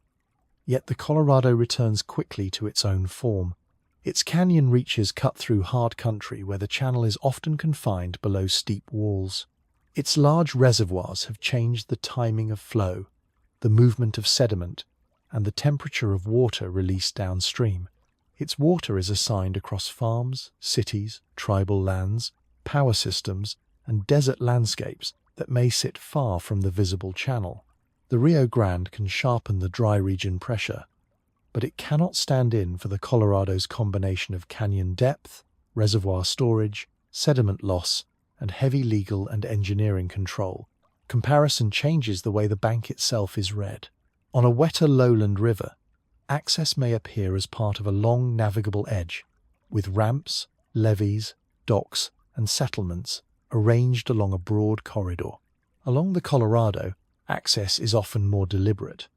Yet the Colorado returns quickly to its own form. Its canyon reaches cut through hard country where the channel is often confined below steep walls. Its large reservoirs have changed the timing of flow, the movement of sediment, and the temperature of water released downstream. Its water is assigned across farms, cities, tribal lands, power systems, and desert landscapes that may sit far from the visible channel. The Rio Grande can sharpen the dry region pressure, but it cannot stand in for the Colorado's combination of canyon depth, reservoir storage, sediment loss, and heavy legal and engineering control. Comparison changes the way the bank itself is read. On a wetter lowland river, access may appear as part of a long navigable edge, with ramps, levees, docks, and settlements arranged along a broad corridor. Along the Colorado, access is often more deliberate.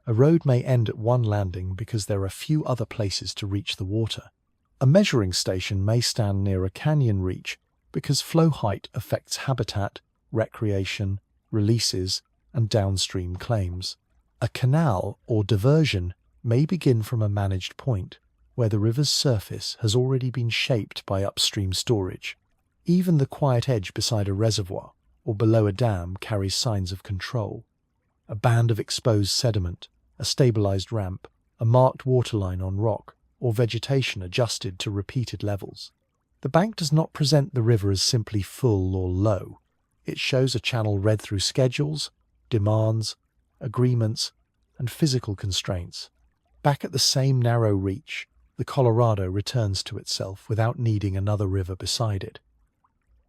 A road may end at one landing because there are few other places to reach the water. A measuring station may stand near a canyon reach because flow height affects habitat, recreation, releases, and downstream claims. A canal or diversion may begin from a managed point where the river's surface has already been shaped by upstream storage. Even the quiet edge beside a reservoir or below a dam carries signs of control. A band of exposed sediment, a stabilized ramp, a marked waterline on rock, or vegetation adjusted to repeated levels. The bank does not present the river as simply full or low. It shows a channel read through schedules, demands, agreements, and physical constraints. Back at the same narrow reach, the Colorado returns to itself without needing another river beside it.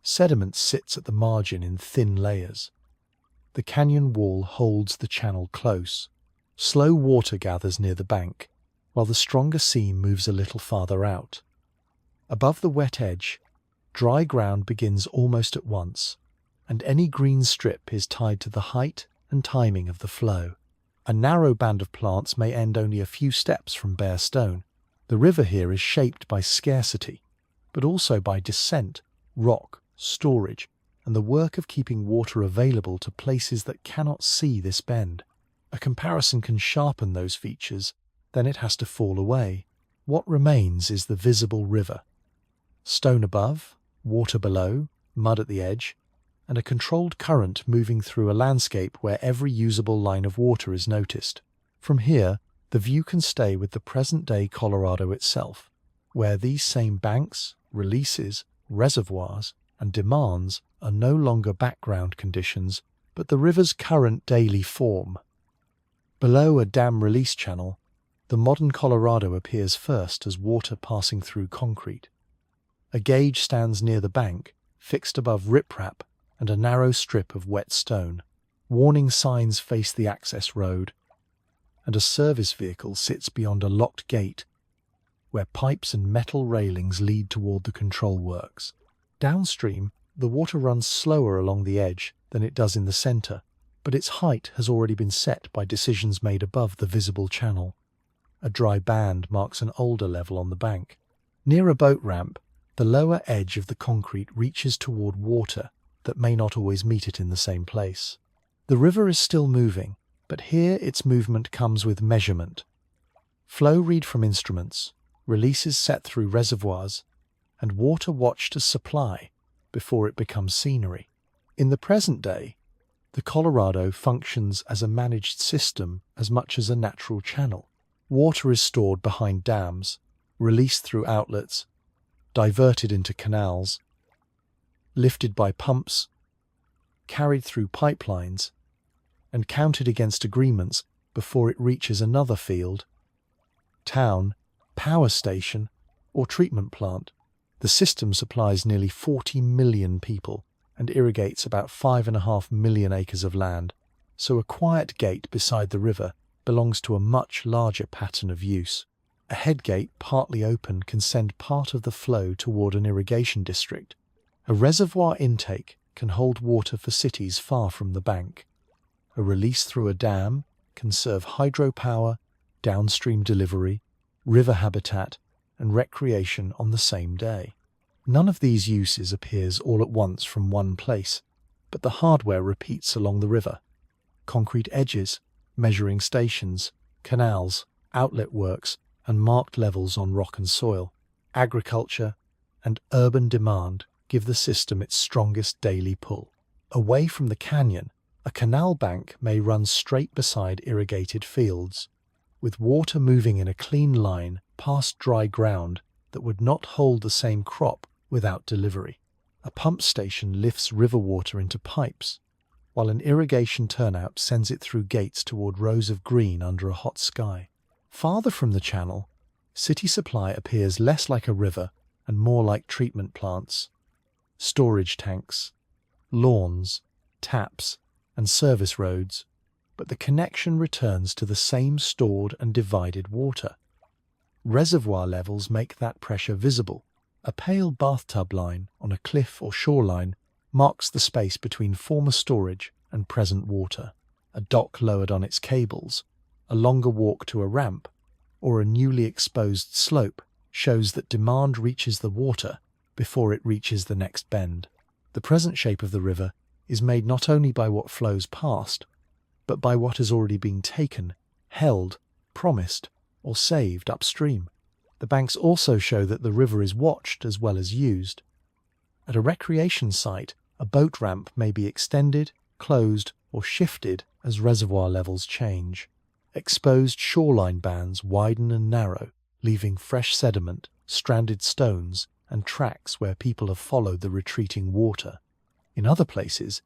Sediment sits at the margin in thin layers. The canyon wall holds the channel close. Slow water gathers near the bank, while the stronger seam moves a little farther out. Above the wet edge, dry ground begins almost at once, and any green strip is tied to the height and timing of the flow. A narrow band of plants may end only a few steps from bare stone. The river here is shaped by scarcity, but also by descent, rock, storage, and the work of keeping water available to places that cannot see this bend. A comparison can sharpen those features, then it has to fall away. What remains is the visible river. Stone above, water below, mud at the edge, and a controlled current moving through a landscape where every usable line of water is noticed. From here, the view can stay with the present-day Colorado itself, where these same banks, releases, reservoirs, and demands are no longer background conditions, but the river's current daily form. Below a dam release channel, the modern Colorado appears first as water passing through concrete. A gauge stands near the bank, fixed above riprap and a narrow strip of wet stone. Warning signs face the access road, and a service vehicle sits beyond a locked gate, where pipes and metal railings lead toward the control works. Downstream, the water runs slower along the edge than it does in the center, but its height has already been set by decisions made above the visible channel. A dry band marks an older level on the bank. Near a boat ramp, the lower edge of the concrete reaches toward water that may not always meet it in the same place. The river is still moving, but here its movement comes with measurement. Flow read from instruments, releases set through reservoirs, and water watched as supply before it becomes scenery. In the present day, the Colorado functions as a managed system as much as a natural channel. Water is stored behind dams, released through outlets, diverted into canals, lifted by pumps, carried through pipelines, and counted against agreements before it reaches another field, town, power station, or treatment plant. The system supplies nearly 40 million people and irrigates about 5.5 million acres of land, so a quiet gate beside the river belongs to a much larger pattern of use. A headgate partly open can send part of the flow toward an irrigation district. A reservoir intake can hold water for cities far from the bank. A release through a dam can serve hydropower, downstream delivery, river habitat, and recreation on the same day. None of these uses appears all at once from one place, but the hardware repeats along the river. Concrete edges, measuring stations, canals, outlet works, and marked levels on rock and soil. Agriculture and urban demand give the system its strongest daily pull. Away from the canyon, a canal bank may run straight beside irrigated fields, with water moving in a clean line past dry ground that would not hold the same crop without delivery. A pump station lifts river water into pipes, while an irrigation turnout sends it through gates toward rows of green under a hot sky. Farther from the channel, city supply appears less like a river and more like treatment plants, storage tanks, lawns, taps, and service roads, but the connection returns to the same stored and divided water. Reservoir levels make that pressure visible. A pale bathtub line on a cliff or shoreline marks the space between former storage and present water. A dock lowered on its cables, a longer walk to a ramp, or a newly exposed slope shows that demand reaches the water before it reaches the next bend. The present shape of the river is made not only by what flows past, but by what has already been taken, held, promised, or saved upstream. The banks also show that the river is watched as well as used. At a recreation site, a boat ramp may be extended, closed, or shifted as reservoir levels change. Exposed shoreline bands widen and narrow, leaving fresh sediment, stranded stones, and tracks where people have followed the retreating water. In other places,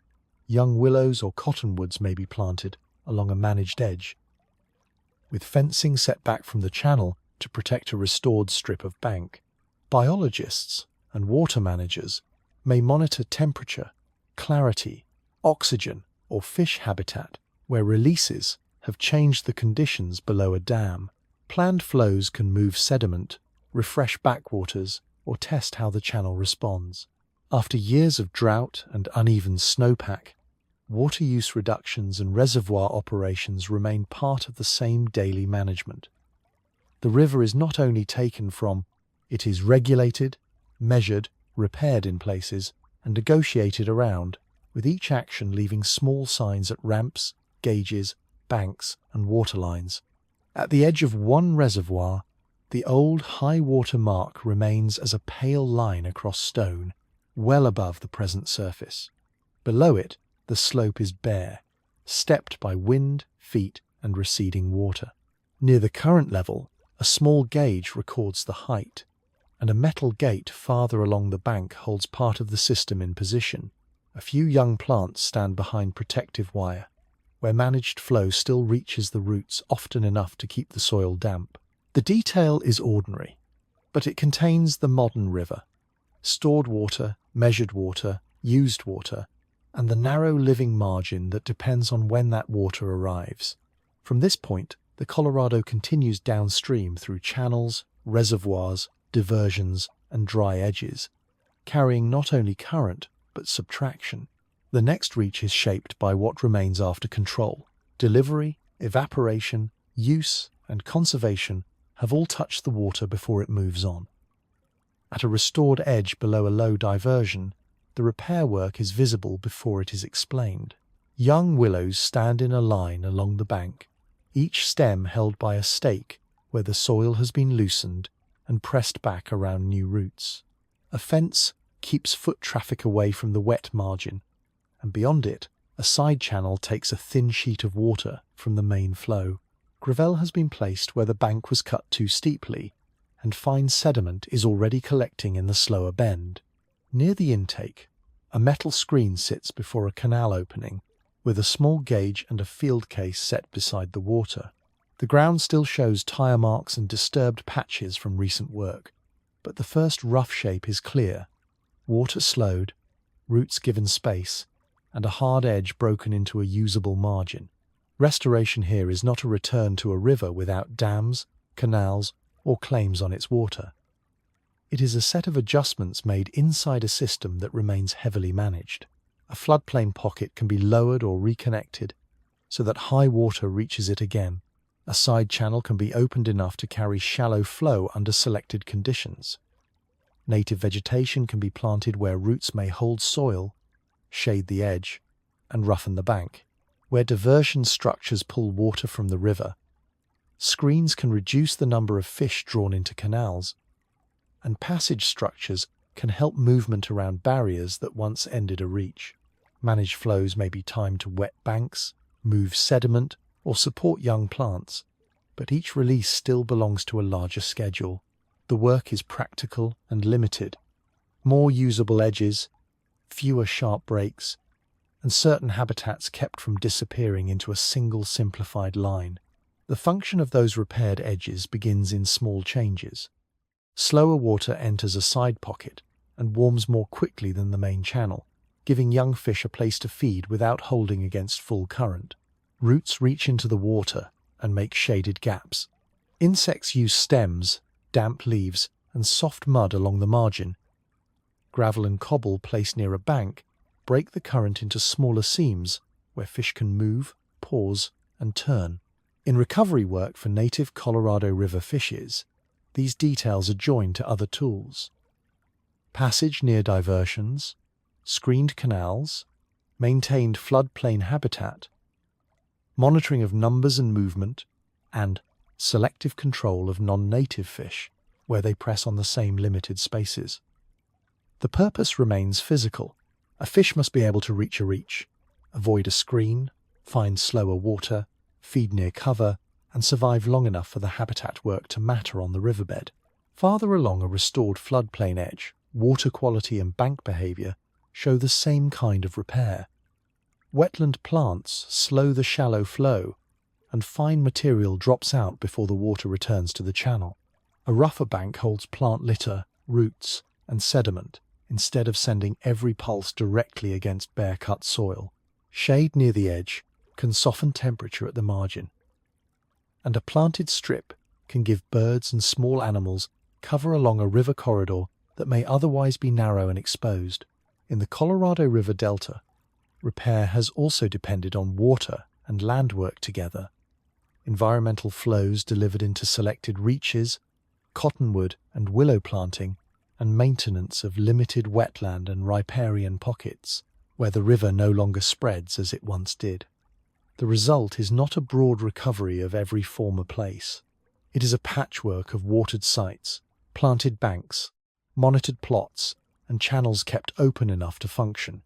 young willows or cottonwoods may be planted along a managed edge, with fencing set back from the channel to protect a restored strip of bank. Biologists and water managers may monitor temperature, clarity, oxygen, or fish habitat where releases have changed the conditions below a dam. Planned flows can move sediment, refresh backwaters, or test how the channel responds. After years of drought and uneven snowpack, water use reductions and reservoir operations remain part of the same daily management. The river is not only taken from, it is regulated, measured, repaired in places, and negotiated around, with each action leaving small signs at ramps, gauges, banks, and waterlines. At the edge of one reservoir, the old high water mark remains as a pale line across stone, well above the present surface. Below it, the slope is bare, stepped by wind, feet, and receding water. Near the current level, a small gauge records the height, and a metal gate farther along the bank holds part of the system in position. A few young plants stand behind protective wire, where managed flow still reaches the roots often enough to keep the soil damp. The detail is ordinary, but it contains the modern river: stored water, measured water, used water, and the narrow living margin that depends on when that water arrives. From this point, the Colorado continues downstream through channels, reservoirs, diversions, and dry edges, carrying not only current, but subtraction. The next reach is shaped by what remains after control. Delivery, evaporation, use, and conservation have all touched the water before it moves on. At a restored edge below a low diversion, the repair work is visible before it is explained. Young willows stand in a line along the bank, each stem held by a stake where the soil has been loosened and pressed back around new roots. A fence keeps foot traffic away from the wet margin, and beyond it, a side channel takes a thin sheet of water from the main flow. Gravel has been placed where the bank was cut too steeply, and fine sediment is already collecting in the slower bend. Near the intake, a metal screen sits before a canal opening, with a small gauge and a field case set beside the water. The ground still shows tire marks and disturbed patches from recent work, but the first rough shape is clear: water slowed, roots given space, and a hard edge broken into a usable margin. Restoration here is not a return to a river without dams, canals, or claims on its water. It is a set of adjustments made inside a system that remains heavily managed. A floodplain pocket can be lowered or reconnected so that high water reaches it again. A side channel can be opened enough to carry shallow flow under selected conditions. Native vegetation can be planted where roots may hold soil, shade the edge, and roughen the bank. Where diversion structures pull water from the river, screens can reduce the number of fish drawn into canals, and passage structures can help movement around barriers that once ended a reach. Managed flows may be timed to wet banks, move sediment, or support young plants, but each release still belongs to a larger schedule. The work is practical and limited. More usable edges, fewer sharp breaks, and certain habitats kept from disappearing into a single simplified line. The function of those repaired edges begins in small changes. Slower water enters a side pocket and warms more quickly than the main channel, giving young fish a place to feed without holding against full current. Roots reach into the water and make shaded gaps. Insects use stems, damp leaves, and soft mud along the margin. Gravel and cobble placed near a bank break the current into smaller seams where fish can move, pause, and turn. In recovery work for native Colorado River fishes, these details are joined to other tools. Passage near diversions, screened canals, maintained floodplain habitat, monitoring of numbers and movement, and selective control of non-native fish where they press on the same limited spaces. The purpose remains physical. A fish must be able to reach a reach, avoid a screen, find slower water, feed near cover, and survive long enough for the habitat work to matter on the riverbed. Farther along a restored floodplain edge, water quality and bank behavior show the same kind of repair. Wetland plants slow the shallow flow, and fine material drops out before the water returns to the channel. A rougher bank holds plant litter, roots, and sediment, instead of sending every pulse directly against bare-cut soil. Shade near the edge can soften temperature at the margin, and a planted strip can give birds and small animals cover along a river corridor that may otherwise be narrow and exposed. In the Colorado River Delta, repair has also depended on water and land work together. Environmental flows delivered into selected reaches, cottonwood and willow planting, and maintenance of limited wetland and riparian pockets, where the river no longer spreads as it once did. The result is not a broad recovery of every former place. It is a patchwork of watered sites, planted banks, monitored plots, and channels kept open enough to function,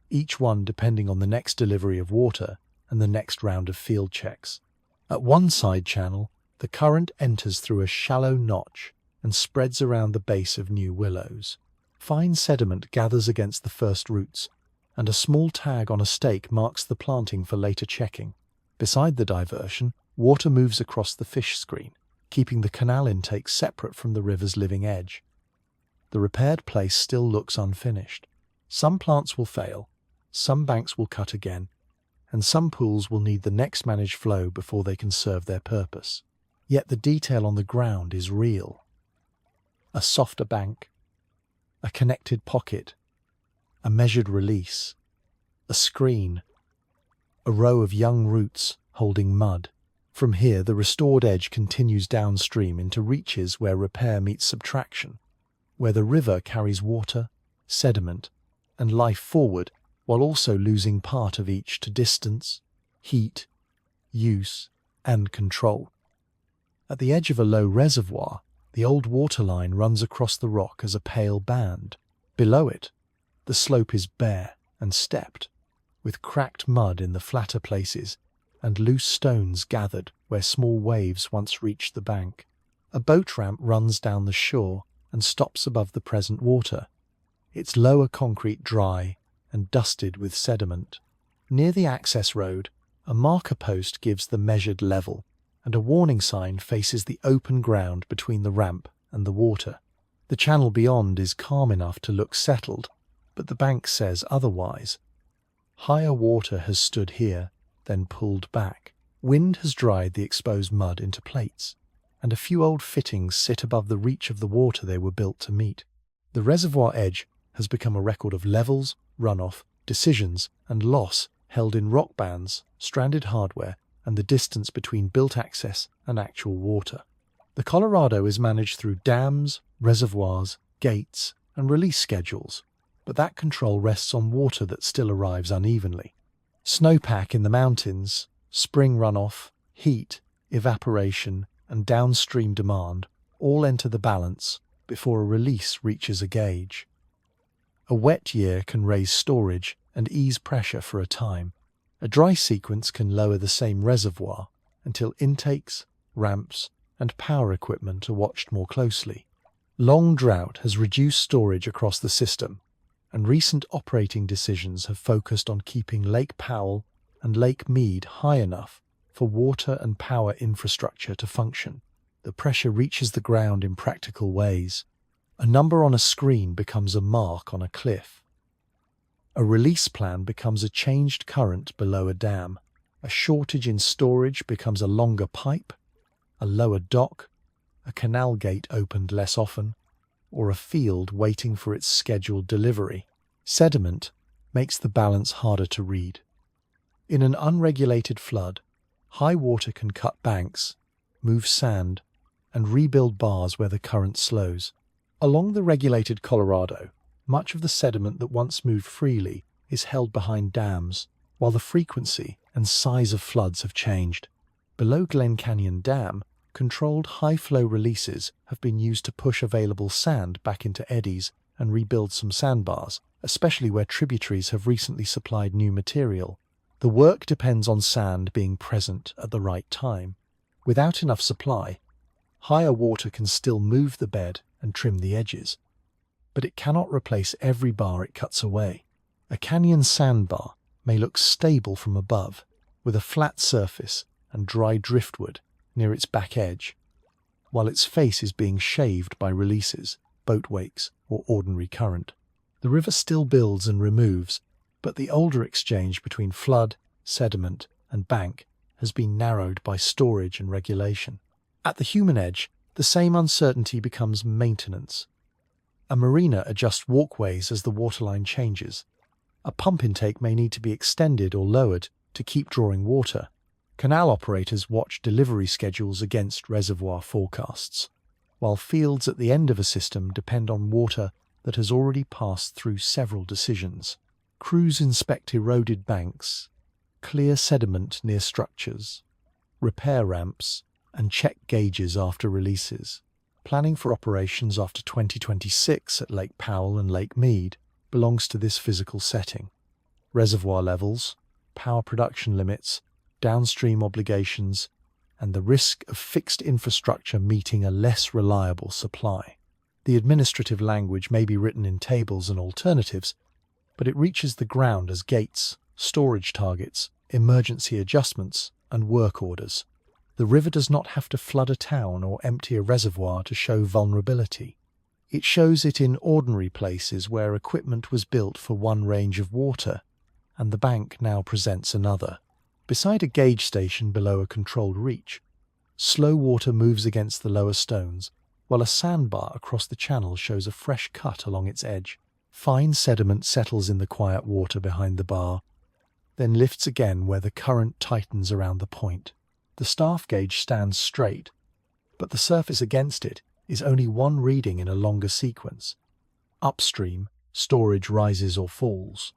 each one depending on the next delivery of water and the next round of field checks. At one side channel, the current enters through a shallow notch and spreads around the base of new willows. Fine sediment gathers against the first roots, and a small tag on a stake marks the planting for later checking. Beside the diversion, water moves across the fish screen, keeping the canal intake separate from the river's living edge. The repaired place still looks unfinished. Some plants will fail, some banks will cut again, and some pools will need the next managed flow before they can serve their purpose. Yet the detail on the ground is real. A softer bank, a connected pocket, a measured release, a screen, a row of young roots holding mud. From here, the restored edge continues downstream into reaches where repair meets subtraction, where the river carries water, sediment, and life forward while also losing part of each to distance, heat, use, and control. At the edge of a low reservoir, the old waterline runs across the rock as a pale band. Below it, the slope is bare and stepped, with cracked mud in the flatter places and loose stones gathered where small waves once reached the bank. A boat ramp runs down the shore and stops above the present water, its lower concrete dry and dusted with sediment. Near the access road, a marker post gives the measured level, and a warning sign faces the open ground between the ramp and the water. The channel beyond is calm enough to look settled, but the bank says otherwise. Higher water has stood here, then pulled back. Wind has dried the exposed mud into plates, and a few old fittings sit above the reach of the water they were built to meet. The reservoir edge has become a record of levels, runoff, decisions, and loss held in rock bands, stranded hardware, and the distance between built access and actual water. The Colorado is managed through dams, reservoirs, gates, and release schedules, but that control rests on water that still arrives unevenly. Snowpack in the mountains, spring runoff, heat, evaporation, and downstream demand all enter the balance before a release reaches a gauge. A wet year can raise storage and ease pressure for a time. A dry sequence can lower the same reservoir until intakes, ramps, and power equipment are watched more closely. Long drought has reduced storage across the system, and recent operating decisions have focused on keeping Lake Powell and Lake Mead high enough for water and power infrastructure to function. The pressure reaches the ground in practical ways. A number on a screen becomes a mark on a cliff. A release plan becomes a changed current below a dam. A shortage in storage becomes a longer pipe, a lower dock, a canal gate opened less often, or a field waiting for its scheduled delivery. Sediment makes the balance harder to read. In an unregulated flood, high water can cut banks, move sand, and rebuild bars where the current slows. Along the regulated Colorado, much of the sediment that once moved freely is held behind dams, while the frequency and size of floods have changed. Below Glen Canyon Dam, controlled high-flow releases have been used to push available sand back into eddies and rebuild some sandbars, especially where tributaries have recently supplied new material. The work depends on sand being present at the right time. Without enough supply, higher water can still move the bed and trim the edges, but it cannot replace every bar it cuts away. A canyon sandbar may look stable from above, with a flat surface and dry driftwood near its back edge, while its face is being shaved by releases, boat wakes, or ordinary current. The river still builds and removes, but the older exchange between flood, sediment, and bank has been narrowed by storage and regulation. At the human edge, the same uncertainty becomes maintenance. A marina adjusts walkways as the waterline changes. A pump intake may need to be extended or lowered to keep drawing water. Canal operators watch delivery schedules against reservoir forecasts, while fields at the end of a system depend on water that has already passed through several decisions. Crews inspect eroded banks, clear sediment near structures, repair ramps, and check gauges after releases. Planning for operations after 2026 at Lake Powell and Lake Mead belongs to this physical setting. Reservoir levels, power production limits, downstream obligations, and the risk of fixed infrastructure meeting a less reliable supply. The administrative language may be written in tables and alternatives, but it reaches the ground as gates, storage targets, emergency adjustments, and work orders. The river does not have to flood a town or empty a reservoir to show vulnerability. It shows it in ordinary places where equipment was built for one range of water, and the bank now presents another. Beside a gauge station below a controlled reach, slow water moves against the lower stones, while a sandbar across the channel shows a fresh cut along its edge. Fine sediment settles in the quiet water behind the bar, then lifts again where the current tightens around the point. The staff gauge stands straight, but the surface against it is only one reading in a longer sequence. Upstream, storage rises or falls.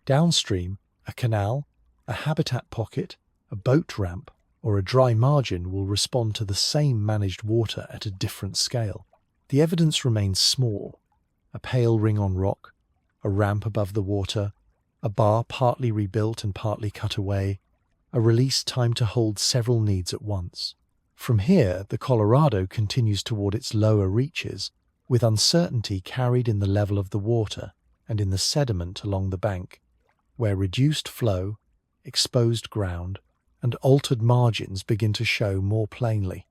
Downstream, a canal, a habitat pocket, a boat ramp, or a dry margin will respond to the same managed water at a different scale. The evidence remains small: a pale ring on rock, a ramp above the water, a bar partly rebuilt and partly cut away, a release timed to hold several needs at once. From here, the Colorado continues toward its lower reaches, with uncertainty carried in the level of the water and in the sediment along the bank, where reduced flow, exposed ground, and altered margins begin to show more plainly.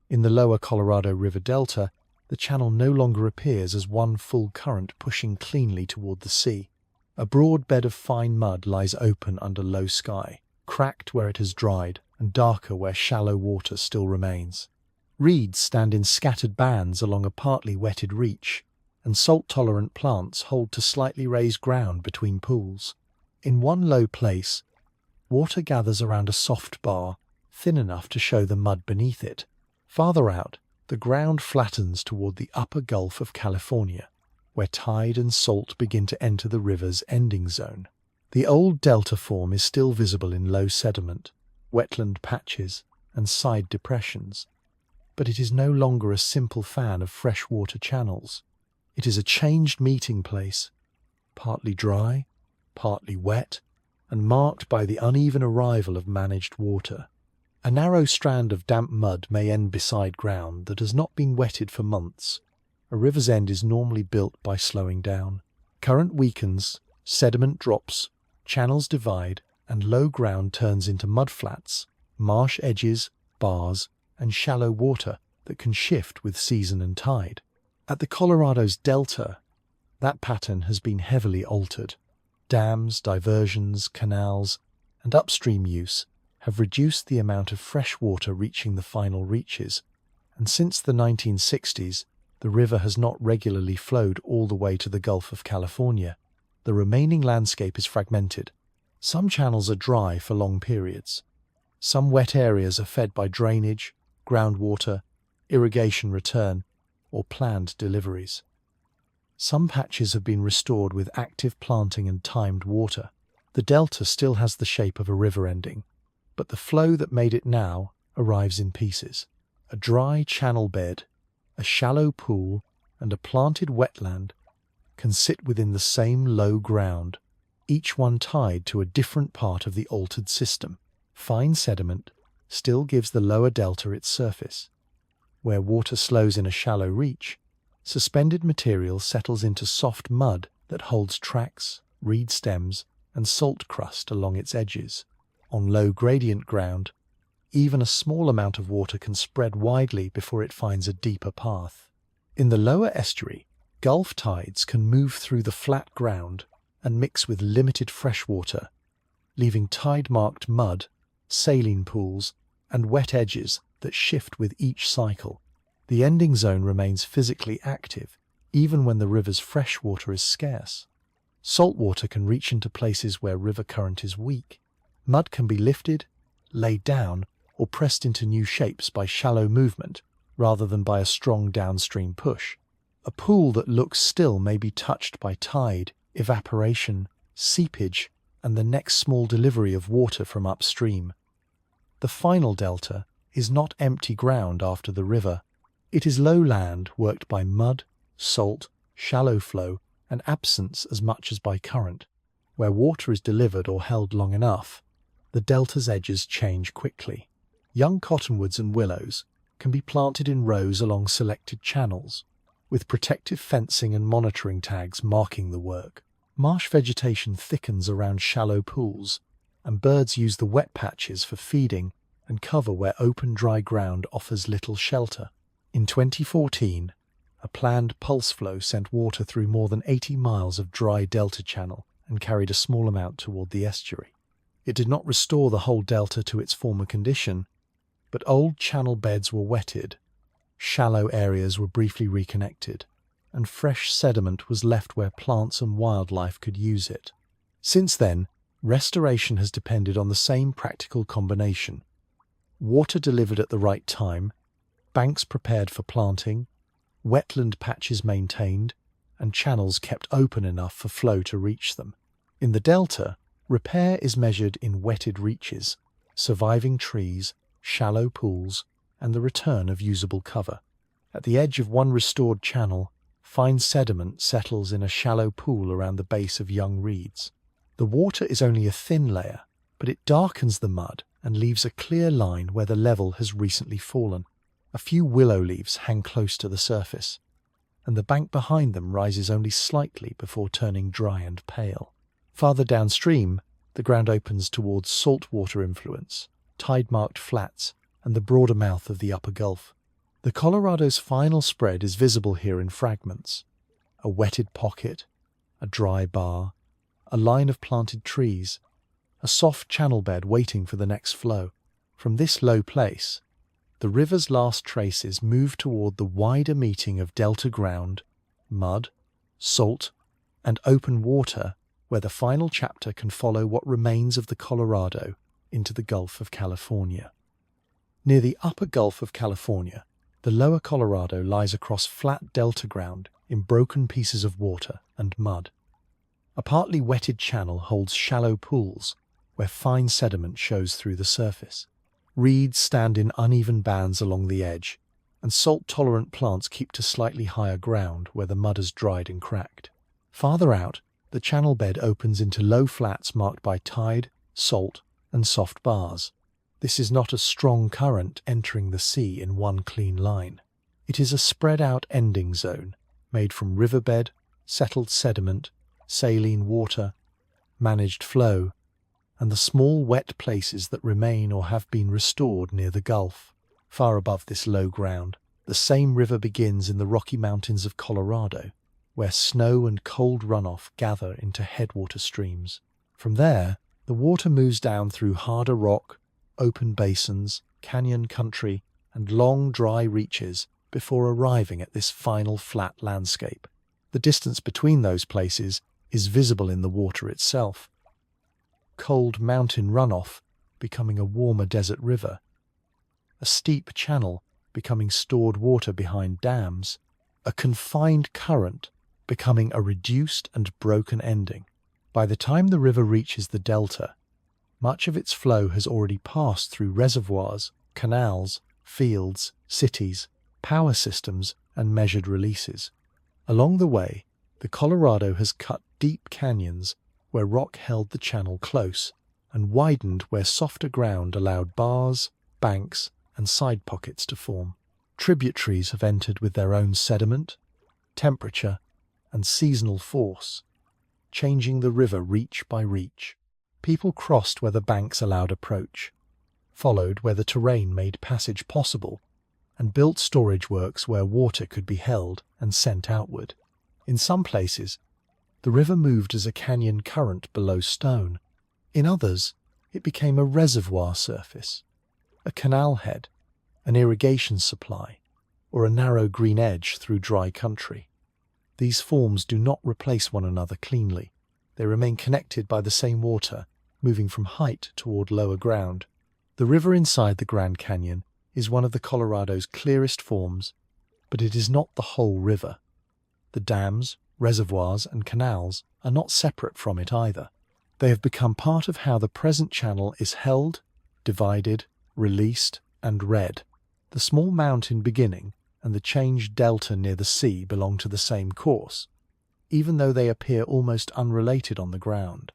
In the lower Colorado River Delta, the channel no longer appears as one full current pushing cleanly toward the sea. A broad bed of fine mud lies open under low sky, cracked where it has dried and darker where shallow water still remains. Reeds stand in scattered bands along a partly wetted reach, and salt-tolerant plants hold to slightly raised ground between pools. In one low place, water gathers around a soft bar, thin enough to show the mud beneath it. Farther out, the ground flattens toward the upper Gulf of California, where tide and salt begin to enter the river's ending zone. The old delta form is still visible in low sediment, wetland patches, and side depressions, but it is no longer a simple fan of freshwater channels. It is a changed meeting place, partly dry, partly wet, and marked by the uneven arrival of managed water. A narrow strand of damp mud may end beside ground that has not been wetted for months. A river's end is normally built by slowing down. Current weakens, sediment drops, channels divide, and low ground turns into mudflats, marsh edges, bars, and shallow water that can shift with season and tide. At the Colorado's delta, that pattern has been heavily altered. Dams, diversions, canals, and upstream use have reduced the amount of fresh water reaching the final reaches, and since the 1960s, the river has not regularly flowed all the way to the Gulf of California. The remaining landscape is fragmented. Some channels are dry for long periods. Some wet areas are fed by drainage, groundwater, irrigation return, or planned deliveries. Some patches have been restored with active planting and timed water. The delta still has the shape of a river ending, but the flow that made it now arrives in pieces. A dry channel bed, a shallow pool, and a planted wetland can sit within the same low ground, each one tied to a different part of the altered system. Fine sediment still gives the lower delta its surface. Where water slows in a shallow reach, suspended material settles into soft mud that holds tracks, reed stems, and salt crust along its edges. On low gradient ground, even a small amount of water can spread widely before it finds a deeper path. In the lower estuary, Gulf tides can move through the flat ground and mix with limited fresh water, leaving tide-marked mud, saline pools, and wet edges that shift with each cycle. The ending zone remains physically active, even when the river's fresh water is scarce. Salt water can reach into places where river current is weak. Mud can be lifted, laid down, or pressed into new shapes by shallow movement rather than by a strong downstream push. A pool that looks still may be touched by tide, evaporation, seepage, and the next small delivery of water from upstream. The final delta is not empty ground after the river. It is low land worked by mud, salt, shallow flow, and absence as much as by current. Where water is delivered or held long enough, the delta's edges change quickly. Young cottonwoods and willows can be planted in rows along selected channels, with protective fencing and monitoring tags marking the work. Marsh vegetation thickens around shallow pools, and birds use the wet patches for feeding and cover where open dry ground offers little shelter. In 2014, a planned pulse flow sent water through more than 80 miles of dry delta channel and carried a small amount toward the estuary. It did not restore the whole delta to its former condition, but old channel beds were wetted, shallow areas were briefly reconnected, and fresh sediment was left where plants and wildlife could use it. Since then, restoration has depended on the same practical combination: water delivered at the right time, banks prepared for planting, wetland patches maintained, and channels kept open enough for flow to reach them. In the delta, repair is measured in wetted reaches, surviving trees, shallow pools, and the return of usable cover. At the edge of one restored channel, fine sediment settles in a shallow pool around the base of young reeds. The water is only a thin layer, but it darkens the mud and leaves a clear line where the level has recently fallen. A few willow leaves hang close to the surface, and the bank behind them rises only slightly before turning dry and pale. Farther downstream, the ground opens towards saltwater influence, tide-marked flats, and the broader mouth of the upper Gulf. The Colorado's final spread is visible here in fragments: a wetted pocket, a dry bar, a line of planted trees, a soft channel bed waiting for the next flow. From this low place, the river's last traces move toward the wider meeting of delta ground, mud, salt, and open water, where the final chapter can follow what remains of the Colorado into the Gulf of California. Near the upper Gulf of California, the lower Colorado lies across flat delta ground in broken pieces of water and mud. A partly wetted channel holds shallow pools where fine sediment shows through the surface. Reeds stand in uneven bands along the edge, and salt-tolerant plants keep to slightly higher ground where the mud has dried and cracked. Farther out, the channel bed opens into low flats marked by tide, salt, and soft bars. This is not a strong current entering the sea in one clean line. It is a spread-out ending zone, made from riverbed, settled sediment, saline water, managed flow, and the small wet places that remain or have been restored near the Gulf. Far above this low ground, the same river begins in the Rocky Mountains of Colorado, where snow and cold runoff gather into headwater streams. From there, the water moves down through harder rock, open basins, canyon country, and long dry reaches before arriving at this final flat landscape. The distance between those places is visible in the water itself. Cold mountain runoff becoming a warmer desert river, a steep channel becoming stored water behind dams, a confined current becoming a reduced and broken ending. By the time the river reaches the delta, much of its flow has already passed through reservoirs, canals, fields, cities, power systems, and measured releases. Along the way, the Colorado has cut deep canyons where rock held the channel close, and widened where softer ground allowed bars, banks, and side pockets to form. Tributaries have entered with their own sediment, temperature, and seasonal force, changing the river reach by reach. People crossed where the banks allowed approach, followed where the terrain made passage possible, and built storage works where water could be held and sent outward. In some places, the river moved as a canyon current below stone. In others, it became a reservoir surface, a canal head, an irrigation supply, or a narrow green edge through dry country. These forms do not replace one another cleanly. They remain connected by the same water, moving from height toward lower ground. The river inside the Grand Canyon is one of the Colorado's clearest forms, but it is not the whole river. The dams, reservoirs, and canals are not separate from it either. They have become part of how the present channel is held, divided, released, and read. The small mountain beginning and the changed delta near the sea belong to the same course, even though they appear almost unrelated on the ground.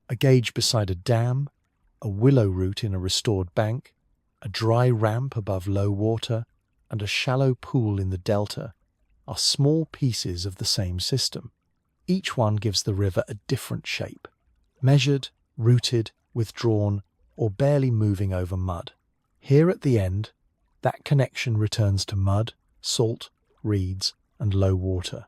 A gauge beside a dam, a willow root in a restored bank, a dry ramp above low water, and a shallow pool in the delta are small pieces of the same system. Each one gives the river a different shape, measured, rooted, withdrawn, or barely moving over mud. Here at the end, that connection returns to mud, salt, reeds, and low water.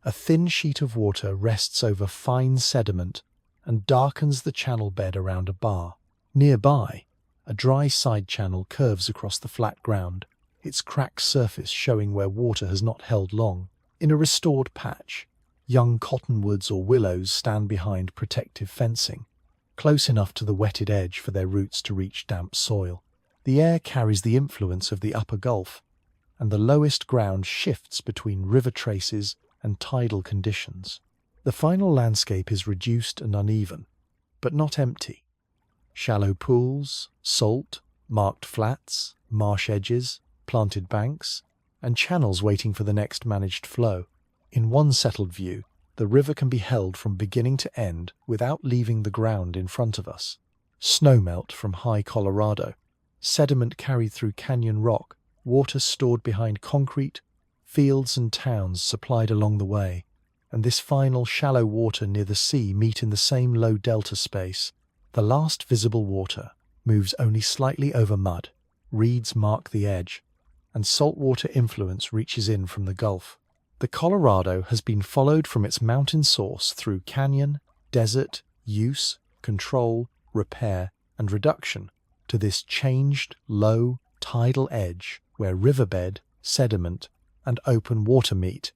A thin sheet of water rests over fine sediment and darkens the channel bed around a bar. Nearby, a dry side channel curves across the flat ground, its cracked surface showing where water has not held long. In a restored patch, young cottonwoods or willows stand behind protective fencing, close enough to the wetted edge for their roots to reach damp soil. The air carries the influence of the upper Gulf, and the lowest ground shifts between river traces and tidal conditions. The final landscape is reduced and uneven, but not empty. Shallow pools, salt, marked flats, marsh edges, planted banks, and channels waiting for the next managed flow. In one settled view, the river can be held from beginning to end without leaving the ground in front of us. Snowmelt from high Colorado, sediment carried through canyon rock, water stored behind concrete, fields and towns supplied along the way, and this final shallow water near the sea meet in the same low delta space. The last visible water moves only slightly over mud, reeds mark the edge, and saltwater influence reaches in from the Gulf. The Colorado has been followed from its mountain source through canyon, desert, use, control, repair, and reduction to this changed, low, tidal edge where riverbed, sediment, and open water meet